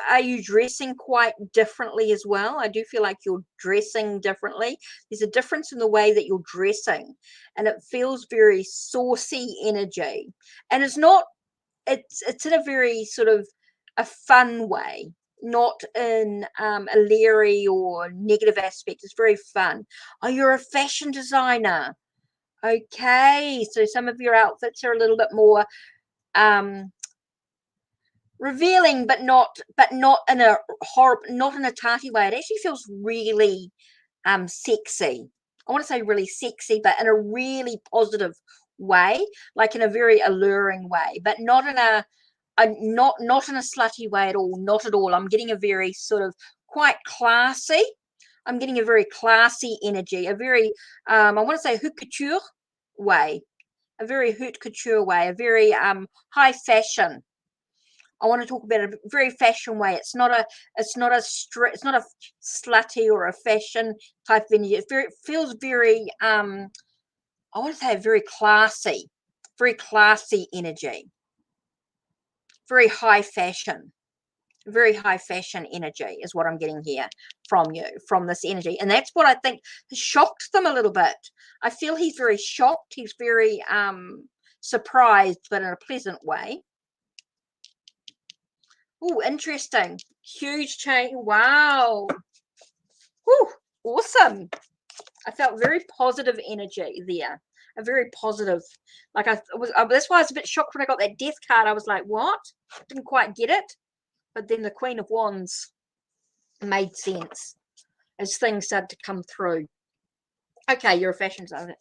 are you dressing quite differently as well? I do feel like you're dressing differently. There's a difference in the way that you're dressing, and it feels very saucy energy. And it's in a very sort of a fun way, not in a leery or negative aspect. It's very fun. Oh, you're a fashion designer. Okay, so some of your outfits are a little bit more revealing, but not in a not in a tarty way. It actually feels really sexy. I want to say really sexy, but in a really positive way, like in a very alluring way, but not in not in a slutty way at all. Not at all. I'm getting a very sort of quite classy. I'm getting a very classy energy, a very I want to say haute couture way, a very haute couture way, a very high fashion. I want to talk about a very fashion way. It's not a slutty or a fashion type of energy. It feels very I want to say very classy energy, very high fashion energy is what I'm getting here from you, from this energy. And that's what I think has shocked them a little bit. I feel he's very shocked. He's very surprised, but in a pleasant way. Oh, interesting. Huge change. Wow. Whew, awesome. I felt very positive energy there. A very positive, like that's why I was a bit shocked when I got that death card. I was like, what? Didn't quite get it. But then the Queen of Wands made sense as things started to come through. Okay, you're a fashion designer.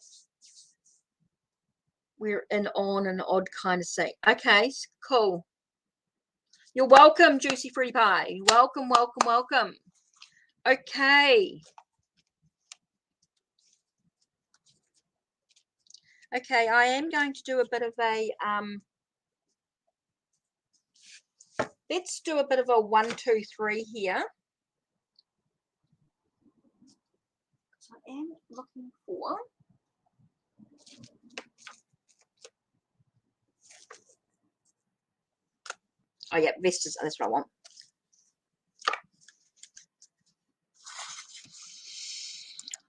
We're on an odd kind of scene. Okay, cool. You're welcome, Juicy Fruity Pie. Welcome, welcome, welcome. Okay. Okay, I am going to do a bit of a let's do a bit of a 1, 2, 3 here. I am looking for oh yeah, Vestas, that's what I want.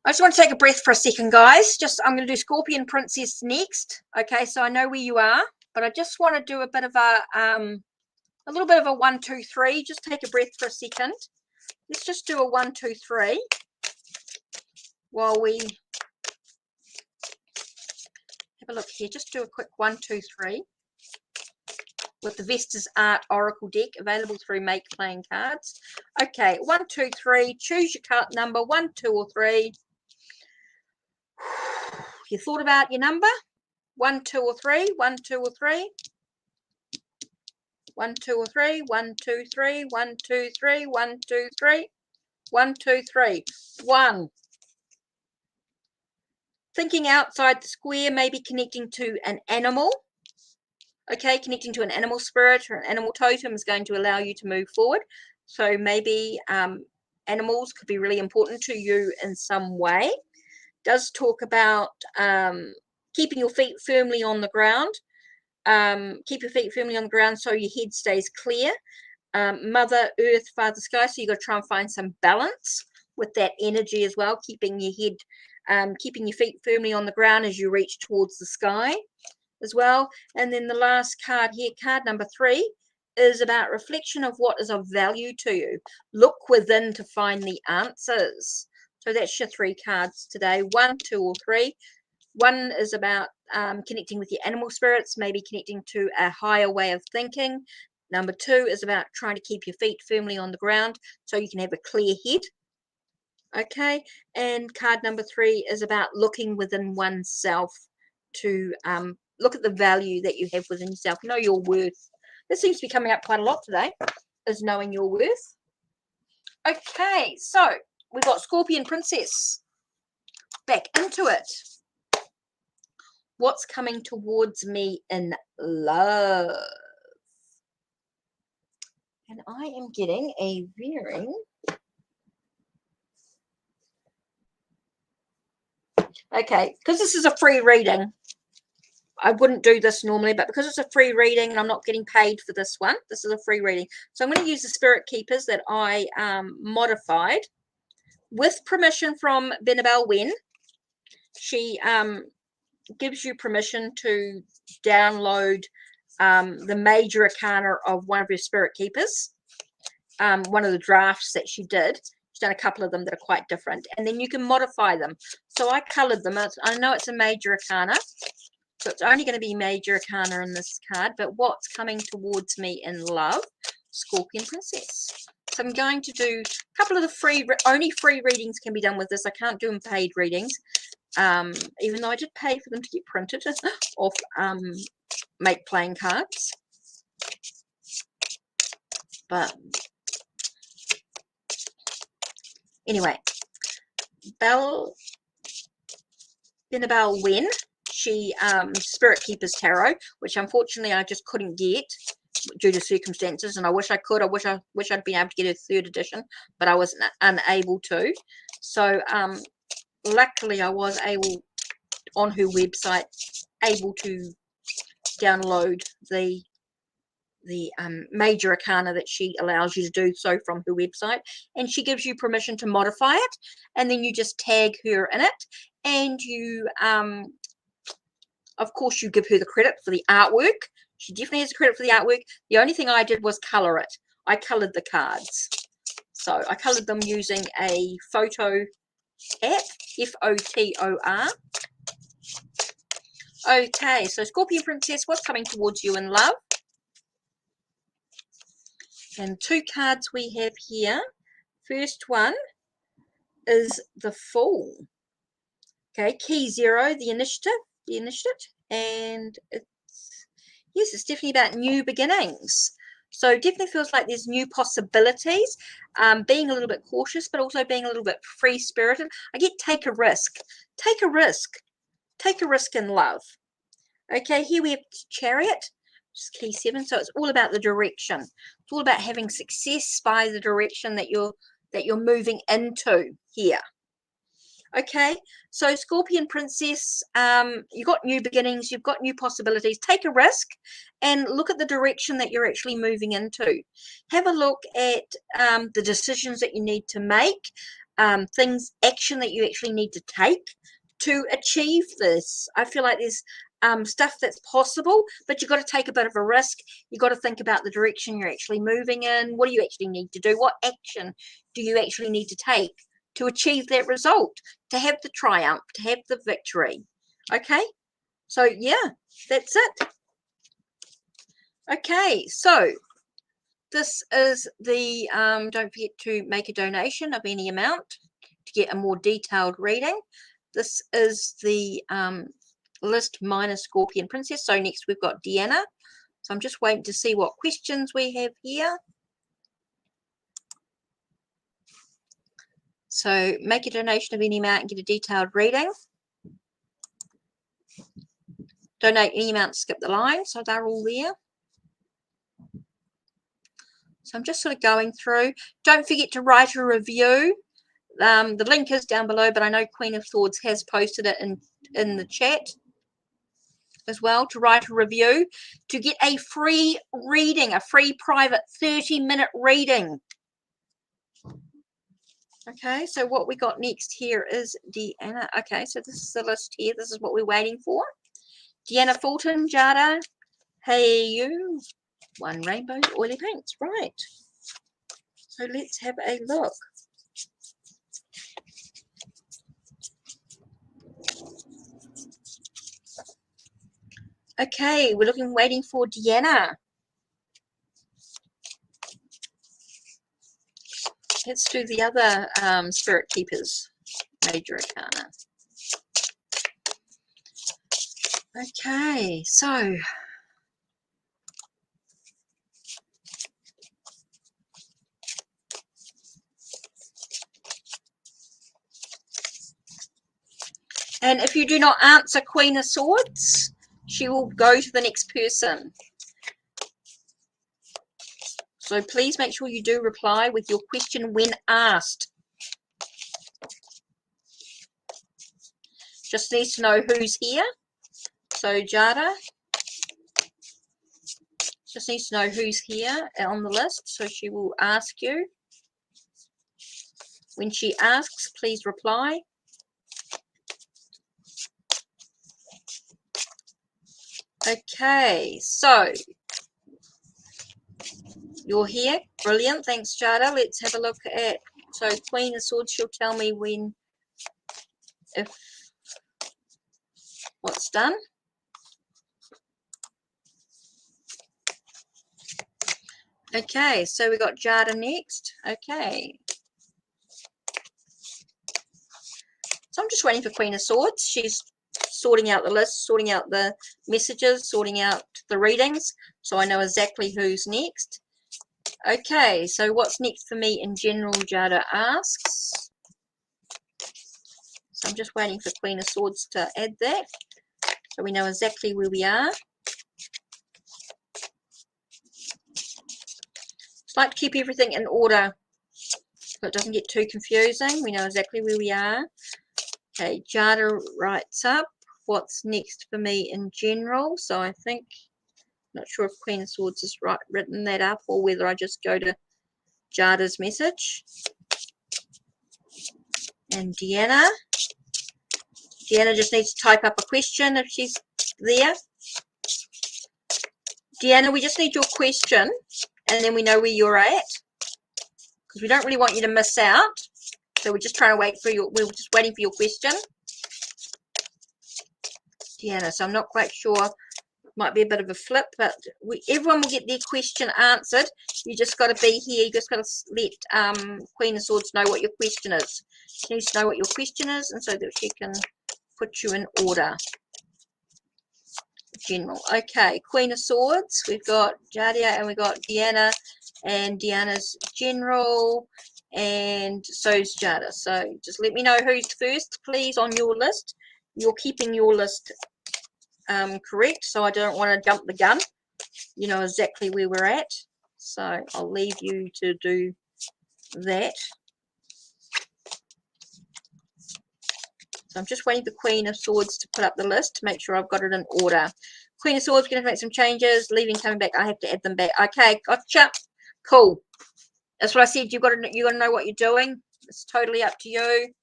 I just want to take a breath for a second, guys. I'm going to do Scorpio Princess next. Okay, so I know where you are, but I just want to do a bit of a little bit of a 1, 2, 3. Just take a breath for a second. Let's just do a 1, 2, 3 while we have a look here. Just do a quick 1, 2, 3 with the Vestas Art Oracle deck available through Make Playing Cards. Okay, 1, 2, 3. Choose your card number 1, 2, or 3. You thought about your number? 1, 2, or 3. 1, 2, or 3. 1, 2, or 3. 1, 2, 3. 1, 2, 3. 1, 2, 3. 1, 2, 3. 1. Thinking outside the square, maybe connecting to an animal. Okay, connecting to an animal spirit or an animal totem is going to allow you to move forward. So maybe animals could be really important to you in some way. Does talk about keeping your feet firmly on the ground. Keep your feet firmly on the ground so your head stays clear. Mother Earth, Father Sky. So you've got to try and find some balance with that energy as well. Keeping your head, keeping your feet firmly on the ground as you reach towards the sky as well. And then the last card here, card number 3, is about reflection of what is of value to you. Look within to find the answers. So that's your 3 cards today, 1, 2, or 3. 1 is about connecting with your animal spirits, maybe connecting to a higher way of thinking. Number 2 is about trying to keep your feet firmly on the ground so you can have a clear head. Okay, and card number 3 is about looking within oneself to look at the value that you have within yourself. Know your worth. This seems to be coming up quite a lot today, is knowing your worth. Okay, so we've got Scorpio Princess. Back into it. What's coming towards me in love? And I am getting a very... Okay, because this is a free reading, I wouldn't do this normally, but because it's a free reading and I'm not getting paid for this one, this is a free reading. So I'm going to use the Spirit Keepers that I modified with permission from Benabel Wen. She gives you permission to download the major arcana of one of your Spirit Keepers, one of the drafts that she did. She's done a couple of them that are quite different, and then you can modify them. So I colored them. I know it's a major arcana, so it's only going to be major arcana in this card, but what's coming towards me in love? Scorpio Princess. So I'm going to do a couple of the only free readings can be done with this. I can't do them paid readings, even though I did pay for them to get printed off Make Playing Cards. But anyway, Benabel Wen, she Spirit Keepers Tarot, which unfortunately I just couldn't get due to circumstances, and I wish I could. I wish I'd been able to get a 3rd edition, but I was unable to. So luckily I was able, on her website, able to download the major arcana that she allows you to do so from her website, and she gives you permission to modify it, and then you just tag her in it, and you Of course, you give her the credit for the artwork. She definitely has credit for the artwork. The only thing I did was color it. I colored the cards. So I colored them using a photo app, F-O-T-O-R. Okay, so Scorpio Princess, what's coming towards you in love? And 2 cards we have here. First one is the Fool. Okay, key 0, the initiative, and yes, it's definitely about new beginnings. So definitely feels like there's new possibilities, being a little bit cautious, but also being a little bit free-spirited. I get take a risk. Take a risk. Take a risk in love. Okay, here we have Chariot, which is key 7. So it's all about the direction. It's all about having success by the direction that you're moving into here. Okay, so Scorpion Princess, you've got new beginnings, you've got new possibilities. Take a risk and look at the direction that you're actually moving into. Have a look at the decisions that you need to make, action that you actually need to take to achieve this. I feel like there's stuff that's possible, but you've got to take a bit of a risk. You've got to think about the direction you're actually moving in. What do you actually need to do? What action do you actually need to take to achieve that result, to have the triumph, to have the victory? Okay, so yeah, that's it. Okay, so this is the don't forget to make a donation of any amount to get a more detailed reading. This is the list minus Scorpion Princess. So next we've got Deanna. So I'm just waiting to see what questions we have here. So make a donation of any amount and get a detailed reading. Donate any amount to skip the line. So they're all there. So I'm just sort of going through. Don't forget to write a review. The link is down below, but I know Queen of Swords has posted it in the chat as well, to write a review, to get a free reading, a free private 30-minute reading. Okay, so what we got next here is Deanna. Okay, so this is the list here. This is what we're waiting for. Deanna Fulton, Jada, hey you, one rainbow, oily paints. Right. So let's have a look. Okay, we're waiting for Deanna. Let's do the other Spirit Keepers, Major Arcana. Okay, so and if you do not answer Queen of Swords, she will go to the next person. So please make sure you do reply with your question when asked. Just needs to know who's here. So Jada just needs to know who's here on the list. So she will ask you. When she asks, please reply. Okay, so you're here. Brilliant. Thanks, Jada. Let's have a look at, so Queen of Swords, she'll tell me when, if what's done. Okay, so we got Jada next. Okay. So I'm just waiting for Queen of Swords. She's sorting out the list, sorting out the messages, sorting out the readings, so I know exactly who's next. Okay, so what's next for me in general, Jada asks. So I'm just waiting for Queen of Swords to add that, so we know exactly where we are. Just like to keep everything in order so it doesn't get too confusing. We know exactly where we are. Okay, Jada writes up what's next for me in general. So I think, not sure if Queen of Swords has written that up or whether I just go to Jada's message. And Deanna just needs to type up a question if she's there. Deanna, we just need your question, and then we know where you're at, because we don't really want you to miss out. So we're just trying to wait for your, we're just waiting for your question, Deanna. So I'm not quite sure. Might be a bit of a flip, but everyone will get their question answered. You just got to be here. You just got to let Queen of Swords know what your question is. She needs to know what your question is, and so that she can put you in order. General. Okay, Queen of Swords. We've got Jadia and we've got Deanna, and Deanna's general, and so's Jada. So just let me know who's first, please, on your list. You're keeping your list correct, so I don't want to jump the gun. You know exactly where we're at, so I'll leave you to do that. So I'm just waiting for Queen of Swords to put up the list to make sure I've got it in order. Queen of Swords, going to make some changes, leaving, coming back. I have to add them back. Okay, gotcha. Cool. That's what I said. You got to know what you're doing. It's totally up to you.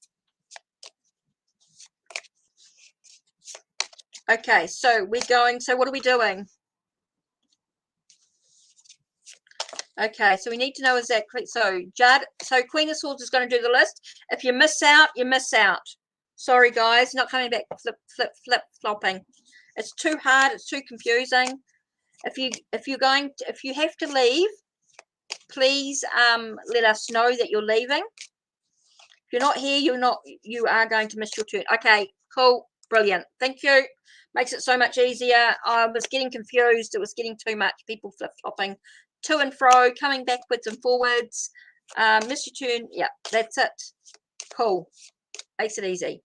Okay, so we're going. So what are we doing? Okay, so we need to know exactly. So Queen of Swords is going to do the list. If you miss out, you miss out. Sorry, guys, not coming back. Flopping. It's too hard. It's too confusing. If you have to leave, please let us know that you're leaving. If you're not here, you are going to miss your turn. Okay, cool, brilliant. Thank you. Makes it so much easier. I was getting confused. It was getting too much. People flip-flopping to and fro, coming backwards and forwards. Miss your turn. Yeah, that's it. Cool. Makes it easy.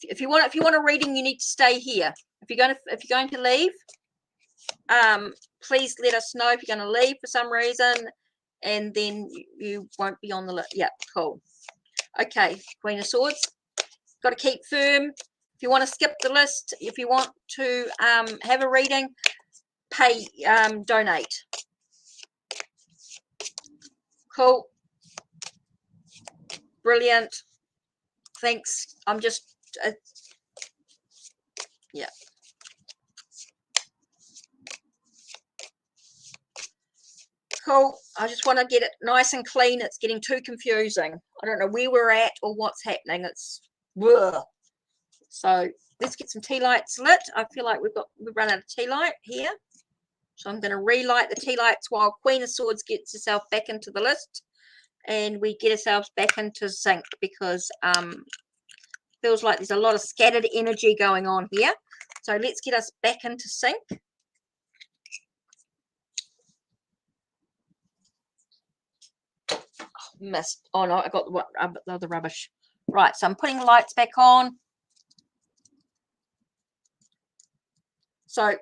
If you want a reading, you need to stay here. If you're going to leave, please let us know if you're going to leave for some reason, and then you won't be on the list. Yeah, cool. Okay, Queen of Swords. Got to keep firm. If you want to skip the list, if you want to have a reading, donate. Cool. Brilliant. Thanks. I'm just yeah. Cool. I just want to get it nice and clean. It's getting too confusing. I don't know where we're at or what's happening. It's ugh. So let's get some tea lights lit. I feel like we've run out of tea light here. So I'm going to relight the tea lights while Queen of Swords gets herself back into the list, and we get ourselves back into sync, because feels like there's a lot of scattered energy going on here. So let's get us back into sync. Missed. Oh no, I got the other rubbish. Right, so I'm putting the lights back on. So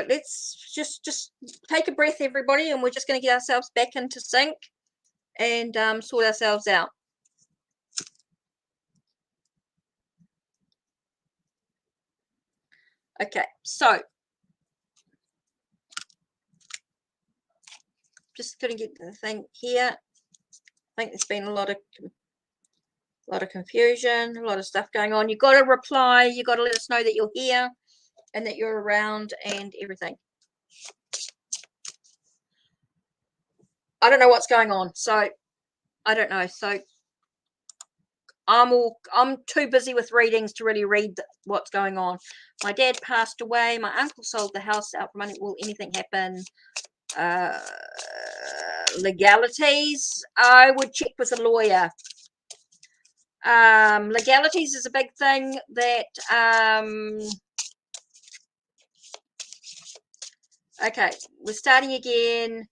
let's just take a breath, everybody, and we're just going to get ourselves back into sync and sort ourselves out. Okay, so just going to get the thing here. I think there's been a lot of confusion, a lot of stuff going on. You've got to reply. You've got to let us know that you're here and that you're around and everything. I don't know what's going on, so I don't know. So I'm too busy with readings to really read what's going on. My dad passed away. My uncle sold the house out from under. Will anything happen? Legalities. I would check with a lawyer. Legalities is a big thing that okay, we're starting again.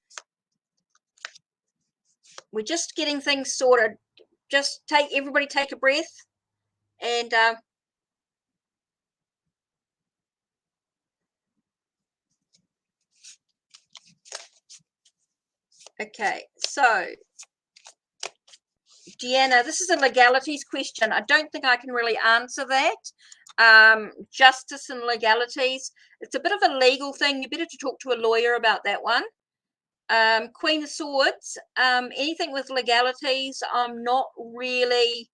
We're just getting things sorted. Just everybody take a breath, and okay, so Deanna, this is a legalities question. I don't think I can really answer that. Justice and legalities, it's a bit of a legal thing. You better to talk to a lawyer about that one. Queen of Swords, anything with legalities, I'm not really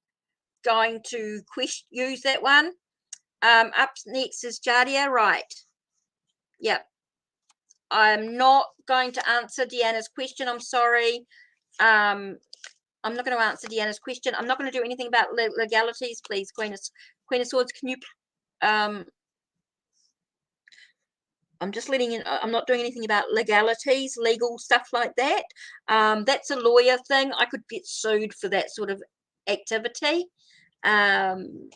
going to use that one. Up next is Jadia, right? Yep. I'm not going to answer Deanna's question. I'm sorry. I'm not going to answer Deanna's question. I'm not going to do anything about legalities, please, Queen of Swords. Can you? I'm just letting you. I'm not doing anything about legalities, legal stuff like that. That's a lawyer thing. I could get sued for that sort of activity. I'm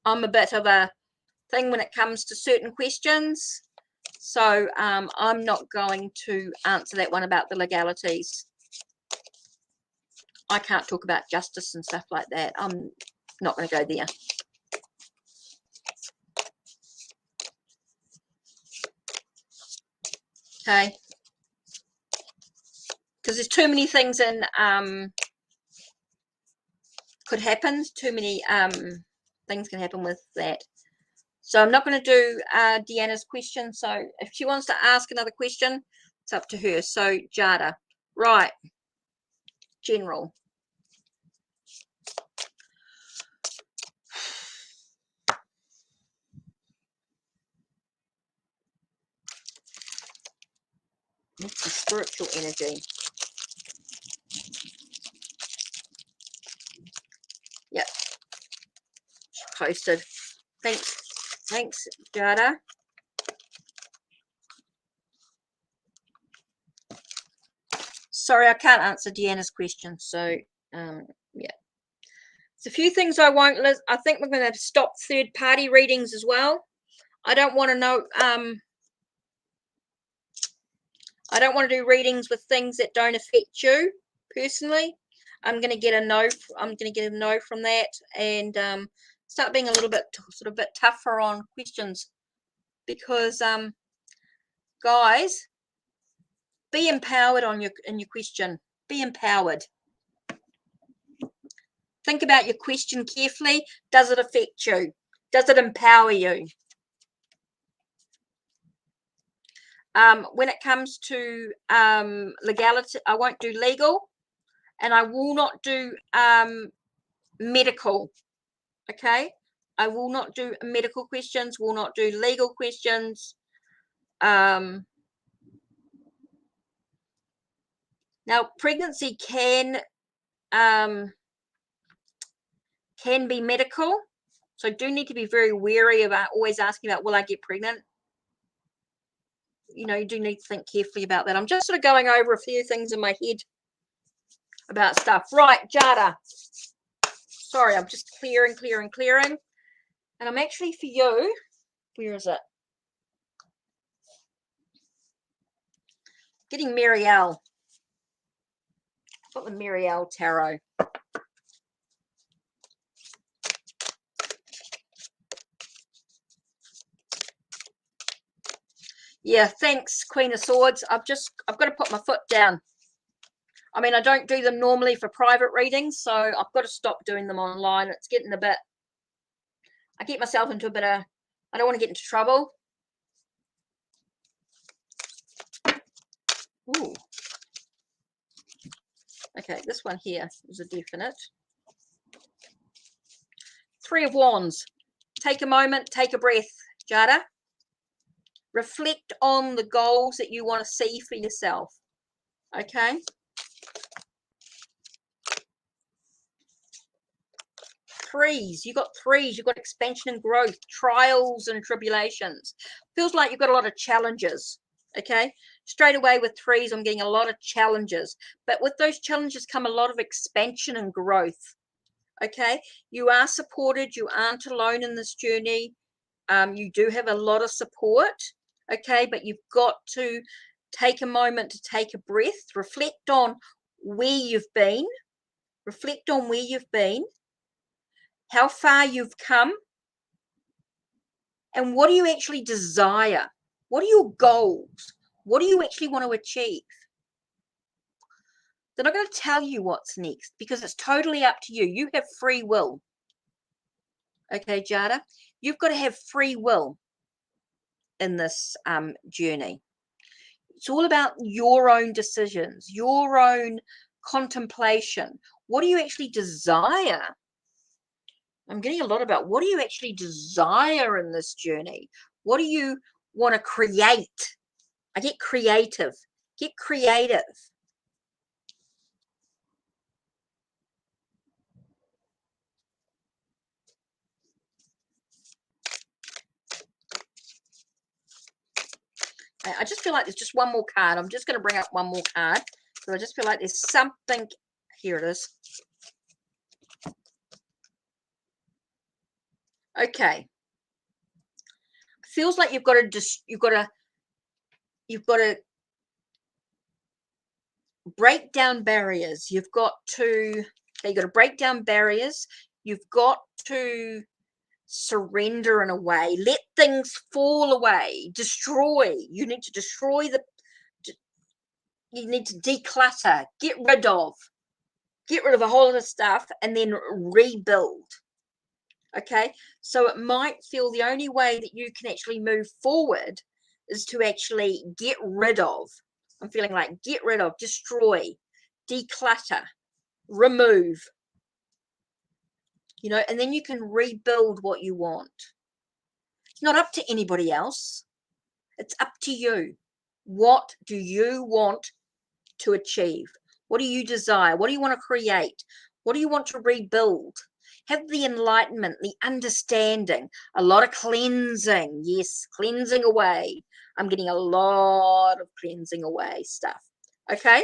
a bit of a thing when it comes to certain questions, so I'm not going to answer that one about the legalities. I can't talk about justice and stuff like that. I'm not going to go there. Okay, because there's too many things in could happen. Too many things can happen with that. So I'm not going to do Deanna's question. So if she wants to ask another question, it's up to her. So Jada, right? General. It's the spiritual energy. Yep. Posted. Thanks, Jada. Sorry, I can't answer Deanna's question. So, yeah. There's a few things I won't list. I think we're going to stop third-party readings as well. I don't want to know. I don't want to do readings with things that don't affect you personally. I'm going to get a no. I'm going to get a no from that, and start being a little bit sort of bit tougher on questions, because guys, be empowered in your question. Be empowered. Think about your question carefully. Does it affect you? Does it empower you? When it comes to legality, I won't do legal, and I will not do medical. Okay, I will not do medical questions. Will not do legal questions. Now, pregnancy can be medical, so do need to be very wary about always asking about, will I get pregnant? You know, you do need to think carefully about that. I'm just sort of going over a few things in my head about stuff. Right, Jada. Sorry, I'm just clearing. And I'm actually, for you, where is it? Getting Marielle. I've got the Marielle Tarot. Yeah, thanks, Queen of Swords. I've got to put my foot down. I mean, I don't do them normally for private readings, so I've got to stop doing them online. It's getting a bit, I get myself into a bit of, I don't want to get into trouble. Ooh. Okay, this one here is a definite. Three of Wands. Take a moment, take a breath, Jada. Reflect on the goals that you want to see for yourself. Okay. Threes. You got threes. You've got expansion and growth, trials and tribulations. Feels like you've got a lot of challenges. Okay. Straight away with threes, I'm getting a lot of challenges. But with those challenges come a lot of expansion and growth. Okay. You are supported. You aren't alone in this journey. You do have a lot of support. Okay. But you've got to take a moment to take a breath. Reflect on where you've been. Reflect on where you've been. How far you've come, and what do you actually desire? What are your goals? What do you actually want to achieve? They're not going to tell you what's next, because it's totally up to you. You have free will. Okay, Jada, you've got to have free will in this journey. It's all about your own decisions, your own contemplation. What do you actually desire? I'm getting a lot about what do you actually desire in this journey? What do you want to create? I get creative. Get creative. I just feel like there's just one more card. I'm just going to bring up one more card. So I just feel like there's something. Here it is. Okay. Feels like you've got to break down barriers. You've got to break down barriers. You've got to surrender in a way. Let things fall away. Destroy. You need to destroy you need to declutter. Get rid of a whole lot of stuff and then rebuild. Okay, so it might feel the only way that you can actually move forward is to actually get rid of. I'm feeling like get rid of, destroy, declutter, remove, you know, and then you can rebuild what you want. It's not up to anybody else. It's up to you. What do you want to achieve? What do you desire? What do you want to create? What do you want to rebuild? Have the enlightenment, the understanding, a lot of cleansing. Yes, cleansing away. I'm getting a lot of cleansing away stuff. Okay,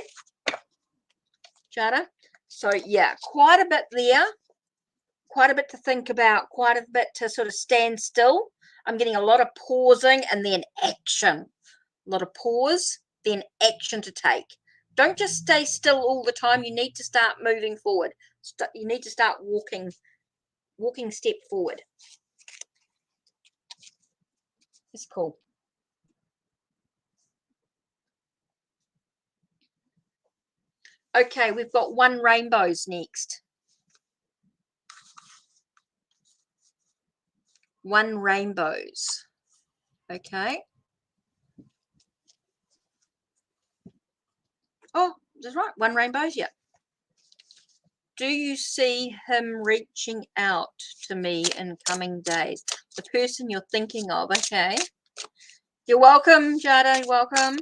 Jada? So, yeah, quite a bit there. Quite a bit to think about. Quite a bit to sort of stand still. I'm getting a lot of pausing and then action. A lot of pause, then action to take. Don't just stay still all the time. You need to start moving forward. You need to start walking step forward. It's cool. Okay, we've got one rainbows next. One rainbows. Okay. Oh, that's right. One rainbows, yeah. Do you see him reaching out to me in coming days? The person you're thinking of, okay. You're welcome, Jada, you're welcome.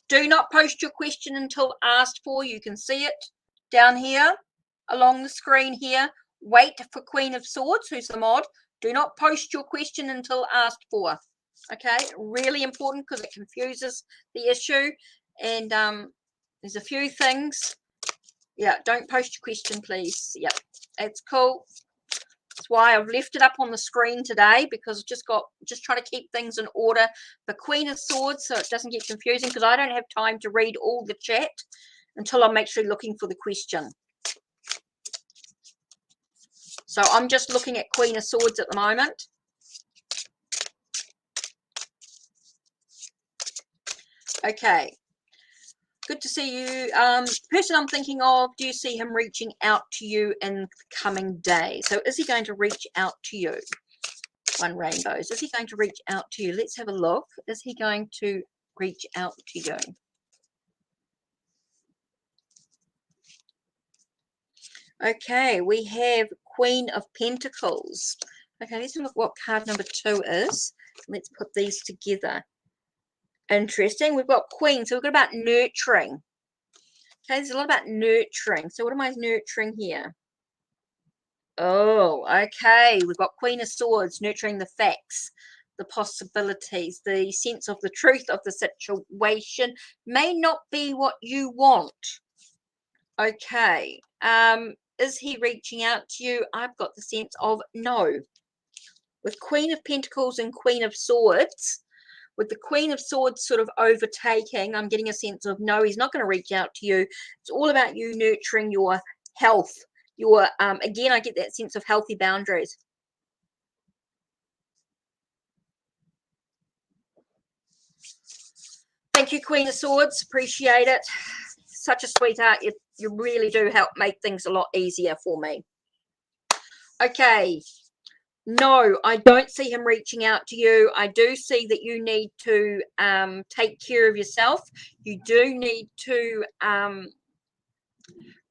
Do not post your question until asked for. You can see it down here along the screen here. Wait for Queen of Swords, who's the mod. Do not post your question until asked for. Okay, really important because it confuses the issue. And there's a few things. Yeah, don't post your question, please. Yeah, it's cool. That's why I've left it up on the screen today, because just trying to keep things in order. The Queen of Swords, so it doesn't get confusing, because I don't have time to read all the chat until I'm actually looking for the question. So I'm just looking at Queen of Swords at the moment. Okay. Good to see you. Person I'm thinking of, do you see him reaching out to you in the coming days? So is he going to reach out to you? One rainbows. Is he going to reach out to you? Let's have a look. Is he going to reach out to you? Okay, we have Queen of Pentacles. Okay, let's look what card number 2 is. Let's put these together. Interesting. We've got Queen, so we've got about nurturing. Okay, there's a lot about nurturing. So what am I nurturing here? Oh, okay. We've got Queen of Swords, nurturing the facts, the possibilities, the sense of the truth of the situation may not be what you want. Okay. Is he reaching out to you? I've got the sense of no. With Queen of Pentacles and Queen of Swords, with the Queen of Swords sort of overtaking, I'm getting a sense of no, he's not going to reach out to you. It's all about you nurturing your health. Your again, I get that sense of healthy boundaries. Thank you, Queen of Swords. Appreciate it. Such a sweetheart. You really do help make things a lot easier for me. Okay. No, I don't see him reaching out to you. I do see that you need to take care of yourself. You do need to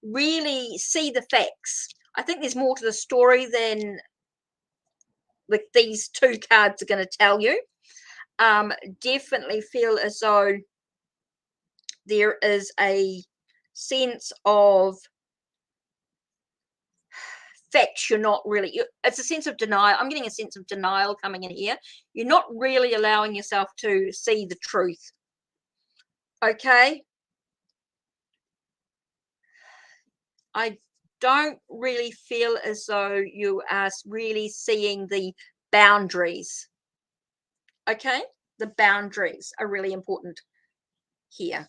really see the facts. I think there's more to the story than like these two cards are going to tell you. Definitely feel as though there is a sense of facts you're not really, it's a sense of denial. I'm getting a sense of denial coming in here. You're not really allowing yourself to see the truth. Okay, I don't really feel as though you are really seeing the boundaries. Okay, the boundaries are really important here.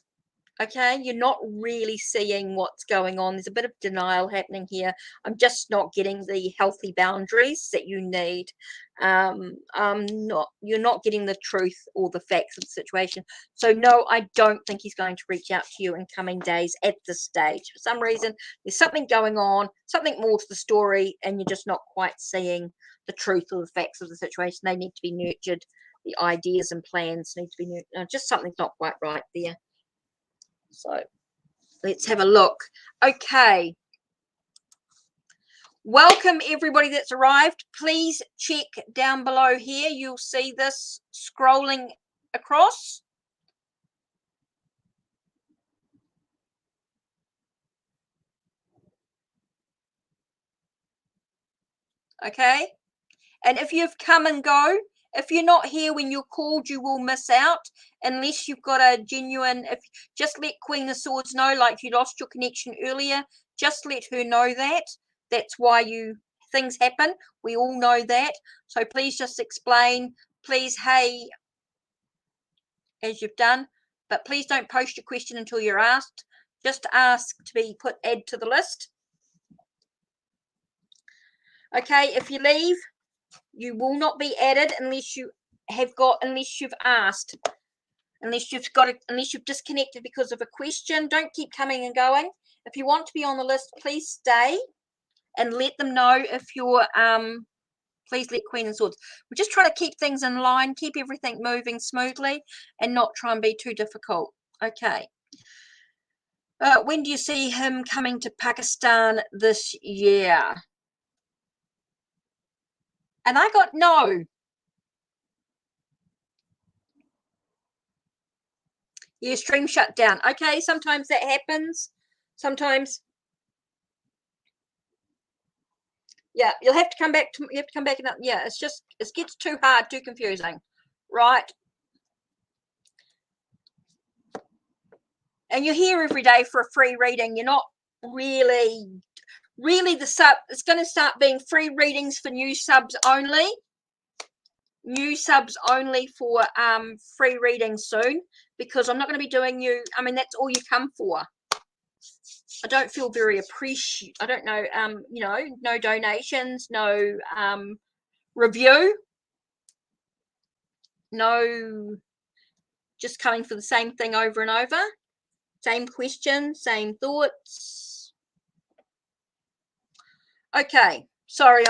Okay, you're not really seeing what's going on. There's a bit of denial happening here. I'm just not getting the healthy boundaries that you need. You're not getting the truth or the facts of the situation. So no, I don't think he's going to reach out to you in coming days at this stage. For some reason, there's something going on, something more to the story, and you're just not quite seeing the truth or the facts of the situation. They need to be nurtured. The ideas and plans need to be nurtured. Just something's not quite right there. So let's have a look. Okay. Welcome everybody that's arrived. Please check down below here. You'll see this scrolling across. Okay. And if you've come and go, if you're not here when you're called, you will miss out unless you've got a genuine, just let Queen of Swords know, like you lost your connection earlier, just let her know that. That's why things happen. We all know that. So please just explain, please, hey, as you've done, but please don't post your question until you're asked. Just ask to be add to the list. Okay, if you leave, you will not be added unless you've asked, unless you've disconnected because of a question. Don't keep coming and going. If you want to be on the list, please stay and let them know if you're please let Queen of Swords. We're just trying to keep things in line, keep everything moving smoothly and not try and be too difficult. Okay. When do you see him coming to Pakistan this year? And I got no. Your stream shut down. Okay, sometimes that happens. Sometimes. Yeah, you'll have to come back to, you have to come back and yeah, it gets too hard, too confusing. Right. And you're here every day for a free reading. You're not really it's going to start being free readings for new subs only. New subs only for free readings soon, because I'm not going to be doing you, I mean, that's all you come for. I don't feel very appreciated. I don't know, you know, no donations, no review, no just coming for the same thing over and over, same question, same thoughts. Okay, sorry,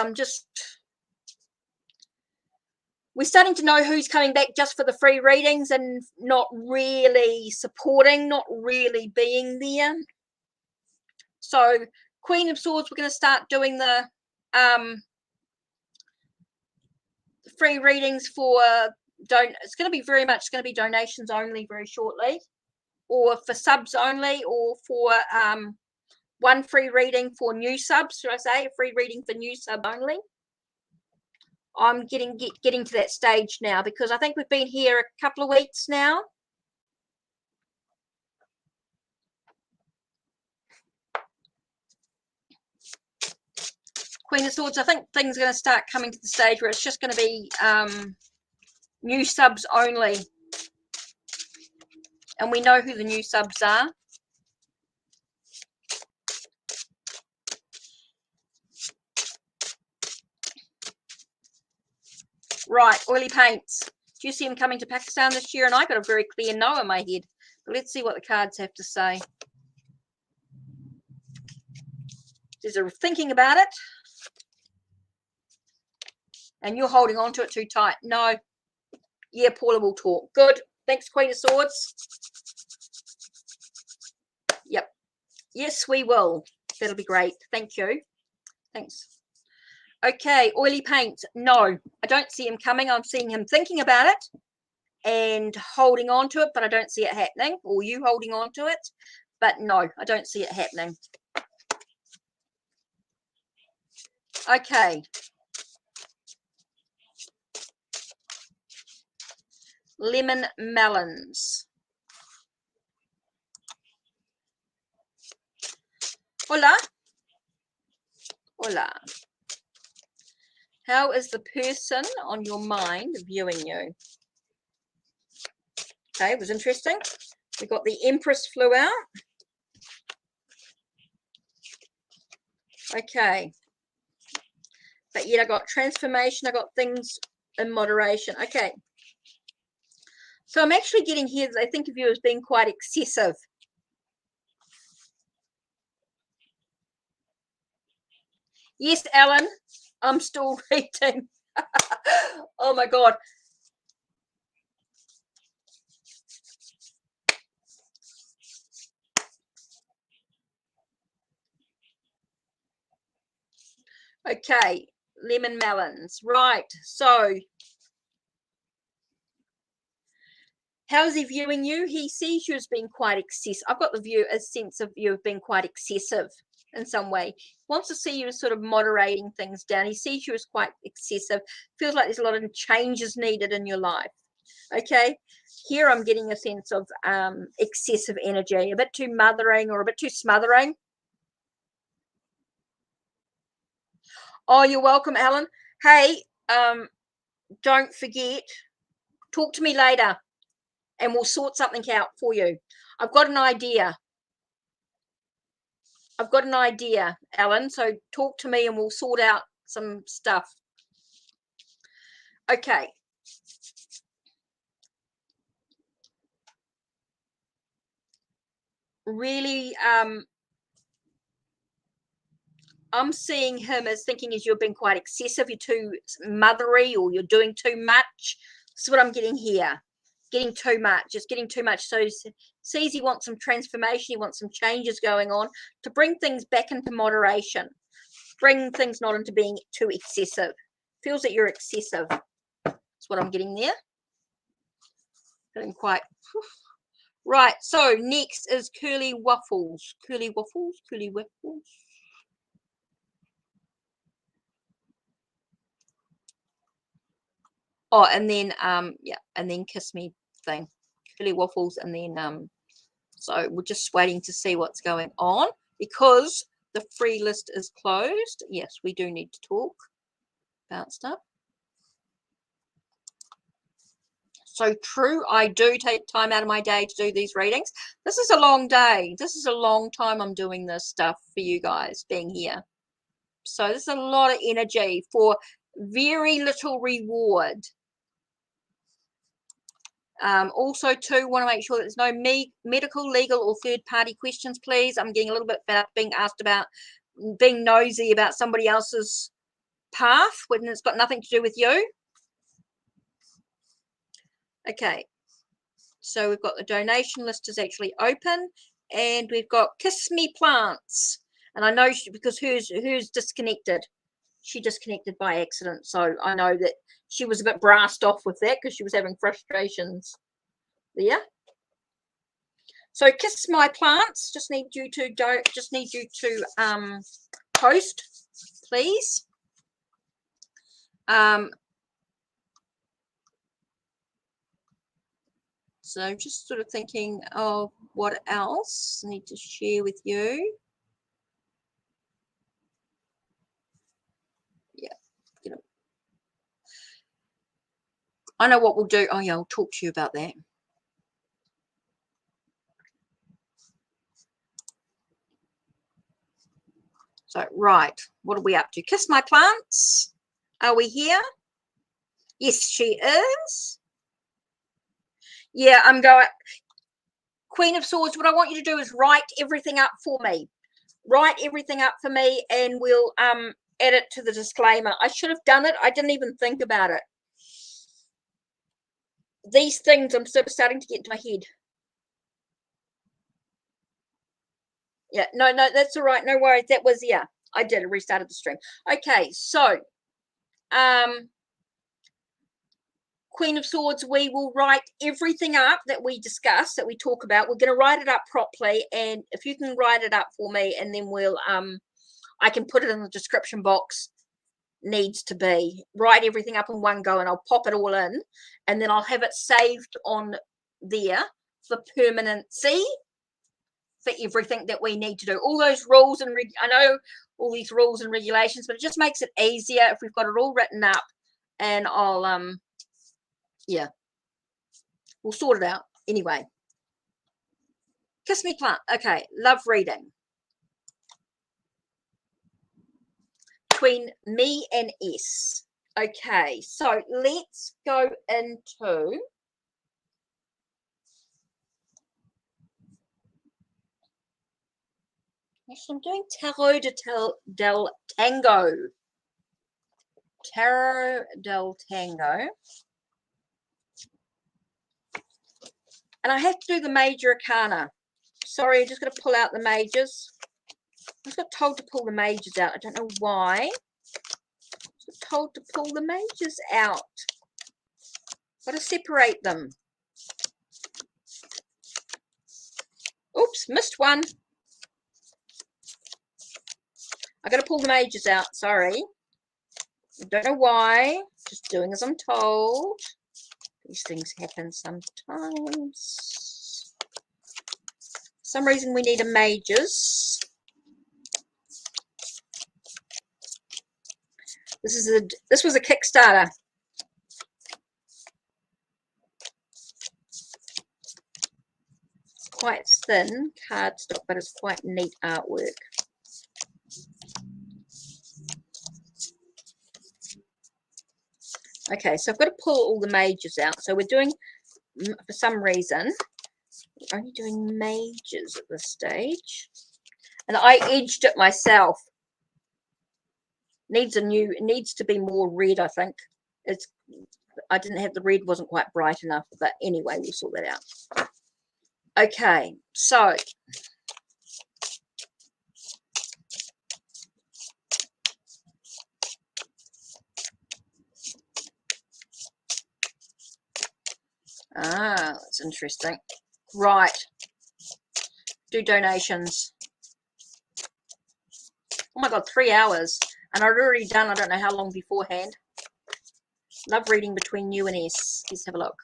we're starting to know who's coming back just for the free readings and not really supporting, not really being there. So Queen of Swords, we're going to start doing the free readings for it's going to be very much going to be donations only very shortly, or for subs only, or for one free reading for new subs, should I say, a free reading for new sub only. I'm getting to that stage now, because I think we've been here a couple of weeks now. Queen of Swords, I think things are going to start coming to the stage where it's just going to be new subs only. And we know who the new subs are. Right, oily paints. Do you see him coming to Pakistan this year? And I got a very clear no in my head. But let's see what the cards have to say. There's a thinking about it. And you're holding on to it too tight. No. Yeah, Paula will talk. Good. Thanks, Queen of Swords. Yep. Yes, we will. That'll be great. Thank you. Thanks. Okay, oily paint. No, I don't see him coming. I'm seeing him thinking about it and holding on to it, but I don't see it happening. Or you holding on to it. But no, I don't see it happening. Okay. Lemon melons. Hola. Hola. How is the person on your mind viewing you? Okay, it was interesting. We got the Empress flew out. Okay. But yet I got transformation. I got things in moderation. Okay. So I'm actually getting here that I think of you as being quite excessive. Yes, Alan, I'm still reading. Oh my God. Okay, lemon melons. Right. So how's he viewing you? He sees you as being quite excessive. I've got the view, a sense of you of being quite excessive in some way. He wants to see you as sort of moderating things down. He sees you as quite excessive. Feels like there's a lot of changes needed in your life. Okay. Here I'm getting a sense of excessive energy, a bit too mothering or a bit too smothering. Oh, you're welcome, Alan. Hey, don't forget, talk to me later and we'll sort something out for you. I've got an idea. I've got an idea, Alan. So talk to me and we'll sort out some stuff. Okay. Really, I'm seeing him as thinking as you've been quite excessive. You're too mothery or you're doing too much. This is what I'm getting here. Getting too much. It's getting too much. So he sees he wants some transformation. He wants some changes going on to bring things back into moderation. Bring things not into being too excessive. Feels that you're excessive. That's what I'm getting there. Feeling quite... Right. So next is Curly Waffles. Curly Waffles. Curly Waffles. Oh, and then yeah, and then Kiss Me thing, Curly Waffles, and then so we're just waiting to see what's going on because the free list is closed. Yes, we do need to talk about stuff. So true, I do take time out of my day to do these readings. This is a long day. This is a long time I'm doing this stuff for you guys being here. So there's a lot of energy for very little reward. Also, too, want to make sure that there's no medical, legal, or third-party questions, please. I'm getting a little bit fed up being asked about, being nosy about somebody else's path when it's got nothing to do with you. Okay, so we've got the donation list is actually open, and we've got Kiss Me Plants, and I know because hers disconnected. She disconnected by accident, so I know that she was a bit brassed off with that because she was having frustrations there. So Kiss My Plants, just need you to post, please. So just sort of thinking of what else I need to share with you. Yeah, you know, I know what we'll do. Oh yeah, I'll talk to you about that. So right, what are we up to? Kiss My Plants. Are we here? Yes, she is. Yeah, I'm going. Queen of Swords, what I want you to do is write everything up for me. Write everything up for me, and we'll add it to the disclaimer. I should have done it. I didn't even think about it. These things I'm sort of starting to get into my head. Yeah, no, that's all right. No worries. That was, yeah, I did. Restarted the stream. Okay, so, Queen of Swords, we will write everything up that we discuss, that we talk about. We're going to write it up properly, and if you can write it up for me, and then we'll, I can put it in the description box. Needs to be write everything up in one go, and I'll pop it all in, and then I'll have it saved on there for permanency. For everything that we need to do, all those rules and I know all these rules and regulations, but it just makes it easier if we've got it all written up. And I'll yeah, we'll sort it out anyway. Kiss me plant. Okay, love reading between me and S. Okay, so let's go into I'm doing Tarot del Tango. Tarot del Tango. And I have to do the major arcana. Sorry, I'm just going to pull out the majors. I just got told to pull the majors out. I don't know why. I was told to pull the majors out. Got to separate them. Oops, missed one. I got to pull the majors out. Sorry. I don't know why. Just doing as I'm told. These things happen sometimes. For some reason we need a majors. This was a Kickstarter. It's quite thin cardstock, but it's quite neat artwork. Okay, so I've got to pull all the majors out. So we're doing, for some reason, we're only doing majors at this stage. And I edged it myself. Needs to be more red, I think. I didn't have the red, wasn't quite bright enough, but anyway, we'll sort that out. Okay, so that's interesting. Right. Do donations. Oh my god, 3 hours. And I'd already done, I don't know how long beforehand. Love reading between you and S. Let's have a look.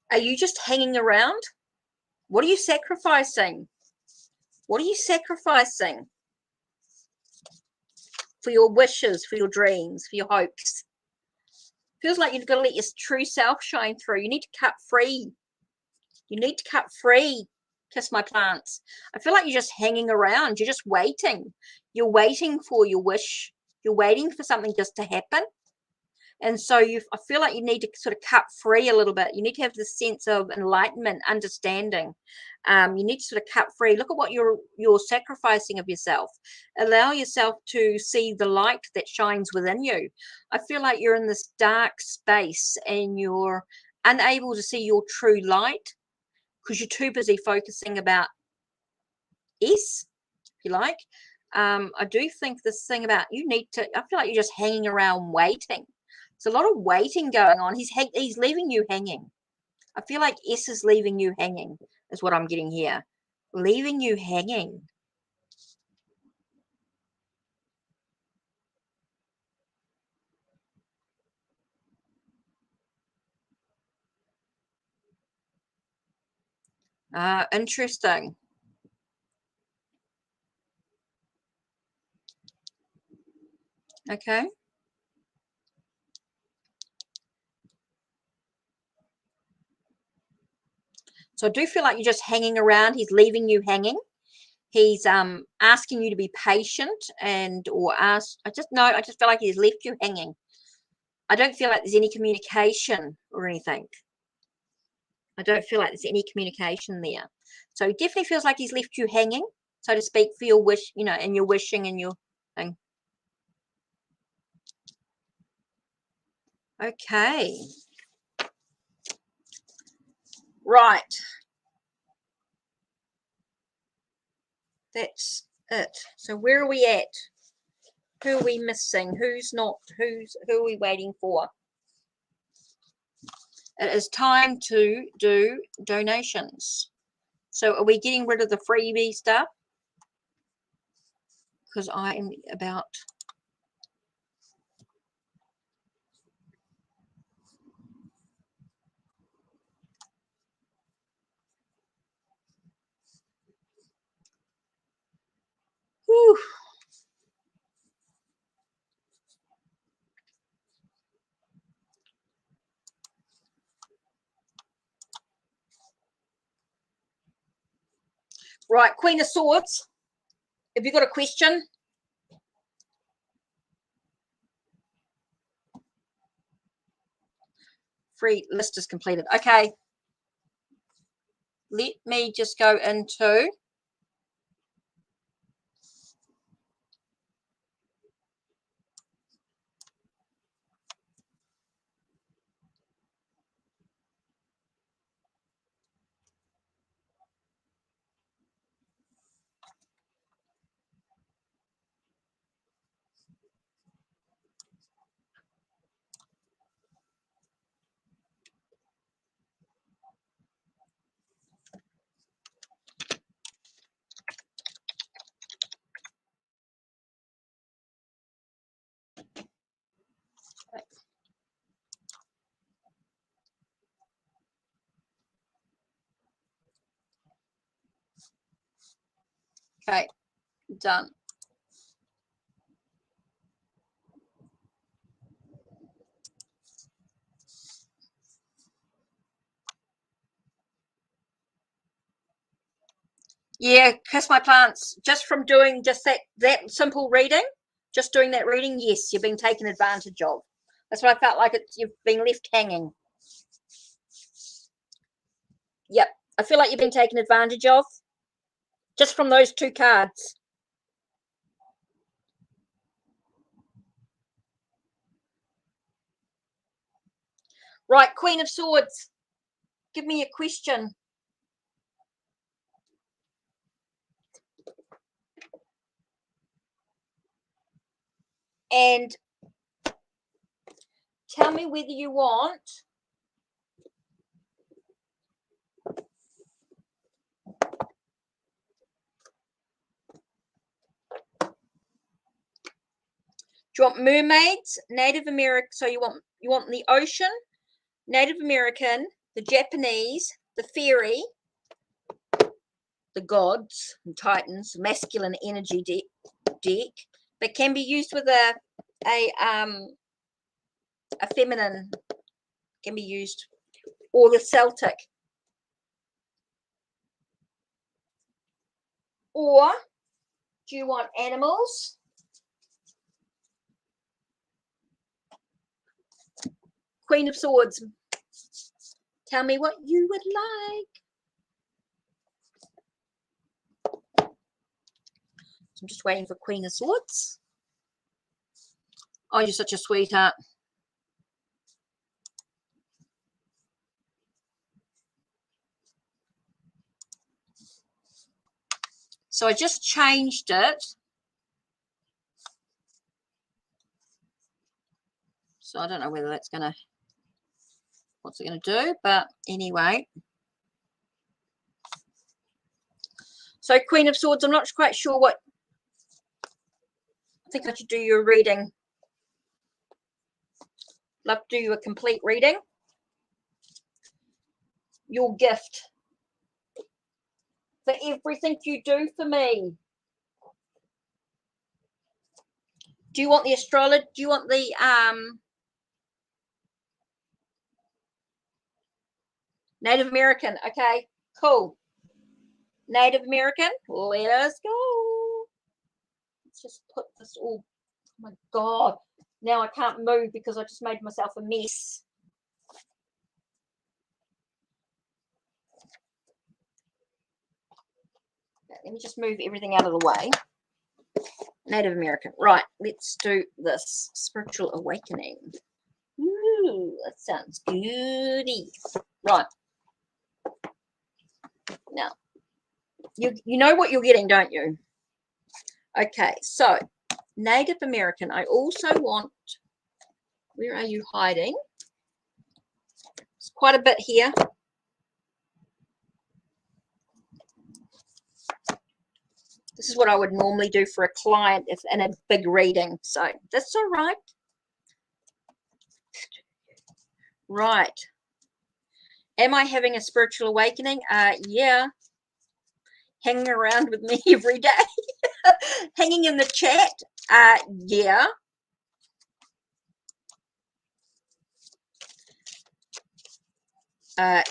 Are you just hanging around? What are you sacrificing? What are you sacrificing? For your wishes, for your dreams, for your hopes. Feels like you've got to let your true self shine through. You need to cut free. You need to cut free. Kiss my plants. I feel like you're just hanging around. You're just waiting. You're waiting for your wish. You're waiting for something just to happen. And so I feel like you need to sort of cut free a little bit. You need to have this sense of enlightenment, understanding. You need to sort of cut free. Look at what you're sacrificing of yourself. Allow yourself to see the light that shines within you. I feel like you're in this dark space and you're unable to see your true light because you're too busy focusing about S, if you like. I do think this thing about I feel like you're just hanging around waiting. There's a lot of waiting going on. He's leaving you hanging. I feel like S is leaving you hanging, is what I'm getting here. Leaving you hanging. Interesting. Okay. So I do feel like you're just hanging around. He's leaving you hanging. He's asking you to be patient I just feel like he's left you hanging. I don't feel like there's any communication or anything. I don't feel like there's any communication there. So he definitely feels like he's left you hanging, so to speak, for your wish, you know, and your wishing and your thing. Okay. Right. That's it. So where are we at? Who are we missing? Who's not? Who are we waiting for? It is time to do donations. So are we getting rid of the freebie stuff? Because I am about... Whew. Right, Queen of Swords. Have you got a question? Free list is completed. Okay. Let me just go into... Okay, done. Yeah, kiss my plants. Just from doing just that simple reading, just doing that reading, yes, you've been taken advantage of. That's what I felt like. You've been left hanging. Yep, I feel like you've been taken advantage of just from those two cards. Right, Queen of Swords, give me a question. And tell me whether you want do you want mermaids, Native American, so you want the ocean, Native American, the Japanese, the fairy, the gods and titans, masculine energy deck, but can be used with a feminine, can be used, or the Celtic. Or do you want animals? Queen of Swords, tell me what you would like. I'm just waiting for Queen of Swords. Oh, you're such a sweetheart. So I just changed it. So I don't know whether that's going to, what's it going to do, but anyway. So Queen of Swords, I'm not quite sure what, I think I should do your reading. Love to do a complete reading. Your gift for everything you do for me. Do you want the astrology? Do you want the Native American? Okay, cool. Native American, let us go. Let's just put this all, oh my God. Now I can't move because I just made myself a mess. let me just move everything out of the way. Native American. Right, let's do this. Spiritual awakening. Ooh, that sounds goody. Right. Now, you know what you're getting, don't you? Okay, so Native American. I also want, where are you hiding? It's quite a bit here. This is what I would normally do for a client if in a big reading. So that's all right. Right. Am I having a spiritual awakening? Yeah. Hanging around with me every day. Hanging in the chat. Yeah.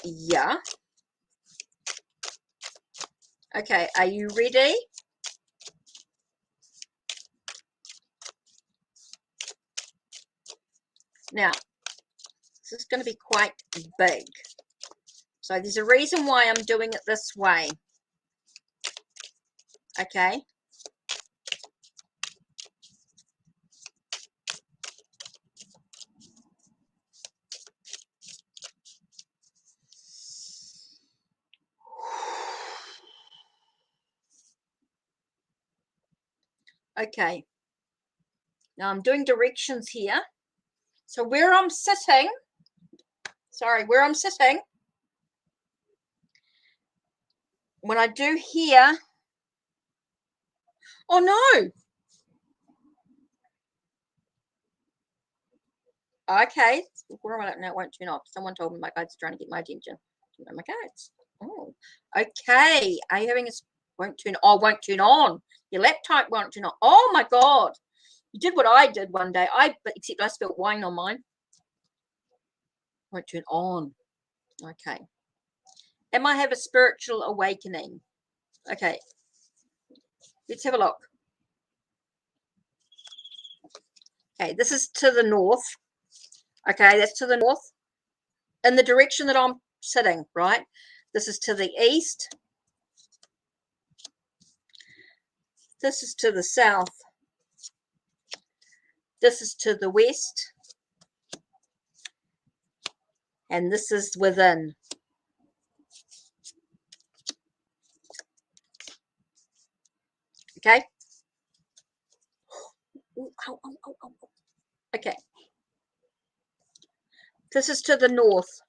Yeah. Okay, are you ready? Now, this is going to be quite big. So there's a reason why I'm doing it this way. Okay. Okay. Now I'm doing directions here. So where I'm sitting, when I do here, oh no. Okay. No, it won't turn off. Someone told me my guides are trying to get my attention. My guides. Oh, okay. Are you having a won't turn on? Your laptop won't turn on. Oh my God. You did what I did one day. Except I spilled wine on mine. Won't turn on. Okay. Am I have a spiritual awakening? Okay. Let's have a look. Okay, this is to the north. Okay, that's to the north. In the direction that I'm sitting, right? This is to the east. This is to the south. This is to the west. And this is within. Okay. Ooh, ow, ow, ow, ow. Okay. This is to the north.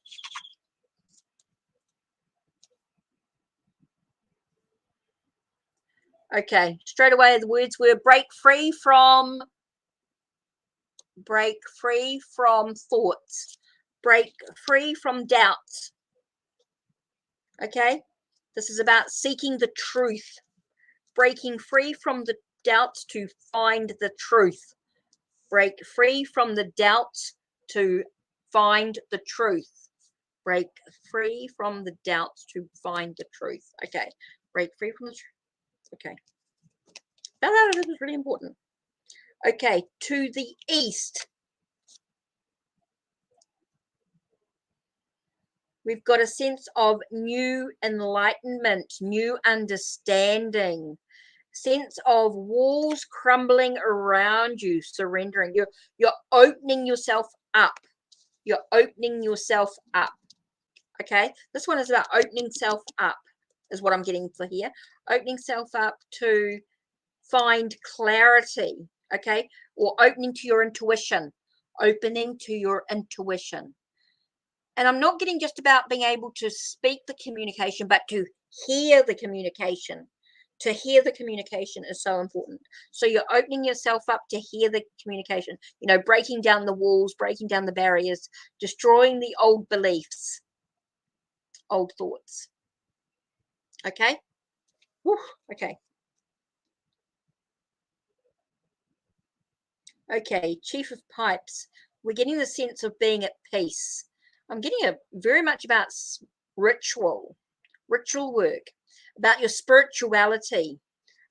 Okay. Straight away, the words were break free from thoughts. Break free from doubts. Okay. This is about seeking the truth. Breaking free from the doubts to find the truth. Break free from the doubts to find the truth. Break free from the doubts to find the truth. Okay. Break free from the truth. Okay. This is really important. Okay. To the east. We've got a sense of new enlightenment, new understanding, sense of walls crumbling around you, surrendering. You're opening yourself up. You're opening yourself up. Okay, this one is about opening self up, is what I'm getting for here. Opening self up to find clarity. Okay, or opening to your intuition. Opening to your intuition. And I'm not getting just about being able to speak the communication, but to hear the communication. To hear the communication is so important. So you're opening yourself up to hear the communication, you know, breaking down the walls, breaking down the barriers, destroying the old beliefs, old thoughts. Okay? Whew, okay. Okay, Chief of Pipes. We're getting the sense of being at peace. I'm getting a very much about ritual work, about your spirituality.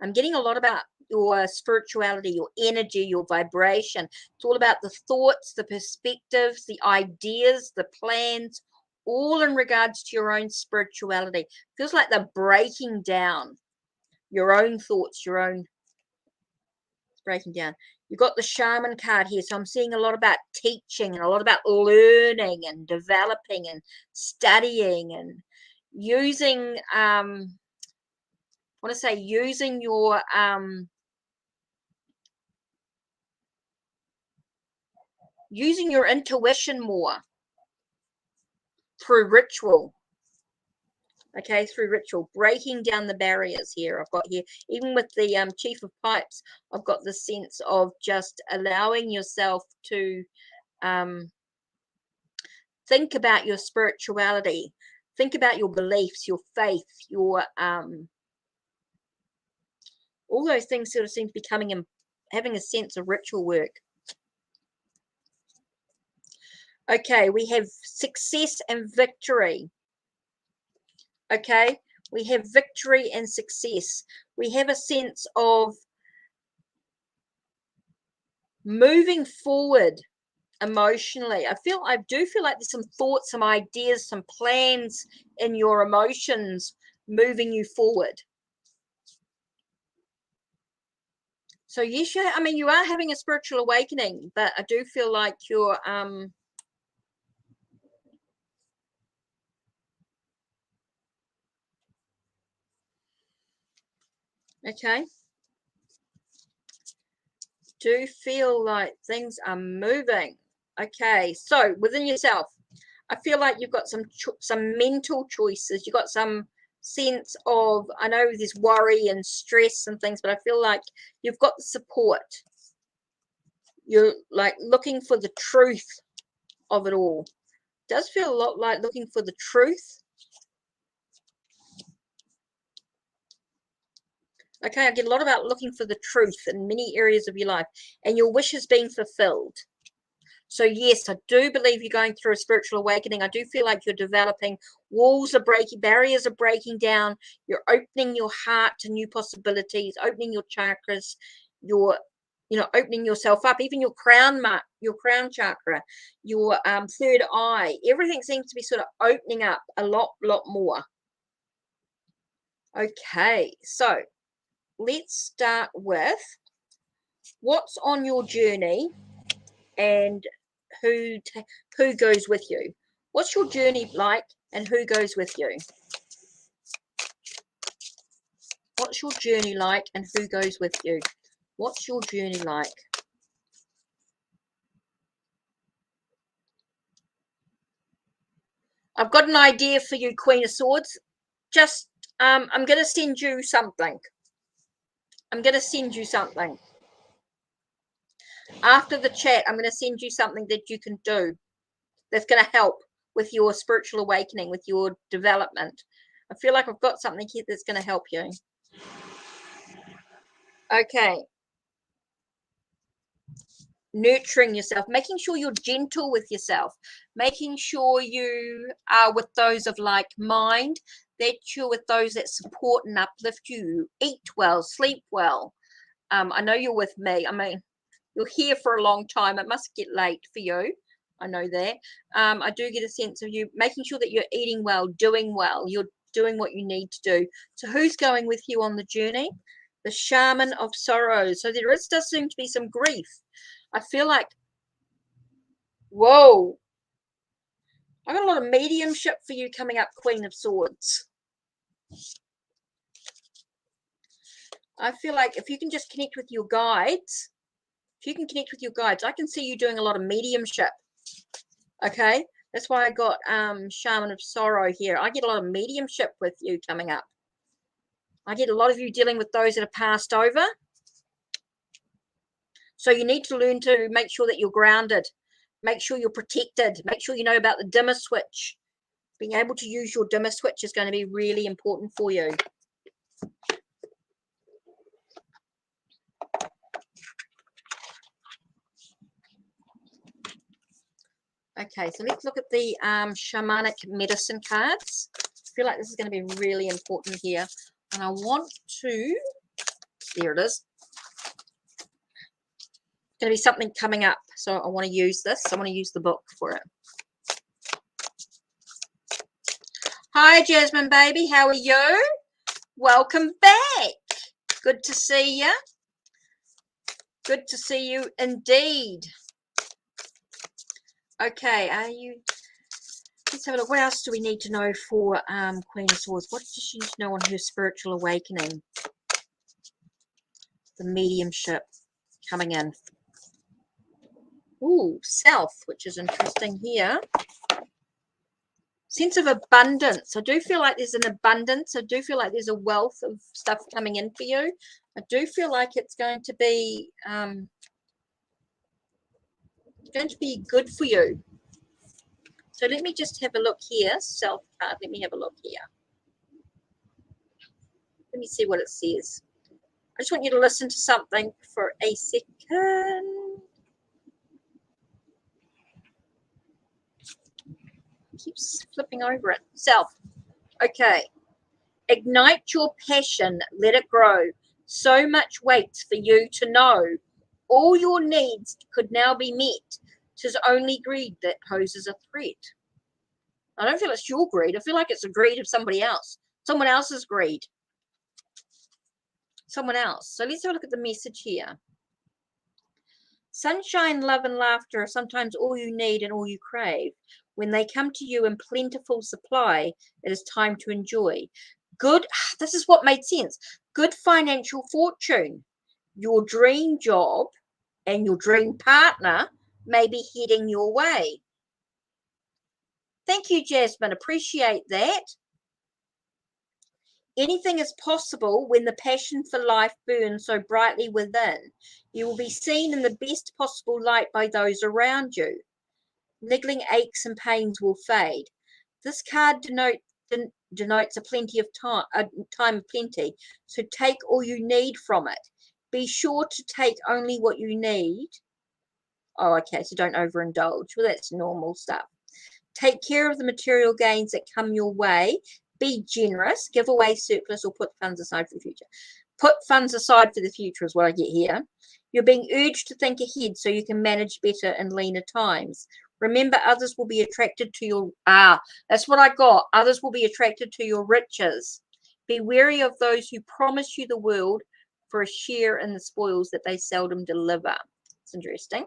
I'm getting a lot about your spirituality, your energy, your vibration. It's all about the thoughts, the perspectives, the ideas, the plans, all in regards to your own spirituality. Feels like the breaking down your own thoughts, your own breaking down. You've got the shaman card here, so I'm seeing a lot about teaching and a lot about learning and developing and studying and using I want to say using your intuition more through ritual. Okay, through ritual, breaking down the barriers here. I've got here, even with the Chief of Pipes, I've got the sense of just allowing yourself to think about your spirituality, think about your beliefs, your faith, your all those things sort of seem to be coming in, having a sense of ritual work. Okay, we have success and victory. Okay, we have victory and success. We have a sense of moving forward emotionally. I do feel like there's some thoughts, some ideas, some plans in your emotions moving you forward. So yes, I mean, you are having a spiritual awakening, but I do feel like you're okay. Do feel like things are moving. Okay, so within yourself, I feel like you've got some mental choices. You've got some sense of, I know there's worry and stress and things, but I feel like you've got the support. You're like looking for the truth of it all. It does feel a lot like looking for the truth. Okay, I get a lot about looking for the truth in many areas of your life and your wishes being fulfilled. So yes, I do believe you're going through a spiritual awakening. I do feel like you're developing. Walls are breaking, barriers are breaking down. You're opening your heart to new possibilities, opening your chakras, you're opening yourself up, even your crown chakra, your third eye. Everything seems to be sort of opening up a lot more. Okay, so let's start with what's on your journey and who goes with you. What's your journey like and who goes with you? What's your journey like and who goes with you? What's your journey like? I've got an idea for you, Queen of Swords. Just I'm going to send you something. I'm going to send you something. After the chat, I'm going to send you something that you can do that's going to help with your spiritual awakening, with your development. I feel like I've got something here that's going to help you. Okay. Nurturing yourself, making sure you're gentle with yourself, making sure you are with those of like mind, that you're with those that support and uplift you, eat well, sleep well. I know you're with me. I mean, you're here for a long time. It must get late for you. I know that. I do get a sense of you making sure that you're eating well, doing well, you're doing what you need to do. So who's going with you on the journey? The Shaman of Sorrows. So does seem to be some grief. I feel like, whoa, I've got a lot of mediumship for you coming up, Queen of Swords. I feel like if you can just connect with your guides, I can see you doing a lot of mediumship. Okay, that's why I got Shaman of Sorrow here. I get a lot of mediumship with you coming up. I get a lot of you dealing with those that have passed over. So you need to learn to make sure that you're grounded, make sure you're protected, make sure you know about the dimmer switch. Being able to use your dimmer switch is going to be really important for you. Okay, so let's look at the shamanic medicine cards. I feel like this is going to be really important here. And I want to, there it is. Going to be something coming up, so I want to use this. I want to use the book for it. Hi, Jasmine baby, how are you? Welcome back. Good to see you. Good to see you indeed. Okay, are you... Let's have a look. What else do we need to know for Queen of Swords? What does she need to know on her spiritual awakening? The mediumship coming in. Ooh, self, which is interesting here. Sense of abundance. I do feel like there's an abundance. I do feel like there's a wealth of stuff coming in for you. I do feel like it's going to be good for you. So let me just have a look here. Self card. Let me have a look here. Let me see what it says. I just want you to listen to something for a second. Keeps flipping over it. Self. Okay. Ignite your passion. Let it grow. So much waits for you to know. All your needs could now be met. 'Tis only greed that poses a threat. I don't feel it's your greed. I feel like it's a greed of somebody else. Someone else's greed. Someone else. So let's have a look at the message here. Sunshine, love, and laughter are sometimes all you need and all you crave. When they come to you in plentiful supply, it is time to enjoy. Good, this is what made sense. Good financial fortune. Your dream job and your dream partner may be heading your way. Thank you, Jasmine. Appreciate that. Anything is possible when the passion for life burns so brightly within. You will be seen in the best possible light by those around you. Niggling aches and pains will fade. This card denotes a time of plenty. So take all you need from it. Be sure to take only what you need. Oh, okay, so don't overindulge. Well, that's normal stuff. Take care of the material gains that come your way. Be generous. Give away surplus or put funds aside for the future. Put funds aside for the future is what I get here. You're being urged to think ahead so you can manage better in leaner times. Remember, others will be attracted to your... that's what I got. Others will be attracted to your riches. Be wary of those who promise you the world for a share in the spoils that they seldom deliver. It's interesting.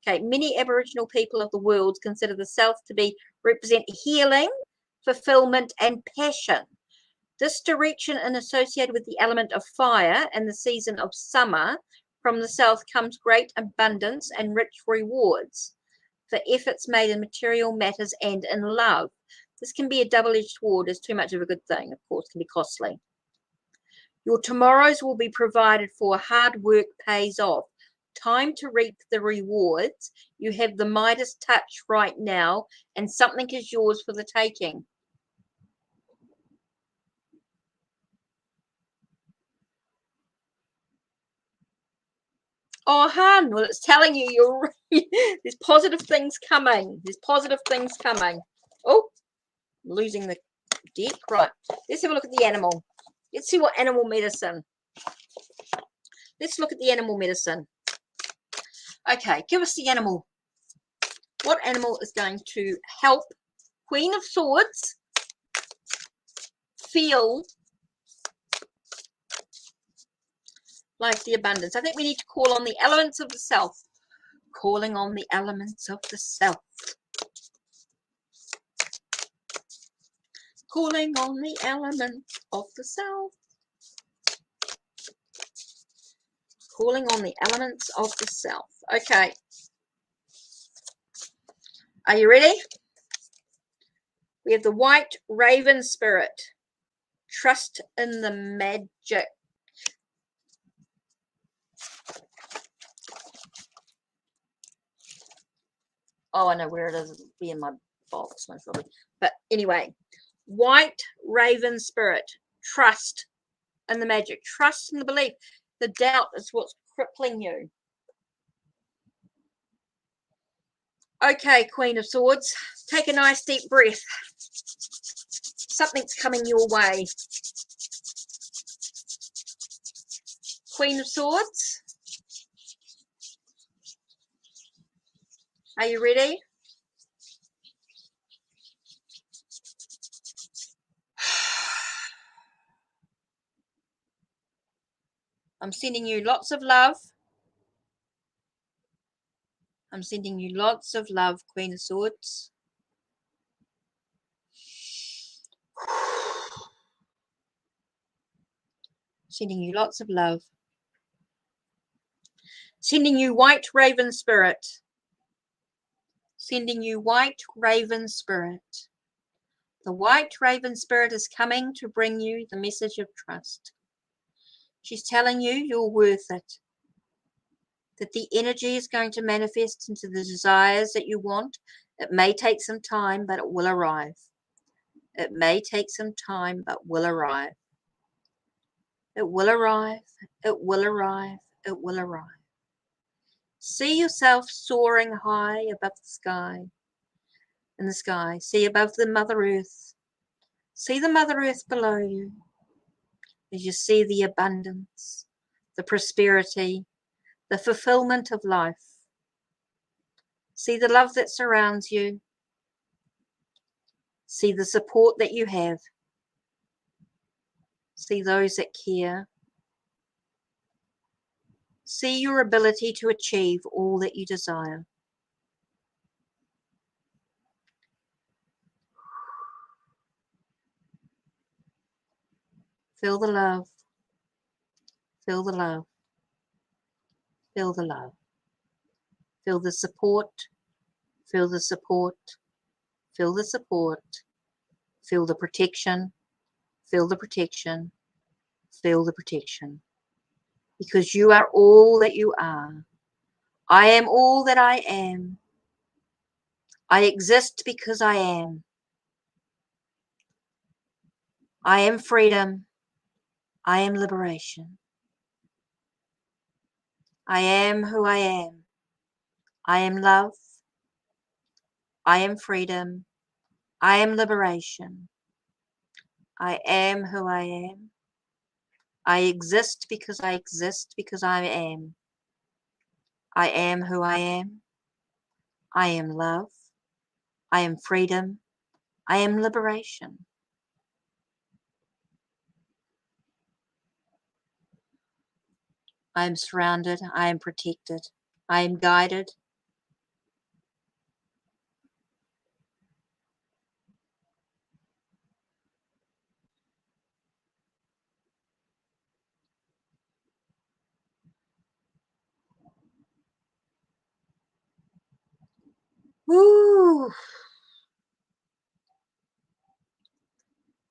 Okay, many Aboriginal people of the world consider the self to represent healing, fulfillment, and passion. This direction is associated with the element of fire and the season of summer. From the south comes great abundance and rich rewards for efforts made in material matters and in love. This can be a double-edged sword, as too much of a good thing, of course, can be costly. Your tomorrows will be provided for. Hard work pays off. Time to reap the rewards. You have the Midas touch right now, and something is yours for the taking. Oh, hun, well, it's telling you there's positive things coming. There's positive things coming. Oh, losing the deck. Right, let's have a look at the animal. Let's see what animal medicine. Let's look at the animal medicine. Okay, give us the animal. What animal is going to help Queen of Swords feel like the abundance? I think we need to call on the elements of the self. Calling on the elements of the self. Calling on the elements of the self. Calling on the elements of the self. Okay. Are you ready? We have the white raven spirit. Trust in the magic. Oh, I know where it is. It'll be in my box, most probably. But anyway, white raven spirit. Trust in the magic. Trust in the belief. The doubt is what's crippling you. Okay, Queen of Swords. Take a nice deep breath. Something's coming your way. Queen of Swords. Are you ready? I'm sending you lots of love. I'm sending you lots of love, Queen of Swords. Sending you lots of love. Sending you white raven spirit. Sending you white raven spirit. The white raven spirit is coming to bring you the message of trust. She's telling you you're worth it. That the energy is going to manifest into the desires that you want. It may take some time, but it will arrive. It may take some time, but will arrive. It will arrive. It will arrive. It will arrive. See yourself soaring high above the sky. In the sky. See above the Mother Earth. See the Mother Earth below you. As you see the abundance, the prosperity, the fulfillment of life. See the love that surrounds you. See the support that you have. See those that care. See your ability to achieve all that you desire. Feel the love. Feel the love. Feel the love. Feel the support. Feel the support. Feel the support. Feel the protection. Feel the protection. Feel the protection. Because you are all that you are. I am all that I am. I exist because I am. I am freedom. I am liberation. I am who I am. I am love. I am freedom. I am liberation. I am who I am. I exist because I am. I am who I am. I am love. I am freedom. I am liberation. I am surrounded. I am protected. I am guided. Woo!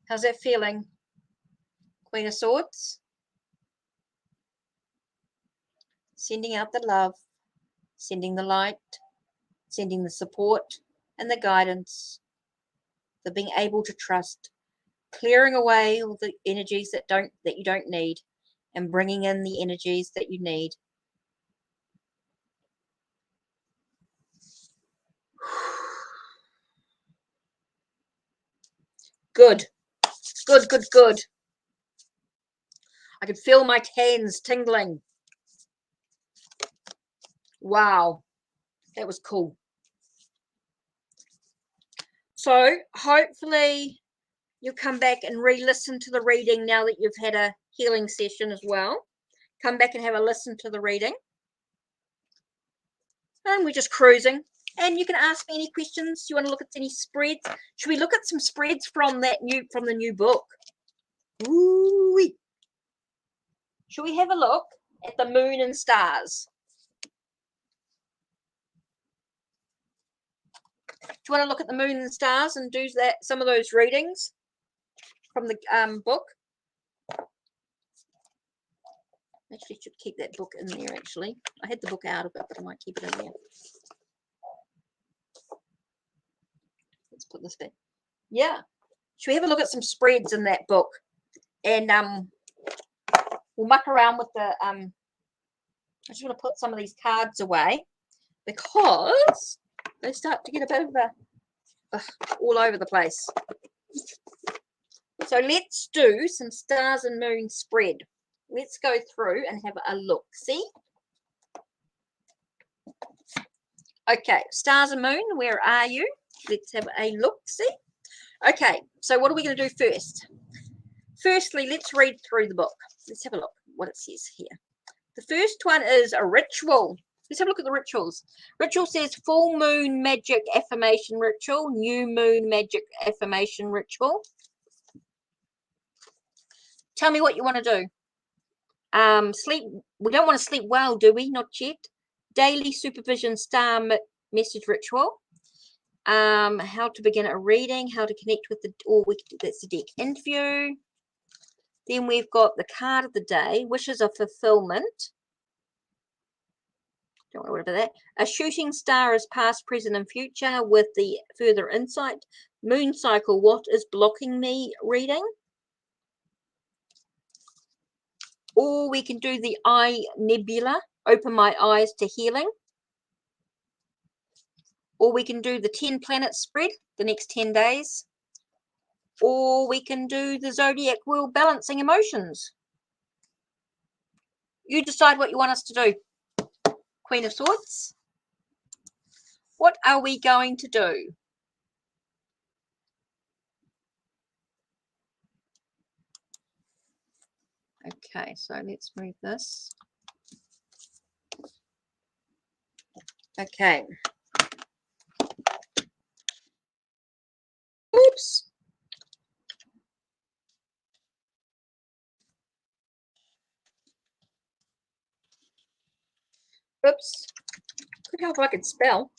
How's that feeling? Queen of Swords. Sending out the love, sending the light, sending the support and the guidance, the being able to trust, clearing away all the energies that you don't need and bringing in the energies that you need. Good. Good, good, good. I could feel my hands tingling. Wow. That was cool. So hopefully you'll come back and re-listen to the reading now that you've had a healing session as well. Come back and have a listen to the reading. And we're just cruising. And you can ask me any questions. You want to look at any spreads? Should we look at some spreads from the new book? Ooh-wee. Should we have a look at the moon and stars? Do you want to look at the moon and stars and do some of those readings from the book? Actually, should keep that book in there. Actually, I had the book out of it, but I might keep it in there. Let's put this back. Yeah. Should we have a look at some spreads in that book? And we'll muck around with the I just want to put some of these cards away because they start to get a bit of a all over the place. So let's do some stars and moon spread. Let's go through and have a look. See? Okay, stars and moon, where are you? Let's have a look. See? Okay, so what are we going to do first? Firstly, let's read through the book. Let's have a look. what it says here. The first one is a ritual. Let's have a look at the rituals. Ritual says full moon magic affirmation ritual, new moon magic affirmation ritual. Tell me what you want to do. Sleep. We don't want to sleep well, do we? Not yet. Daily supervision star message ritual. How to begin a reading. How to connect with the. That's the deck interview. Then we've got the card of the day. Wishes of fulfillment. Don't worry about that. A shooting star is past, present, and future with the further insight. Moon cycle. What is blocking me reading? Or we can do the eye nebula, open my eyes to healing. Or we can do the 10 planet spread, the next 10 days. Or we can do the zodiac wheel, balancing emotions. You decide what you want us to do. Queen of Swords. What are we going to do? Okay, so let's move this. Okay. Oops. Oops. Could help if I could spell.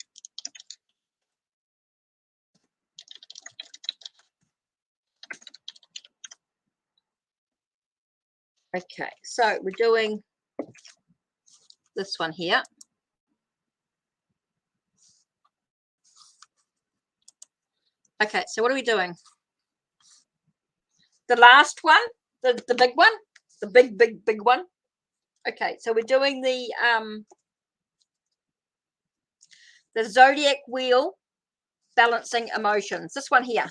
Okay, so we're doing this one here. Okay, so what are we doing? The last one, the big one, the big one. Okay, so we're doing the zodiac wheel, balancing emotions. This one here.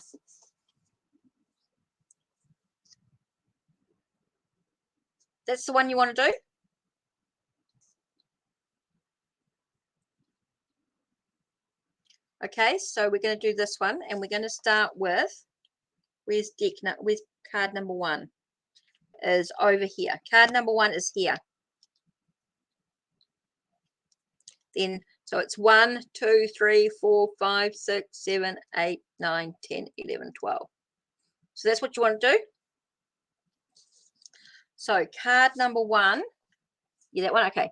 That's the one you want to do? Okay, so we're going to do this one, and we're going to start with, where's card number 1? Is over here. Card number 1 is here. Then, so it's 1, 2, 3, 4, 5, 6, 7, 8, 9, 10, 11, 12. So that's what you want to do. So card number 1, yeah, that one, okay.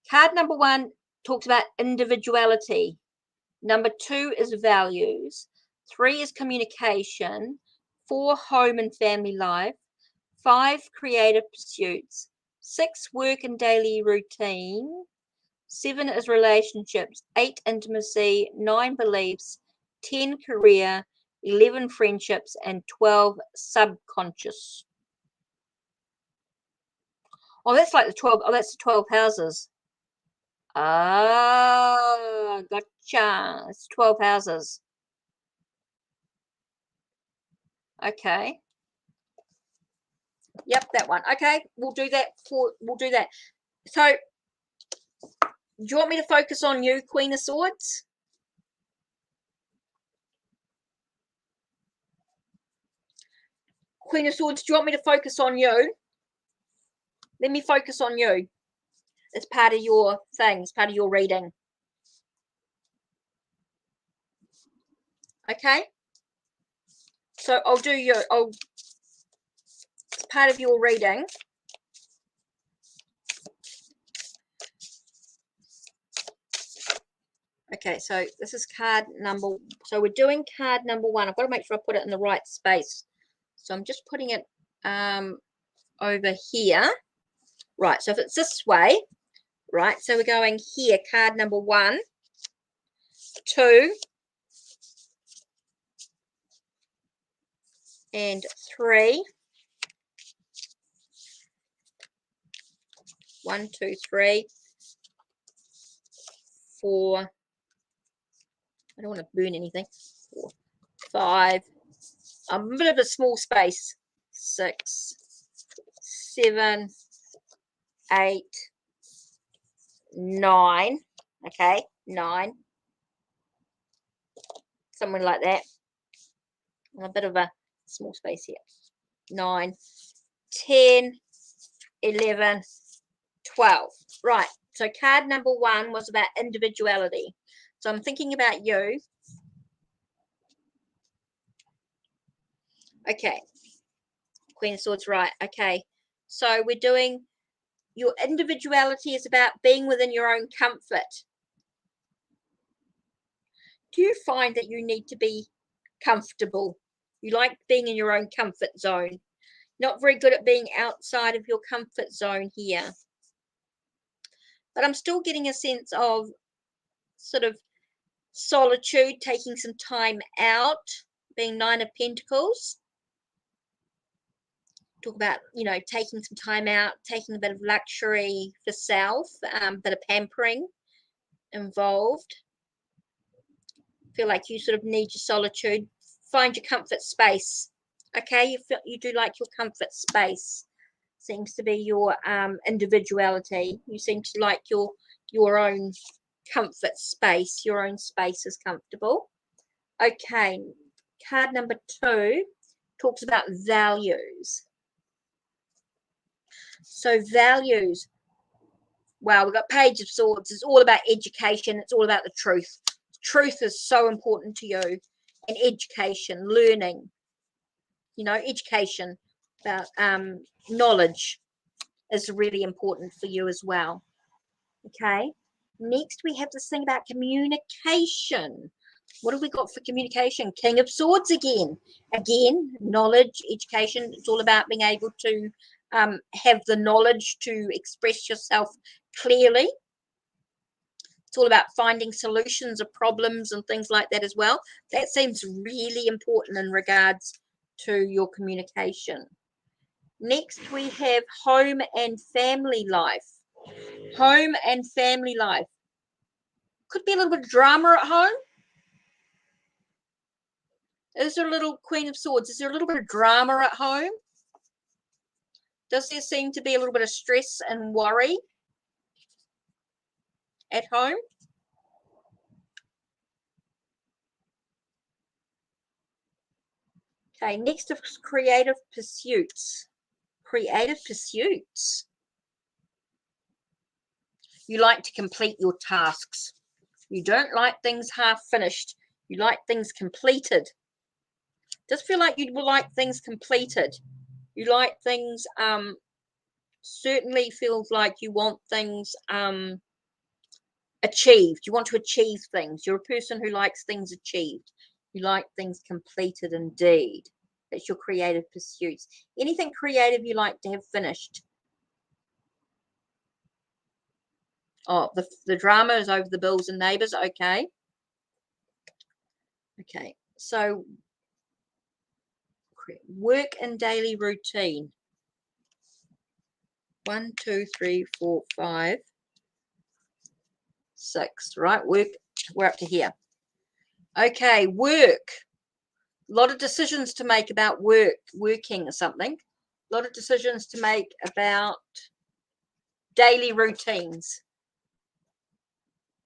Card number 1 talks about individuality. Number 2 is values. 3 is communication. 4, home and family life. 5, creative pursuits. 6, work and daily routine. 7 is relationships. 8, intimacy. 9, beliefs. 10, career. 11, friendships. And 12, subconscious. Oh, that's like the 12. Oh, that's the 12 houses. Ah, gotcha. It's 12 houses. Okay. Yep, that one. Okay, we'll do that. So, do you want me to focus on you, Queen of Swords? Queen of Swords, do you want me to focus on you? Let me focus on you. It's part of your thing. It's part of your reading. Okay? So, I'll do you. It's part of your reading. Okay, so this is card number, so we're doing card number 1. I've got to make sure I put it in the right space. So I'm just putting it over here. Right, so if it's this way, right, so we're going here, card number 1, 2, and 3. 1, 2, 3, 4. I don't want to burn anything. 4, 5. A bit of a small space. 6, 7, 8, 9. Okay, 9. Somewhere like that. And a bit of a small space here. 9, 10, 11, 12. Right. So card number 1 was about individuality. So I'm thinking about you. Okay. Queen of Swords, right. Okay. So we're doing, your individuality is about being within your own comfort. Do you find that you need to be comfortable? You like being in your own comfort zone. Not very good at being outside of your comfort zone here. But I'm still getting a sense of sort of solitude, taking some time out, being 9 of Pentacles. Talk about, you know, taking some time out, taking a bit of luxury for self, bit of pampering involved. Feel like you sort of need your solitude. Find your comfort space. Okay, you do like your comfort space. Seems to be your individuality. You seem to like your own comfort space. Your own space is comfortable. Okay, card number 2 talks about values. So values, wow, we've got Page of Swords. It's all about education. It's all about the truth. Truth is so important to you. And education, learning, you know, education about knowledge is really important for you as well. Okay, next we have this thing about communication. What have we got for communication? King of Swords again. Again, knowledge, education. It's all about being able to have the knowledge to express yourself clearly. It's all about finding solutions of problems and things like that as well. That seems really important in regards to your communication. Next, we have home and family life. Home and family life. Could be a little bit of drama at home. Is there a little Queen of Swords? Is there a little bit of drama at home? Does there seem to be a little bit of stress and worry at home? Okay, next is creative pursuits. Creative pursuits. You like to complete your tasks. You don't like things half finished. You like things completed. Does feel like you will like things completed. You like things, certainly feels like you want things achieved. You want to achieve things. You're a person who likes things achieved. You like things completed indeed. That's your creative pursuits. Anything creative you like to have finished. Oh, the drama is over the bills and neighbours. Okay. Okay. So work and daily routine. 1, 2, 3, 4, 5, 6. Right. Work. We're up to here. Okay. Work. A lot of decisions to make about working or something. A lot of decisions to make about daily routines.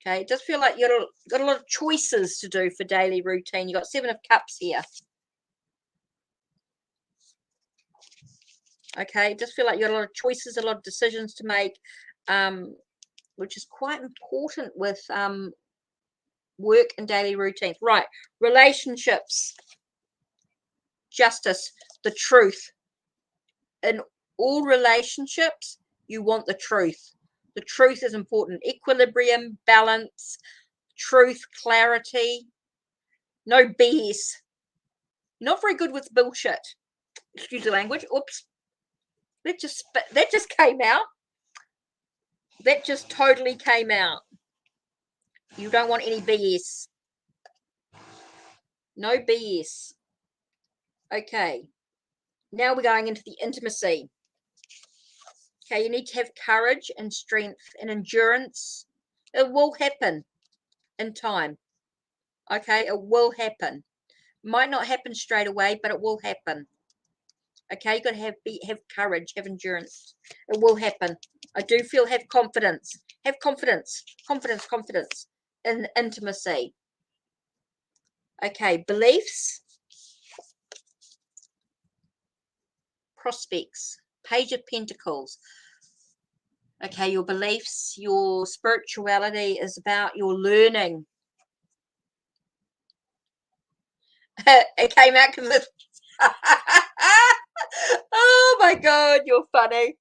Okay, it does feel like you've got a lot of choices to do for daily routine. You've got 7 of Cups here. Okay, it does feel like you've got a lot of choices, a lot of decisions to make, which is quite important with work and daily routines. Right, relationships, justice, the truth. In all relationships, you want the truth. The truth is important. Equilibrium, balance, truth, clarity, no BS. Not very good with bullshit. Excuse the language. Oops. That just came out. That just totally came out. You don't want any BS. No BS. Okay. Now we're going into the intimacy. Okay, you need to have courage and strength and endurance. It will happen in time. Okay, it will happen. Might not happen straight away, but it will happen. Okay, you got to have courage, have endurance. It will happen. I do feel have confidence. Have confidence. Confidence in intimacy. Okay, beliefs. Prospects. Page of Pentacles. Okay, your beliefs, your spirituality is about your learning. It came out because it's... Oh my God, you're funny.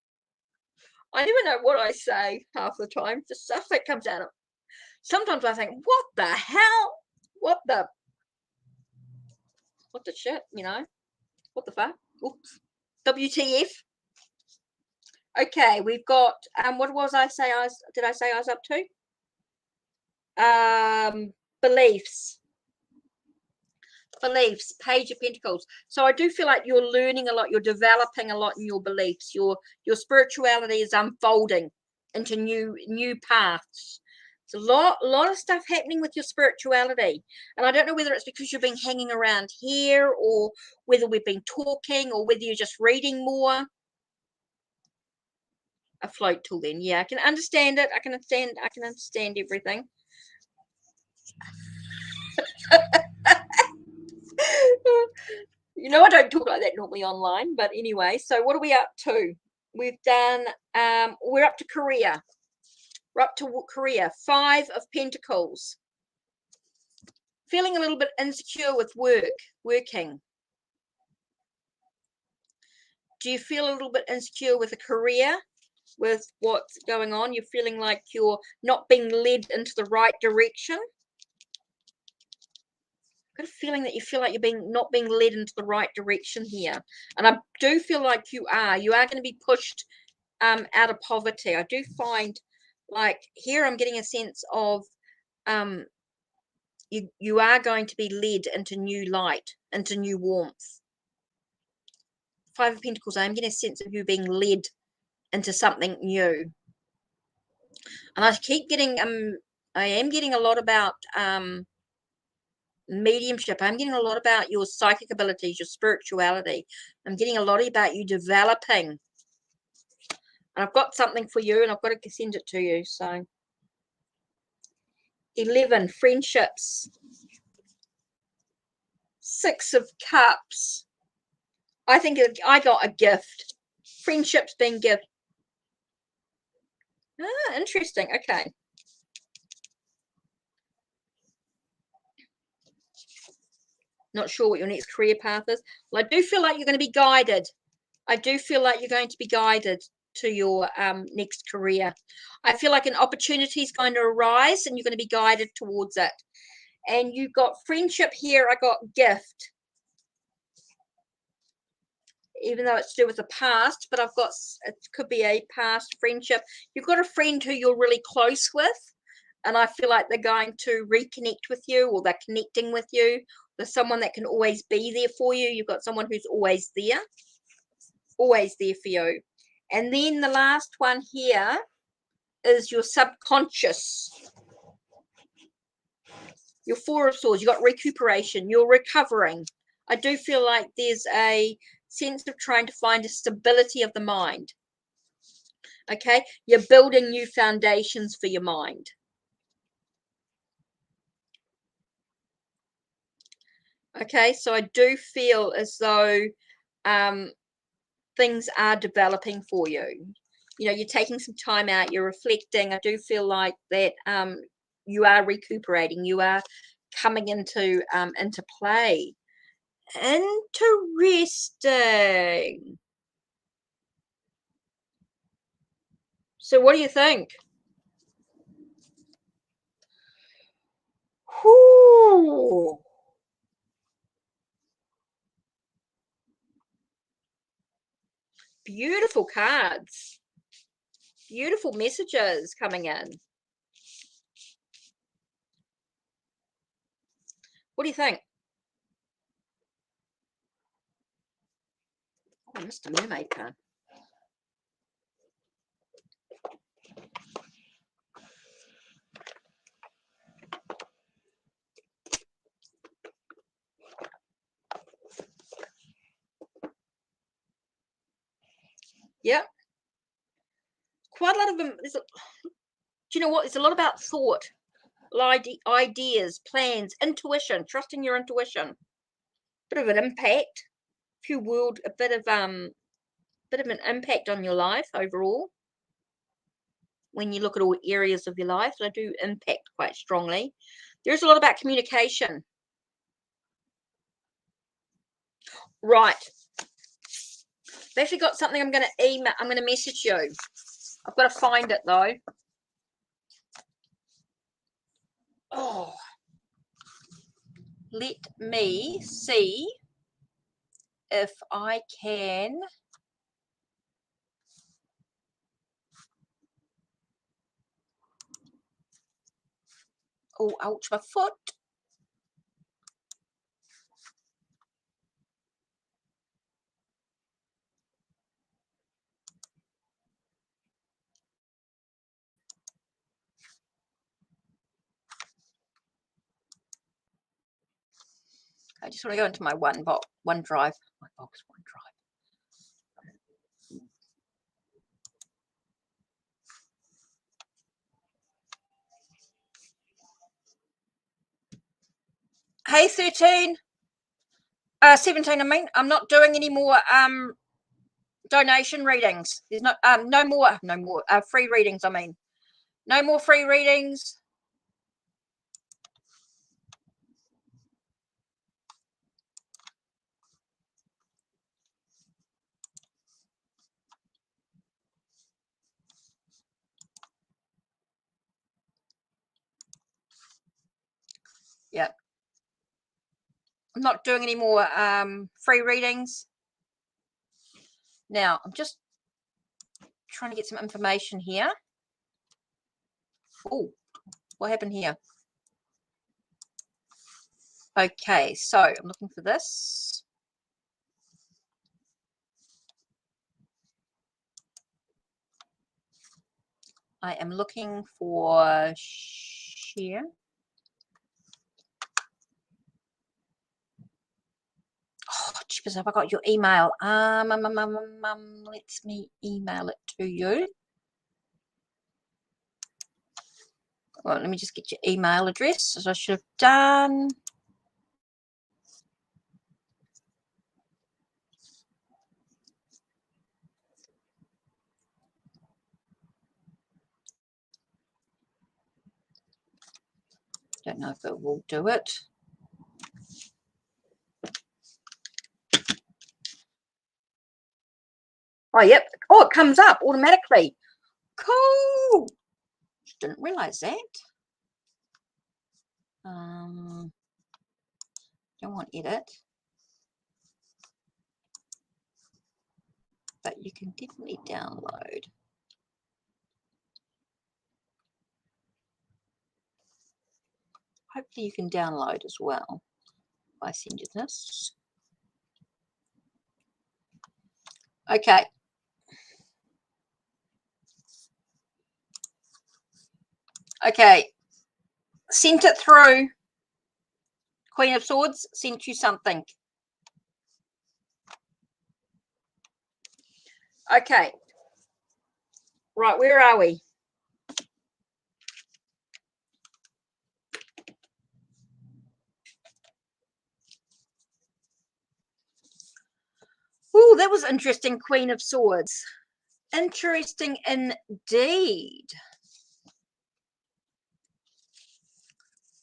I never know what I say half the time. Just stuff that comes out of... Sometimes I think, what the hell? What the shit, you know? What the fuck? Oops. WTF? Okay, we've got what was I say did I say I was up to? Beliefs, Page of Pentacles. So I do feel like you're learning a lot, you're developing a lot in your beliefs. Your spirituality is unfolding into new paths. There's a lot of stuff happening with your spirituality, and I don't know whether it's because you've been hanging around here, or whether we've been talking, or whether you're just reading more. Afloat till then. Yeah, I can understand it. I can understand everything. You know, I don't talk like that normally online, but anyway, so what are we up to? We've done we're up to career. We're up to career. 5 of Pentacles. Feeling a little bit insecure with working. Do you feel a little bit insecure with a career, with what's going on? You're feeling like you're not being led into the right direction? I've got a feeling that you feel like you're not being led into the right direction here, and I do feel like you are going to be pushed out of poverty. I do find, like, here I'm getting a sense of you are going to be led into new light, into new warmth. 5 of Pentacles, I'm getting a sense of you being led into something new. And I keep getting I am getting a lot about mediumship. I'm getting a lot about your psychic abilities, your spirituality. I'm getting a lot about you developing. And I've got something for you, and I've got to send it to you. So 11, friendships. 6 of Cups. I think I got a gift. Friendships being gift. Ah, interesting. Okay. Not sure what your next career path is. Well, I do feel like you're going to be guided. I do feel like you're going to be guided to your next career. I feel like an opportunity is going to arise, and you're going to be guided towards it. And you've got friendship here. I got gift. Even though it's to do with the past, but I've got, it could be a past friendship. You've got a friend who you're really close with, and I feel like they're going to reconnect with you, or they're connecting with you. There's someone that can always be there for you. You've got someone who's always there for you. And then the last one here is your subconscious. Your 4 of Swords. You've got recuperation. You're recovering. I do feel like there's a sense of trying to find a stability of the mind. Okay, you're building new foundations for your mind. Okay, so I do feel as though things are developing for you. You know, you're taking some time out, you're reflecting. I do feel like that you are recuperating, you are coming into play. Interesting. So what do you think? Whoo. Beautiful cards. Beautiful messages coming in. What do you think? Oh, Mr. Mermaid card. Yeah. Quite a lot of them. Do you know what? It's a lot about thought, ideas, plans, intuition, trusting your intuition. Bit of an impact. A bit of an impact on your life overall. when you look at all areas of your life. They do impact quite strongly. There's a lot about communication. Right. I've actually got something I'm going to email. I'm going to message you. I've got to find it though. Oh. Let me see if I can. Oh, ouch, my foot. I just want to go into my OneDrive. My box, OneDrive. Hey, 17, I mean, I'm not doing any more donation readings. There's no more free readings, I mean. No more free readings. Yep. I'm not doing any more free readings. Now, I'm just trying to get some information here. Oh, what happened here? Okay, so I'm looking for this. I am looking for share. Oh, jeepers, have I got your email? Let me email it to you. Well, let me just get your email address, as I should have done. Don't know if it will do it. Oh, yep. Oh, it comes up automatically. Cool. Didn't realize that. Don't want edit. But you can definitely download. Hopefully you can download as well. If I send you this. Okay. Okay. Sent it through. Queen of Swords sent you something. Okay. Right, where are we? Oh, that was interesting, Queen of Swords. Interesting indeed.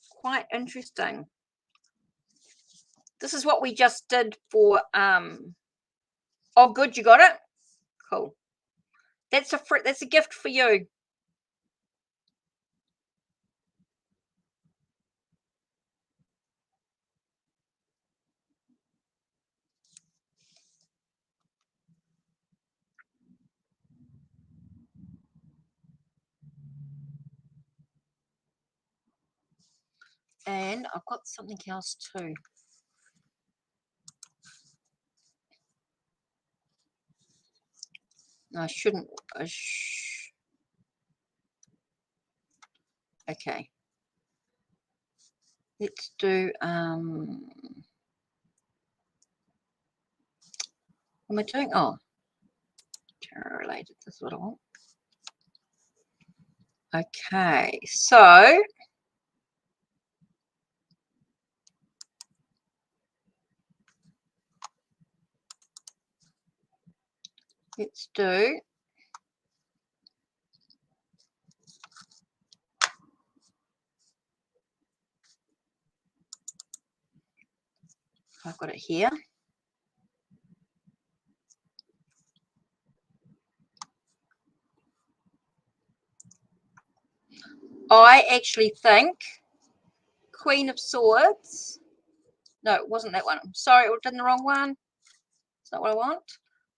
Quite interesting. This is what we just did for oh, good, you got it? Cool. That's a gift for you. And I've got something else too. I shouldn't. Okay. Let's do what am I doing? Oh, tarot related. That's what I want. Okay, so let's do I've got it here. I actually think Queen of Swords. No, it wasn't that one. I'm sorry, I did the wrong one. It's not what I want.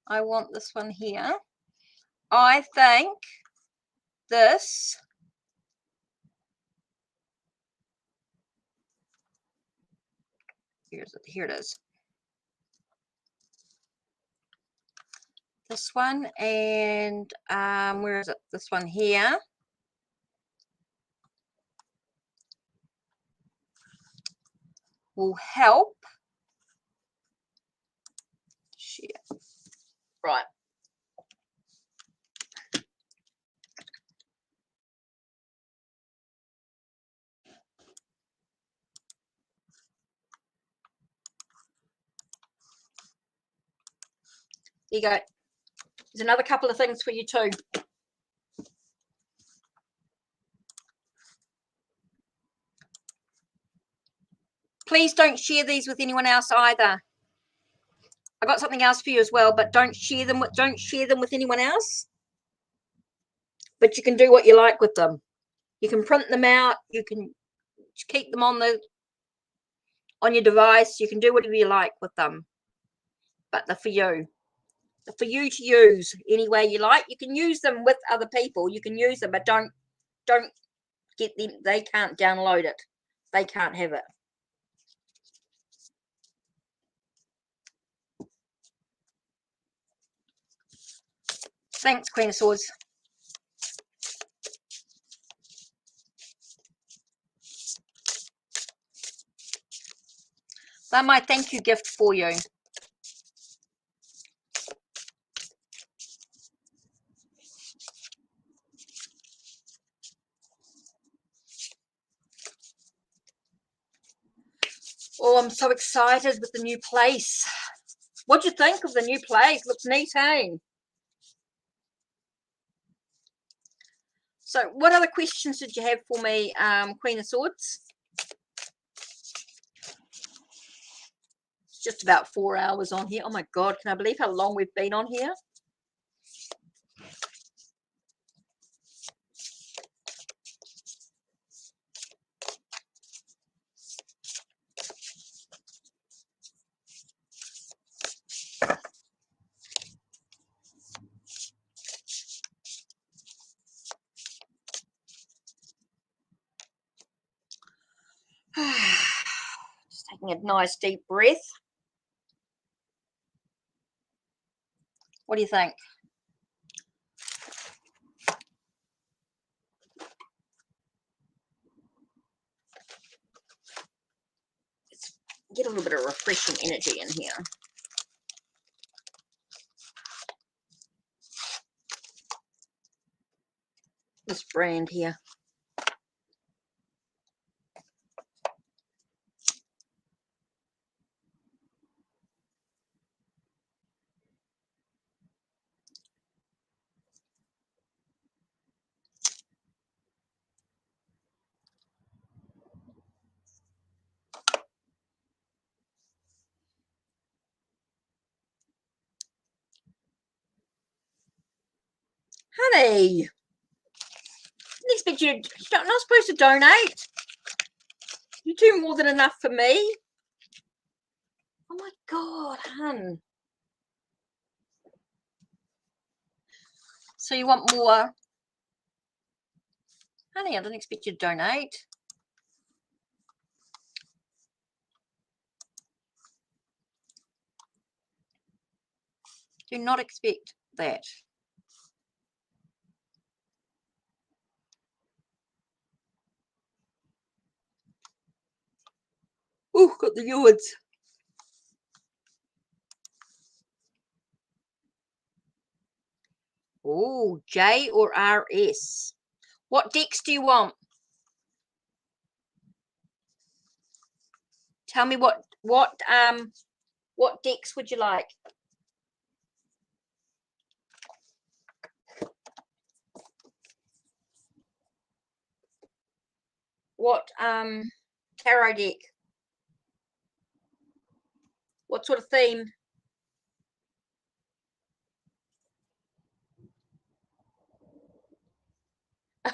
I want this one here. I think this here it is. This one, and where is it? This one here. Will help. Share. Right. There you go. There's another couple of things for you too. Please don't share these with anyone else either. I got something else for you as well, but don't share them with anyone else. But you can do what you like with them. You can print them out. You can keep them on your device. You can do whatever you like with them. But they're for you. They're for you to use any way you like. You can use them with other people. You can use them, but don't get them. They can't download it. They can't have it. Thanks, Queen of Swords. They're my thank you gift for you. Oh, I'm so excited with the new place. What do you think of the new place? Looks neat, hey? So what other questions did you have for me, Queen of Swords? It's just about 4 hours on here. Oh my God, can I believe how long we've been on here? Just taking a nice deep breath. What do you think? Let's get a little bit of refreshing energy in here. This brand here. Honey, I expect you're not supposed to donate. You do more than enough for me. Oh my God, hun. So you want more? Honey, I didn't expect you to donate. Do not expect that. Oh, got the yards. Oh, J or RS. What decks do you want? Tell me what decks would you like? What tarot deck? What sort of theme?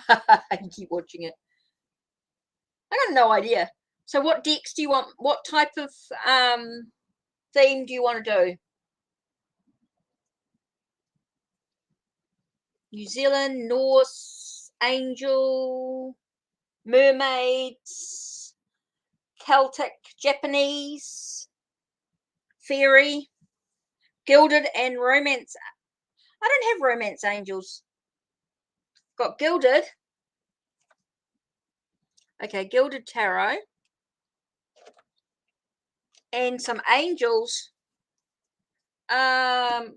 I can keep watching it. I got no idea. So what decks do you want? What type of theme do you want to do? New Zealand, Norse, Angel, Mermaids, Celtic, Japanese, Fairy, Gilded, and Romance. I don't have Romance Angels. Got Gilded. Okay, Gilded Tarot. And some Angels. Angels.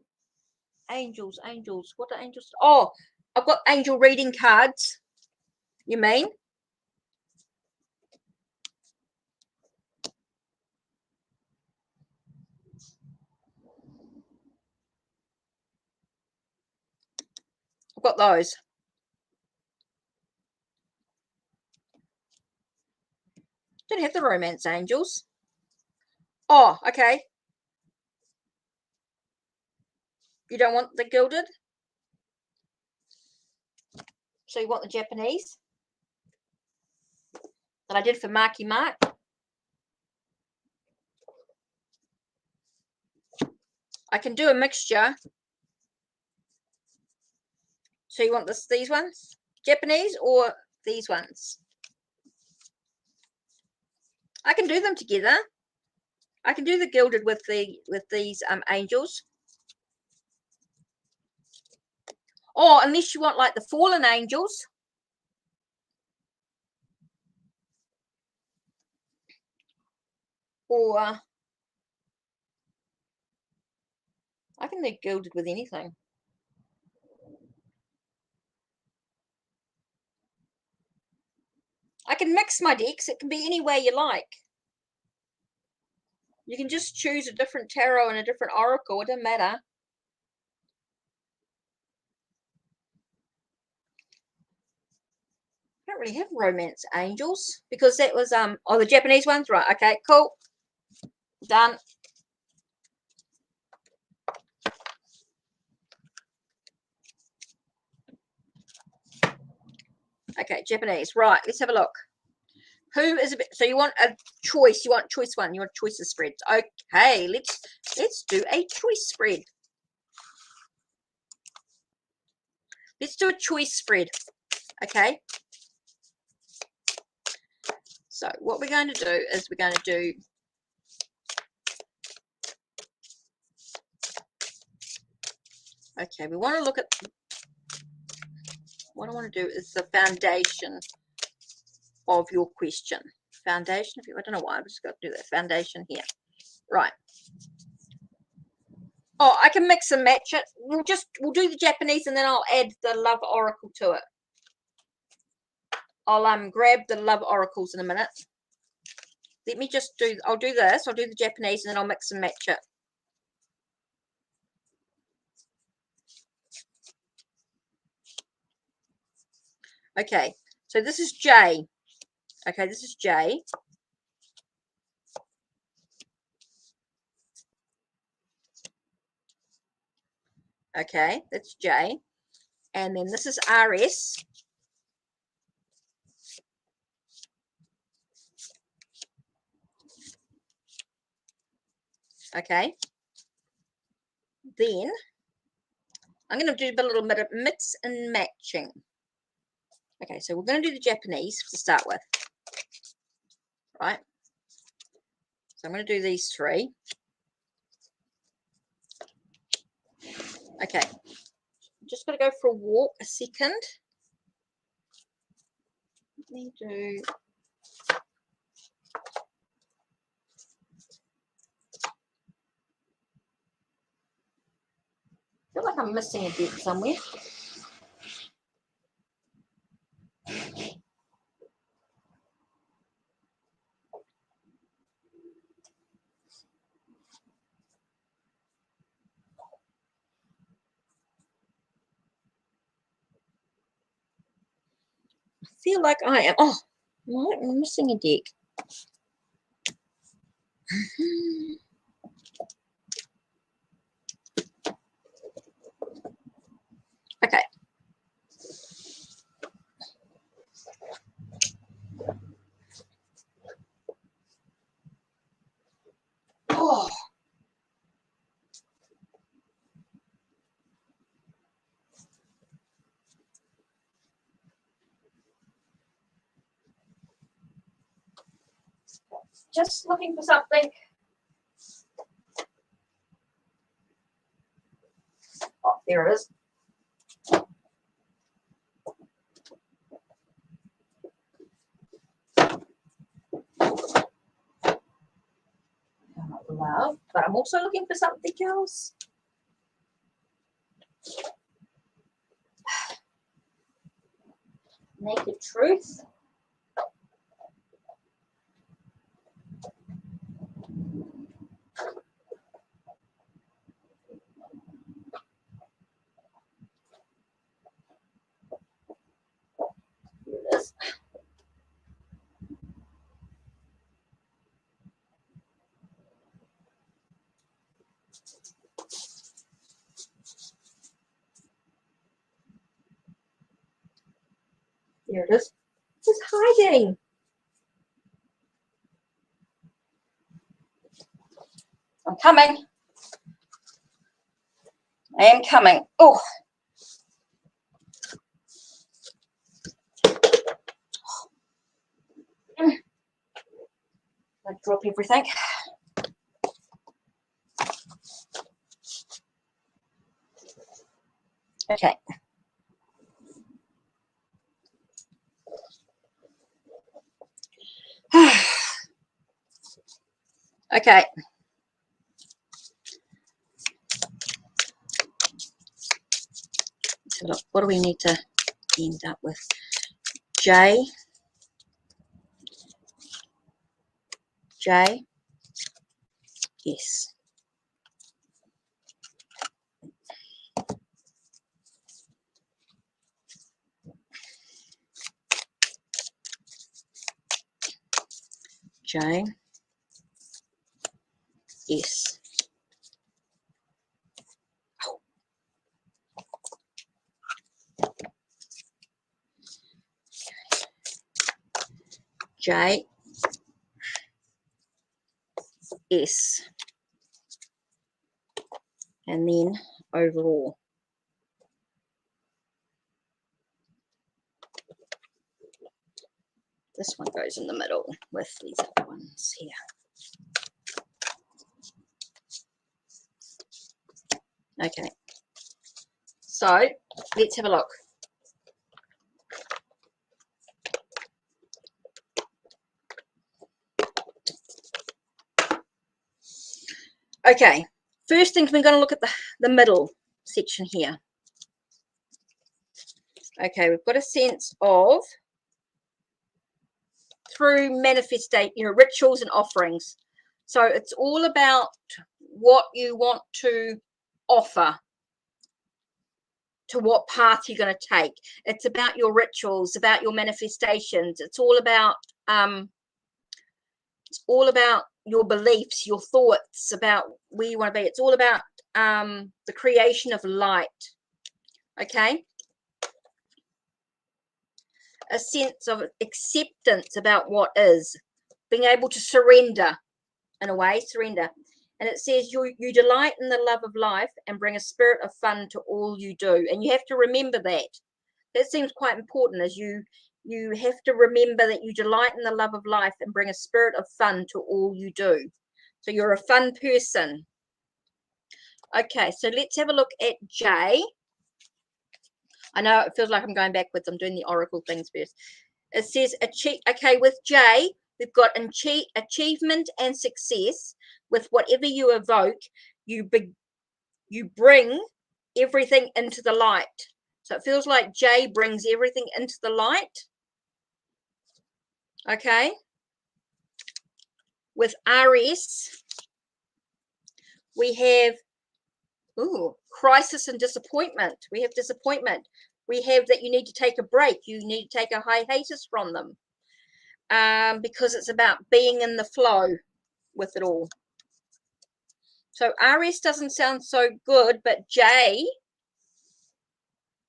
What are angels? Oh, I've got angel reading cards. You mean? I've got those. Don't have the Romance Angels. Oh, okay. You don't want the Gilded? So you want the Japanese? That I did for Marky Mark? I can do a mixture. So you want these ones? Japanese or these ones? I can do them together. I can do the Gilded with these angels. Or unless you want like the fallen angels. Or I can do Gilded with anything. I can mix my decks. It can be any way you like. You can just choose a different tarot and a different oracle. It doesn't matter. I don't really have Romance Angels because that was oh, the Japanese ones, right? Okay, cool, done. Okay, Japanese, right? Let's have a look. Who is a bit? So you want a choice? You want choice one? You want choices spreads? Okay, let's do a choice spread. Let's do a choice spread. Okay. So what we're going to do is we're going to do okay, we want to look at what I want to do is the foundation of your question. Foundation of your, I don't know why I've just got to do that. Foundation here. Right. Oh, I can mix and match it. We'll do the Japanese and then I'll add the love oracle to it. I'll grab the love oracles in a minute. Let me just do, I'll do this. I'll do the Japanese and then I'll mix and match it. Okay, so this is J. Okay, this is J. Okay, that's J. And then this is RS. Okay. Then I'm going to do a little bit of mix and matching. Okay, so we're going to do the Japanese to start with. Right. So I'm going to do these three. Okay. I'm just going to go for a walk a second. Let me do... I feel like I'm missing a bit somewhere. I feel like I am. Oh, I'm missing a deck. Just looking for something. Oh, there it is. Love, but I'm also looking for something else. Naked Truth. Here it is. There it is. It's hiding. I'm coming. I am coming. Oh. I drop everything. Okay. Okay. So look, what do we need to end up with? J. J. Yes. J. Yes. Oh. J. S. And then overall. This one goes in the middle with these other ones here. Okay. So let's have a look. Okay. First thing, we're going to look at the middle section here. Okay, we've got a sense of through manifestation, rituals and offerings. So it's all about what you want to offer, to what path you're going to take. It's about your rituals, about your manifestations. It's all about your beliefs, your thoughts about where you want to be. It's all about the creation of light. Okay. A sense of acceptance about what is, being able to surrender, in a way, surrender. And it says you delight in the love of life and bring a spirit of fun to all you do. And you have to remember that. That seems quite important, as you have to remember that you delight in the love of life and bring a spirit of fun to all you do. So you're a fun person. Okay, so let's have a look at J. I know it feels like I'm going backwards. I'm doing the oracle things first. It says, okay, with J, we've got achievement and success. With whatever you evoke, you bring everything into the light. So it feels like J brings everything into the light. Okay. With RS, we have crisis and disappointment. We have disappointment. We have that you need to take a break. You need to take a hiatus from them. Because it's about being in the flow with it all. So RS doesn't sound so good, but J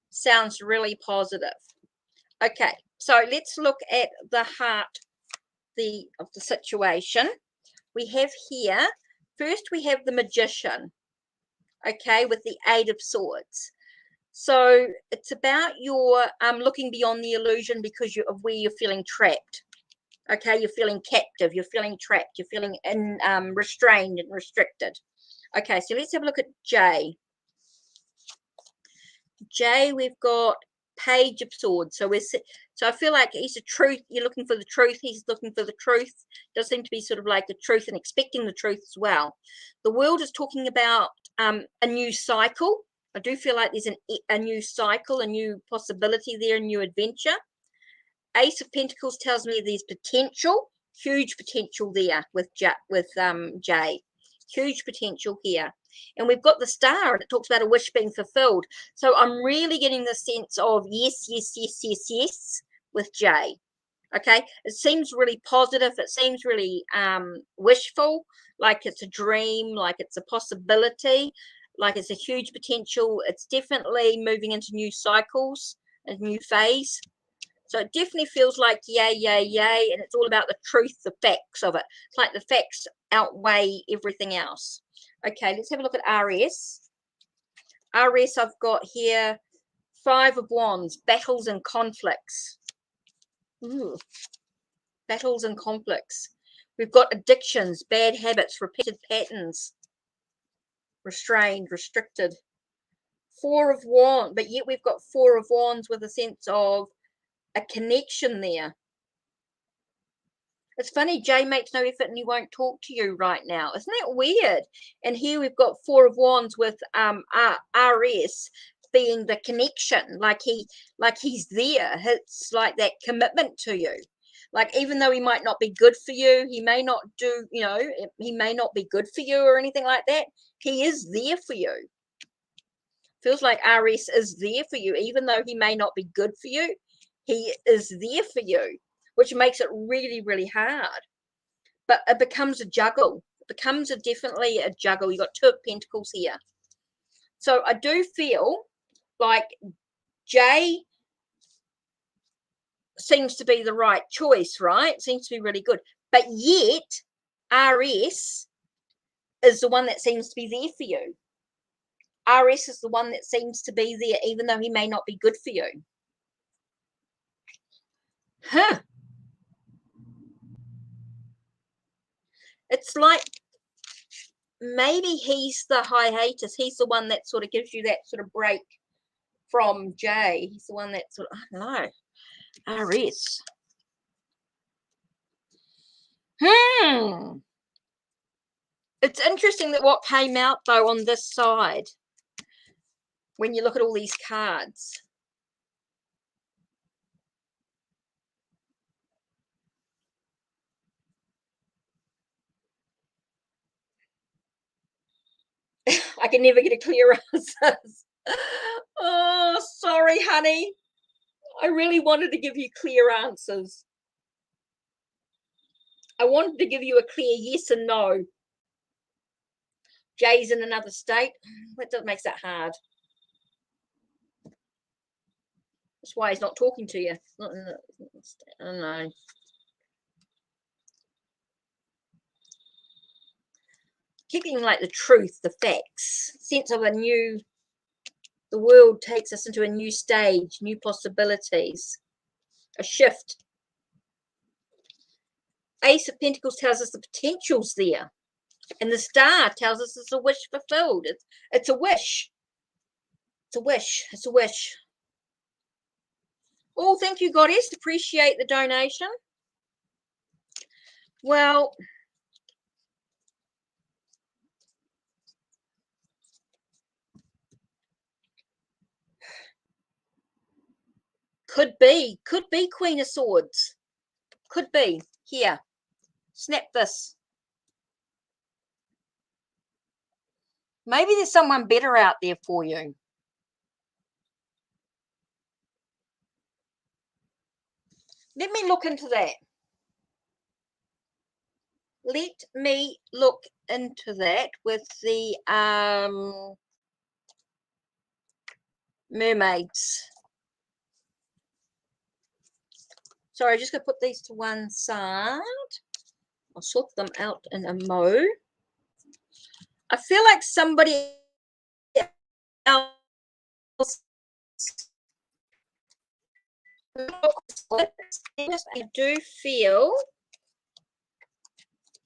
sounds really positive. Okay, so let's look at the heart of the situation. We have here, first we have the Magician, okay, with the Eight of Swords. So it's about your looking beyond the illusion because of where you're feeling trapped. Okay, you're feeling captive, you're feeling trapped, you're feeling restrained and restricted. Okay, so let's have a look at J. J, we've got Page of Swords. So I feel like he's a truth. You're looking for the truth. He's looking for the truth. Does seem to be sort of like the truth and expecting the truth as well. The World is talking about a new cycle. I do feel like there's a new cycle, a new possibility there, a new adventure. Ace of Pentacles tells me there's potential, huge potential there with Jay. Huge potential here. And we've got the Star, and it talks about a wish being fulfilled. So I'm really getting the sense of yes, yes, yes, yes, yes with Jay. Okay, it seems really positive. It seems really wishful, like it's a dream, like it's a possibility, like it's a huge potential. It's definitely moving into new cycles, a new phase. So it definitely feels like yay, yay, yay, and it's all about the truth, the facts of it. It's like the facts outweigh everything else. Okay, let's have a look at RS. RS, I've got here 5 of Wands, battles and conflicts. Ooh, battles and conflicts. We've got addictions, bad habits, repeated patterns, restrained, restricted. 4 of Wands, but yet we've got 4 of Wands with a sense of a connection there. It's funny, Jay makes no effort and he won't talk to you right now. Isn't that weird? And here we've got 4 of Wands with RS being the connection, like he's there. It's like that commitment to you. Like even though he might not be good for you, he may not do, you know, he may not be good for you or anything like that. He is there for you. Feels like RS is there for you, even though he may not be good for you. He is there for you, which makes it really, really hard. But it becomes a juggle. It becomes definitely a juggle. You've got 2 of Pentacles here. So I do feel like Jay seems to be the right choice, right? Seems to be really good. But yet, RS is the one that seems to be there for you. RS is the one that seems to be there, even though he may not be good for you. Huh. It's like maybe he's the hiatus. He's the one that sort of gives you that sort of break from Jay. He's the one that sort of, I don't know. RS. It's interesting that what came out, though, on this side, when you look at all these cards. I can never get a clear answer. Oh, sorry, honey. I really wanted to give you clear answers. I wanted to give you a clear yes and no. Jay's in another state. That makes that hard. That's why he's not talking to you. I don't know. Keeping like the truth, the facts, sense of a new, the world takes us into a new stage, new possibilities, a shift. Ace of Pentacles tells us the potential's there. And the Star tells us it's a wish fulfilled. It's a wish. It's a wish. It's a wish. Oh, thank you, Goddess. Appreciate the donation. Well, could be Queen of Swords. Could be. Here. Snap this. Maybe there's someone better out there for you. Let me look into that. Let me look into that with the mermaids. Sorry, I'm just going to put these to one side. I'll sort them out in a mo. I feel like somebody else. I do feel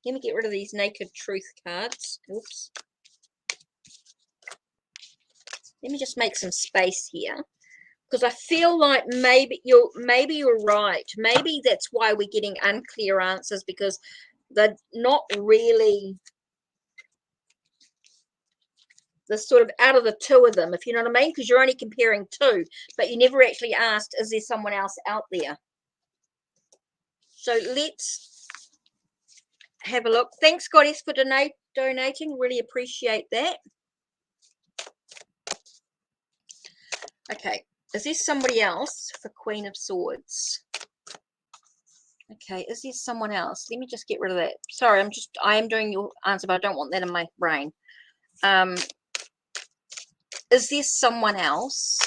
Let me get rid of these Naked Truth cards. Oops. Let me just make some space here, because I feel like maybe you're right. Maybe that's why we're getting unclear answers, because they're not really the sort of out of the two of them, if you know what I mean, because you're only comparing two, but you never actually asked, is there someone else out there? So let's have a look. Thanks, Goddess, for donating. Really appreciate that. Okay, is there somebody else for Queen of Swords? Okay, is there someone else? Let me just get rid of that. Sorry, I am doing your answer, but I don't want that in my brain. Is there someone else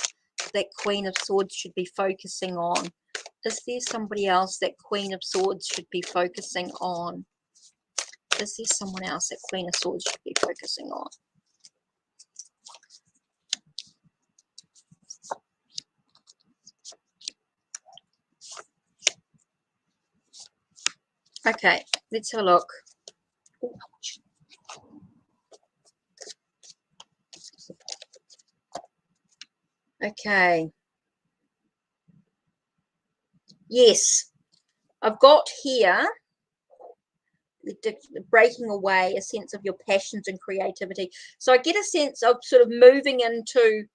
that Queen of Swords should be focusing on? Is there somebody else that Queen of Swords should be focusing on? Is there someone else that Queen of Swords should be focusing on? Okay, let's have a look. Okay. Yes, I've got here the breaking away, a sense of your passions and creativity. So I get a sense of sort of moving into,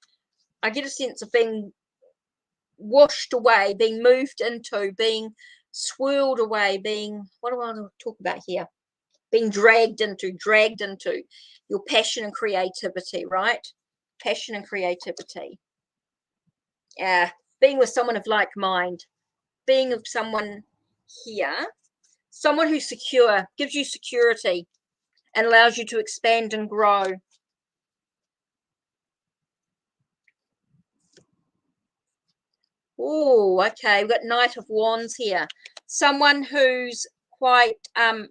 I get a sense of being washed away, being moved into, being swirled away, being, what do I want to talk about here? Being dragged into your passion and creativity, right? Passion and creativity. Yeah, being with someone of like mind, being of someone here, someone who's secure, gives you security and allows you to expand and grow. Oh, okay, we've got Knight of Wands here. Someone who's quite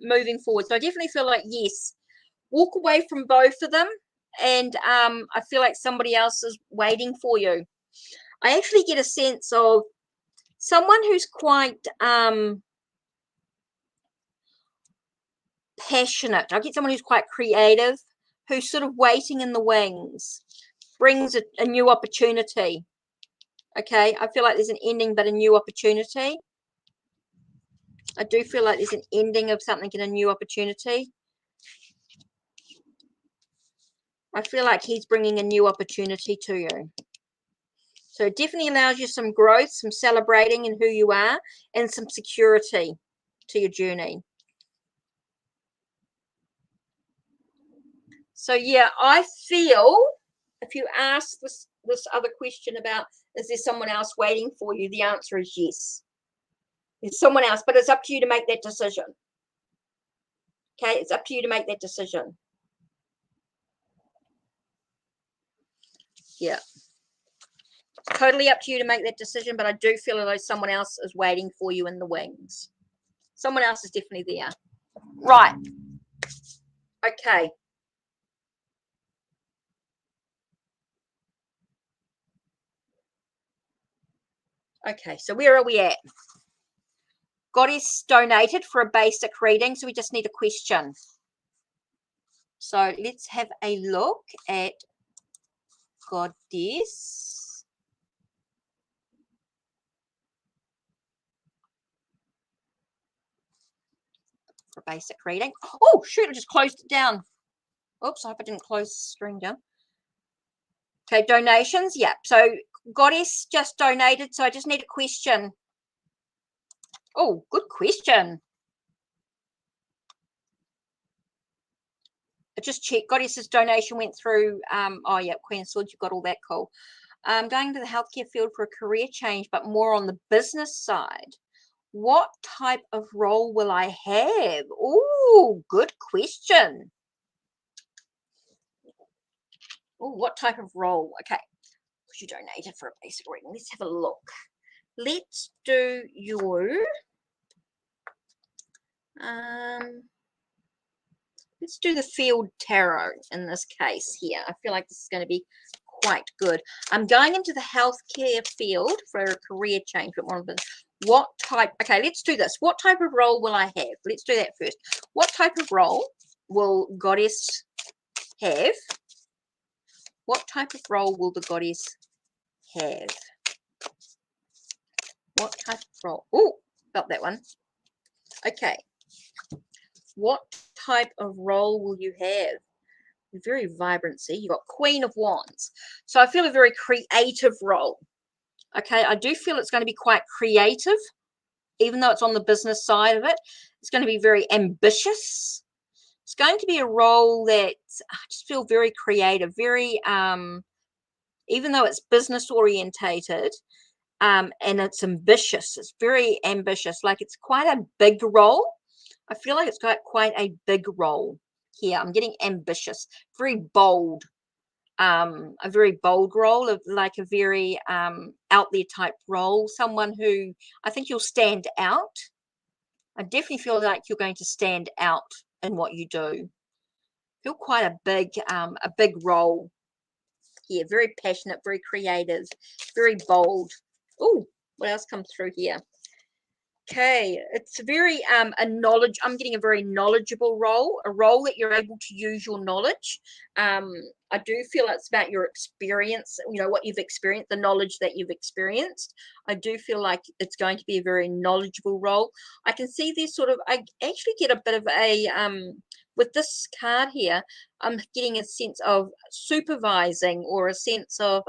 moving forward. So I definitely feel like, yes, walk away from both of them, and I feel like somebody else is waiting for you. I actually get a sense of someone who's quite passionate. I get someone who's quite creative, who's sort of waiting in the wings, brings a new opportunity. Okay, I feel like there's an ending but a new opportunity. I do feel like there's an ending of something and a new opportunity. I feel like he's bringing a new opportunity to you. So it definitely allows you some growth, some celebrating in who you are, and some security to your journey. So yeah, I feel if you ask this other question about, is there someone else waiting for you? The answer is yes. There's someone else, but it's up to you to make that decision. Okay, it's up to you to make that decision. Yeah. Totally up to you to make that decision, but I do feel as though someone else is waiting for you in the wings. Someone else is definitely there. Right. Okay. Okay, so where are we at? Goddess donated for a basic reading, so we just need a question. So let's have a look at Goddess. For a basic reading. Oh, shoot, I just closed it down. Oops, I hope I didn't close the screen down. Okay, donations. Yeah, so Goddess just donated, so I just need a question. Oh, good question. I just checked. Goddess's donation went through. Oh, yeah, Queen of Swords, you've got all that. Cool. Going to the healthcare field for a career change, but more on the business side. What type of role will I have? Oh, good question. Oh, what type of role? Okay, because you donated for a basic reading. Let's have a look. Let's do your let's do the field tarot in this case here. I feel like this is going to be quite good. I'm going into the healthcare field for a career change, but What type, okay, let's do this. What type of role will I have? Let's do that first. What type of role will Goddess have? What type of role will the Goddess have? What type of role? Oh, got that one. Okay. What type of role will you have? Very vibrancy. You've got Queen of Wands. So I feel a very creative role. Okay, I do feel it's going to be quite creative, even though it's on the business side of it. It's going to be very ambitious. It's going to be a role that I just feel very creative, very even though it's business orientated, and it's ambitious. It's very ambitious. Like it's quite a big role. I feel like it's got quite a big role here. I'm getting ambitious, very bold. A very bold role, of like a very out there type role. Someone who I think you'll stand out. I definitely feel like you're going to stand out in what you do. Feel quite a big role here. Very passionate, very creative, very bold. Oh, what else comes through here? Okay, it's very I'm getting a very knowledgeable role, a role that you're able to use your knowledge. I do feel it's about your experience, you know, what you've experienced, the knowledge that you've experienced. I do feel like it's going to be a very knowledgeable role. I can see this sort of, I actually get a bit of a with this card here, I'm getting a sense of supervising, or a sense of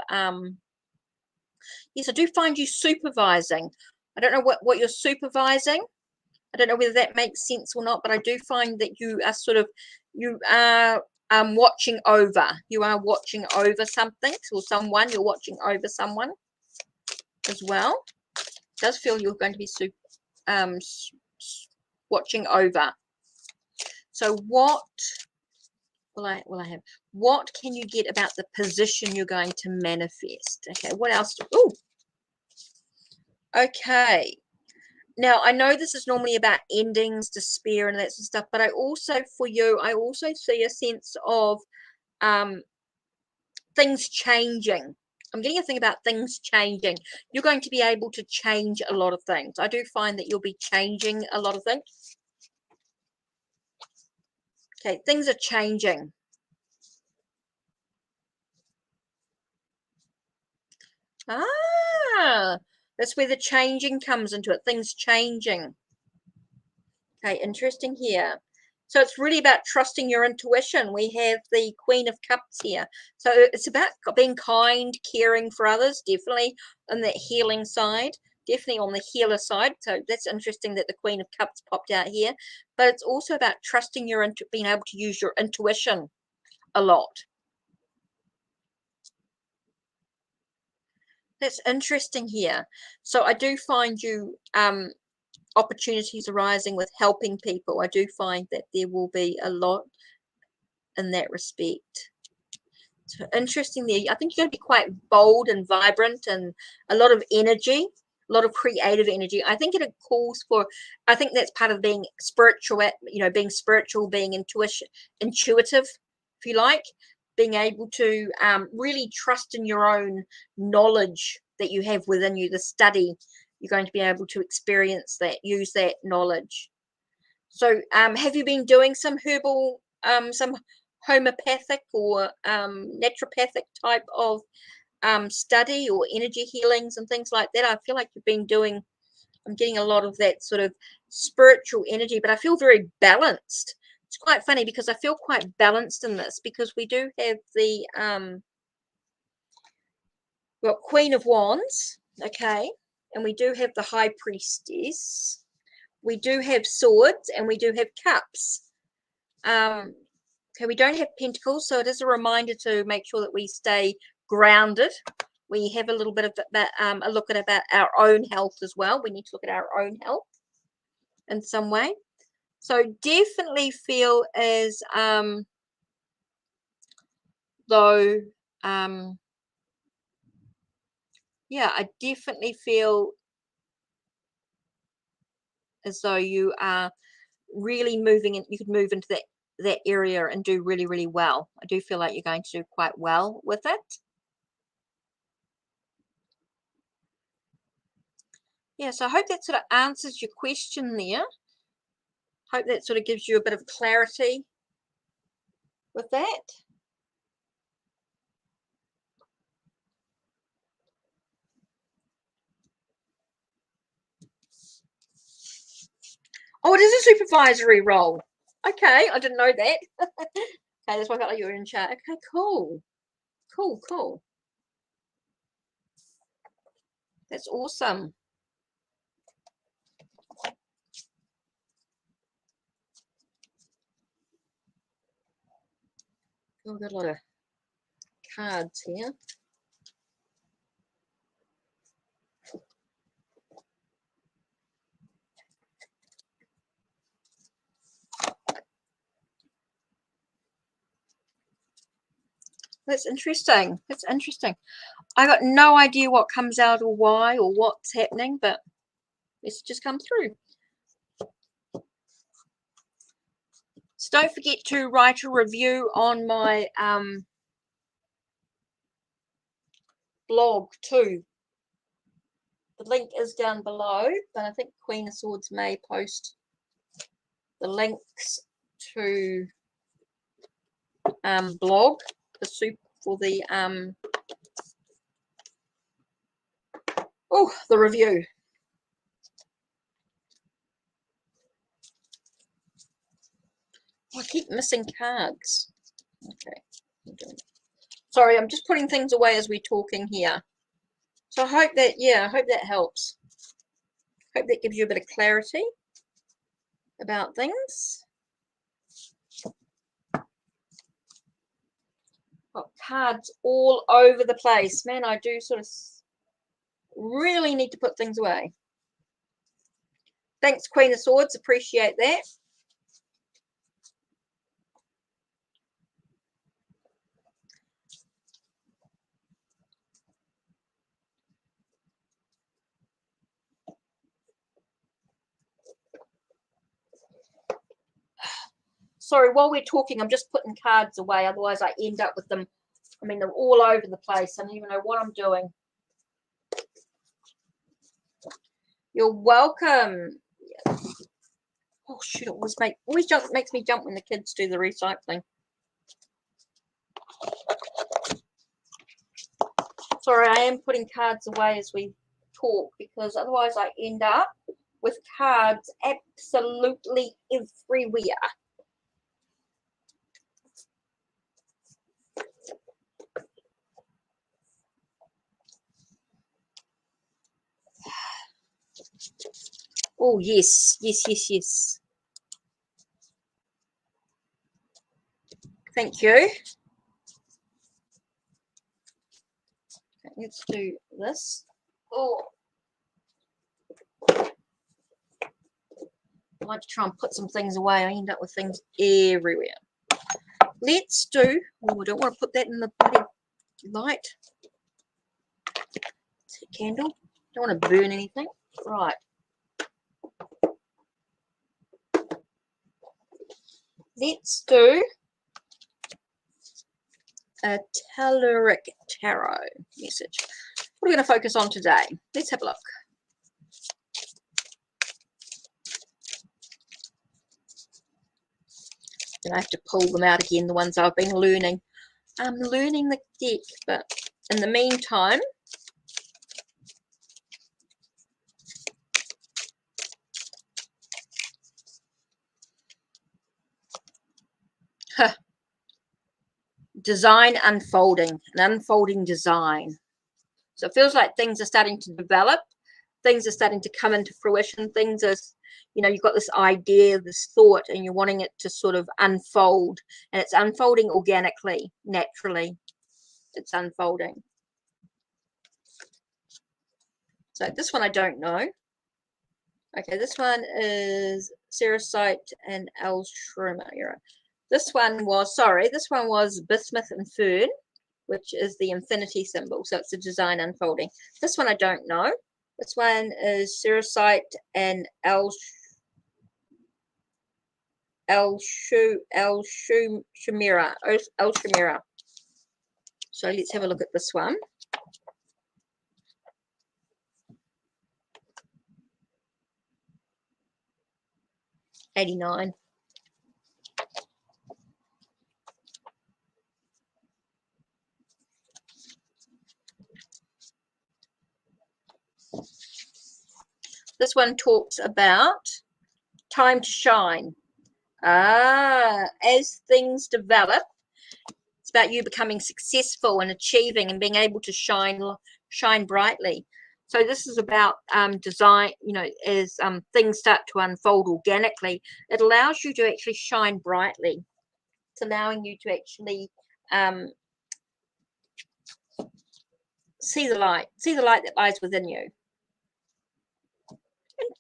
yes, I do find you supervising. I don't know what you're supervising. I don't know whether that makes sense or not, but I do find that you are sort of, you are watching over. You are watching over something, or someone. You're watching over someone as well. It does feel you're going to be watching over. So what will I have? What can you get about the position you're going to manifest? Okay, what else? Oh, okay. Now, I know this is normally about endings, despair, and that sort of stuff, but I also, for you, I also see a sense of things changing. I'm getting a thing about things changing. You're going to be able to change a lot of things. I do find that you'll be changing a lot of things. Okay, things are changing. Ah, that's where the changing comes into it. Things changing. Okay, interesting here. So it's really about trusting your intuition. We have the Queen of Cups here. So it's about being kind, caring for others, definitely on the healing side, definitely on the healer side. So that's interesting that the Queen of Cups popped out here. But it's also about trusting your, being able to use your intuition a lot. That's interesting here. So I do find you opportunities arising with helping people. I do find that there will be a lot in that respect. So interesting there. I think you're going to be quite bold and vibrant, and a lot of energy, a lot of creative energy. I think it calls for, I think that's part of being spiritual, you know, being spiritual, being intuitive, if you like, being able to really trust in your own knowledge that you have within you, the study. You're going to be able to experience that, use that knowledge. So have you been doing some herbal, some homeopathic or naturopathic type of study, or energy healings and things like that? I feel like you've been doing, I'm getting a lot of that sort of spiritual energy, but I feel very balanced. It's quite funny because I feel quite balanced in this, because we do have the well, Queen of Wands, okay, and we do have the High Priestess. We do have swords, and we do have cups. Okay, we don't have pentacles, so it is a reminder to make sure that we stay grounded. We have a little bit of a look at about our own health as well. We need to look at our own health in some way. So definitely feel as though yeah, I definitely feel as though you are really moving in, you could move into that area and do really, really well. I do feel like you're going to do quite well with it. Yeah, so I hope that sort of answers your question there. Hope that sort of gives you a bit of clarity with that. Oh, it is a supervisory role. Okay, I didn't know that. Okay, that's why I felt like you were in chat. Okay, cool. Cool, cool. That's awesome. Oh, we've got a lot of cards here. That's interesting. That's interesting. I got no idea what comes out or why or what's happening, but it's just come through. So don't forget to write a review on my blog too. The link is down below, but I think Queen of Swords may post the links to blog the review. I keep missing cards. Okay. Sorry, I'm just putting things away as we're talking here. So I hope that, yeah, I hope that helps. Hope that gives you a bit of clarity about things. Got cards all over the place. Man, I do sort of really need to put things away. Thanks, Queen of Swords. Appreciate that. Sorry, while we're talking, I'm just putting cards away. Otherwise, I end up with them. I mean, they're all over the place. I don't even know what I'm doing. You're welcome. Oh, shoot. It always makes me jump when the kids do the recycling. Sorry, I am putting cards away as we talk because otherwise I end up with cards absolutely everywhere. Oh, yes, yes, yes, yes. Thank you. Okay, let's do this. Oh, I like to try and put some things away. I end up with things everywhere. Let's do. Oh, I don't want to put that in the bloody light. It's a candle. Don't want to burn anything. Right. Let's do a telluric tarot message. What are we going to focus on today? Let's have a look. Then I have to pull them out again, the ones I've been learning. I'm learning the deck, but in the meantime, design unfolding, an unfolding design. So it feels like things are starting to develop, things are starting to come into fruition, things are, you know, you've got this idea, this thought, and you're wanting it to sort of unfold, and it's unfolding organically, naturally. It's unfolding. So this one I don't know. Okay, this one is Chariot and El Shroom. This one was Bismuth and Fern, which is the infinity symbol. So it's a design unfolding. This one I don't know. This one is Chariot and El Shamira. So let's have a look at this one. 89. This one talks about time to shine. As things develop, it's about you becoming successful and achieving and being able to shine brightly. So this is about design, you know, as things start to unfold organically, it allows you to actually shine brightly. It's allowing you to actually see the light that lies within you.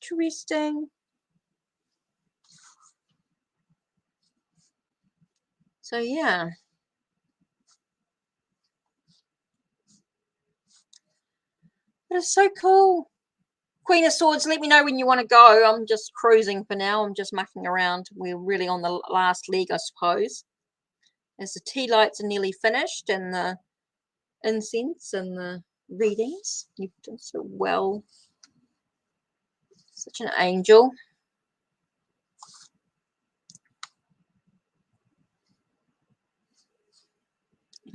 Interesting. So yeah, that is so cool. Queen of Swords, let me know when you want to go. I'm just cruising for now. I'm just mucking around. We're really on the last leg, I suppose. As the tea lights are nearly finished and the incense and the readings. You've done so well. Such an angel.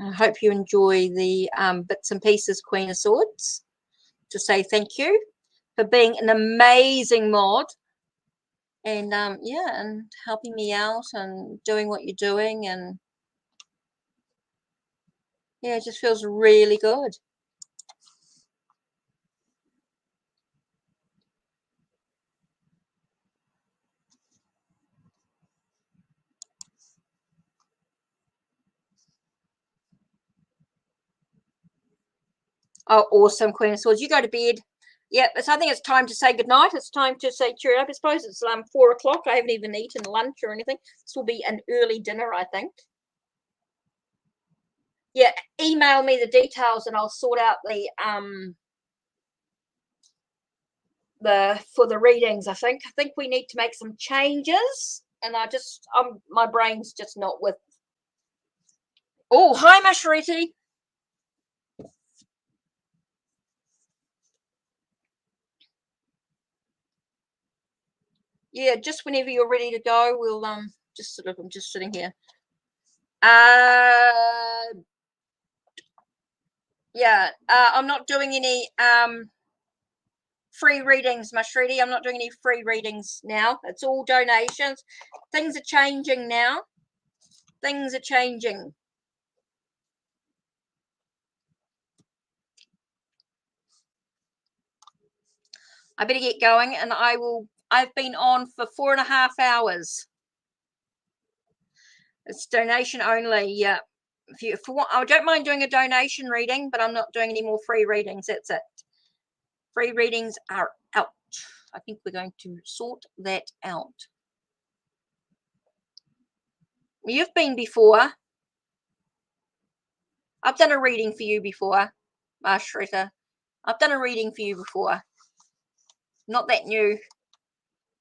I hope you enjoy the bits and pieces, Queen of Swords. To say thank you for being an amazing mod. And yeah, and helping me out and doing what you're doing, and yeah, it just feels really good. Oh, awesome, Queen of Swords. You go to bed. Yeah, I think it's time to say goodnight. It's time to say cheer up. I suppose it's 4 o'clock. I haven't even eaten lunch or anything. This will be an early dinner, I think. Yeah, email me the details and I'll sort out the for the readings. I think we need to make some changes, and my brain's just not with. Oh, hi, Mashariti. Yeah, just whenever you're ready to go, we'll just sort of, I'm just sitting here. Yeah, I'm not doing any free readings, Mashridi. I'm not doing any free readings now. It's all donations. Things are changing now. Things are changing. I better get going, and I've been on for 4.5 hours. It's donation only. Yeah. If I don't mind doing a donation reading, but I'm not doing any more free readings. That's it. Free readings are out. I think we're going to sort that out. You've been before. I've done a reading for you before, Marshrita. I've done a reading for you before. Not that new.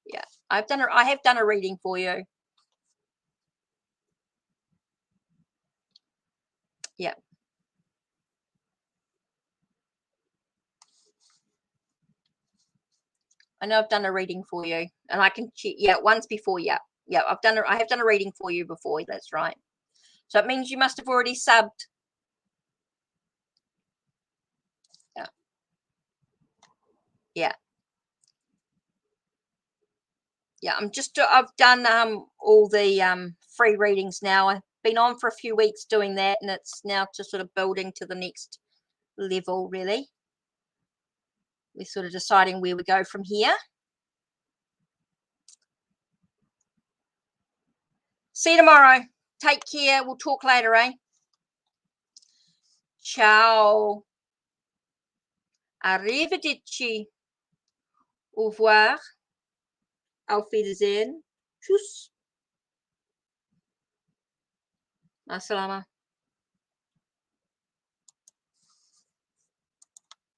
Yeah, I have done a reading for you. Yeah. I know I've done a reading for you, and I can check. Yeah, once before. Yeah, yeah. I have done a reading for you before. That's right. So it means you must have already subbed. Yeah. Yeah. Yeah. I've done all the free readings now. I've been on for a few weeks doing that, and it's now just sort of building to the next level. Really, we're sort of deciding where we go from here. See you tomorrow. Take care. We'll talk later, eh? Ciao. Arrivederci. Au revoir. Auf Wiedersehen. Tschüss. Masalama.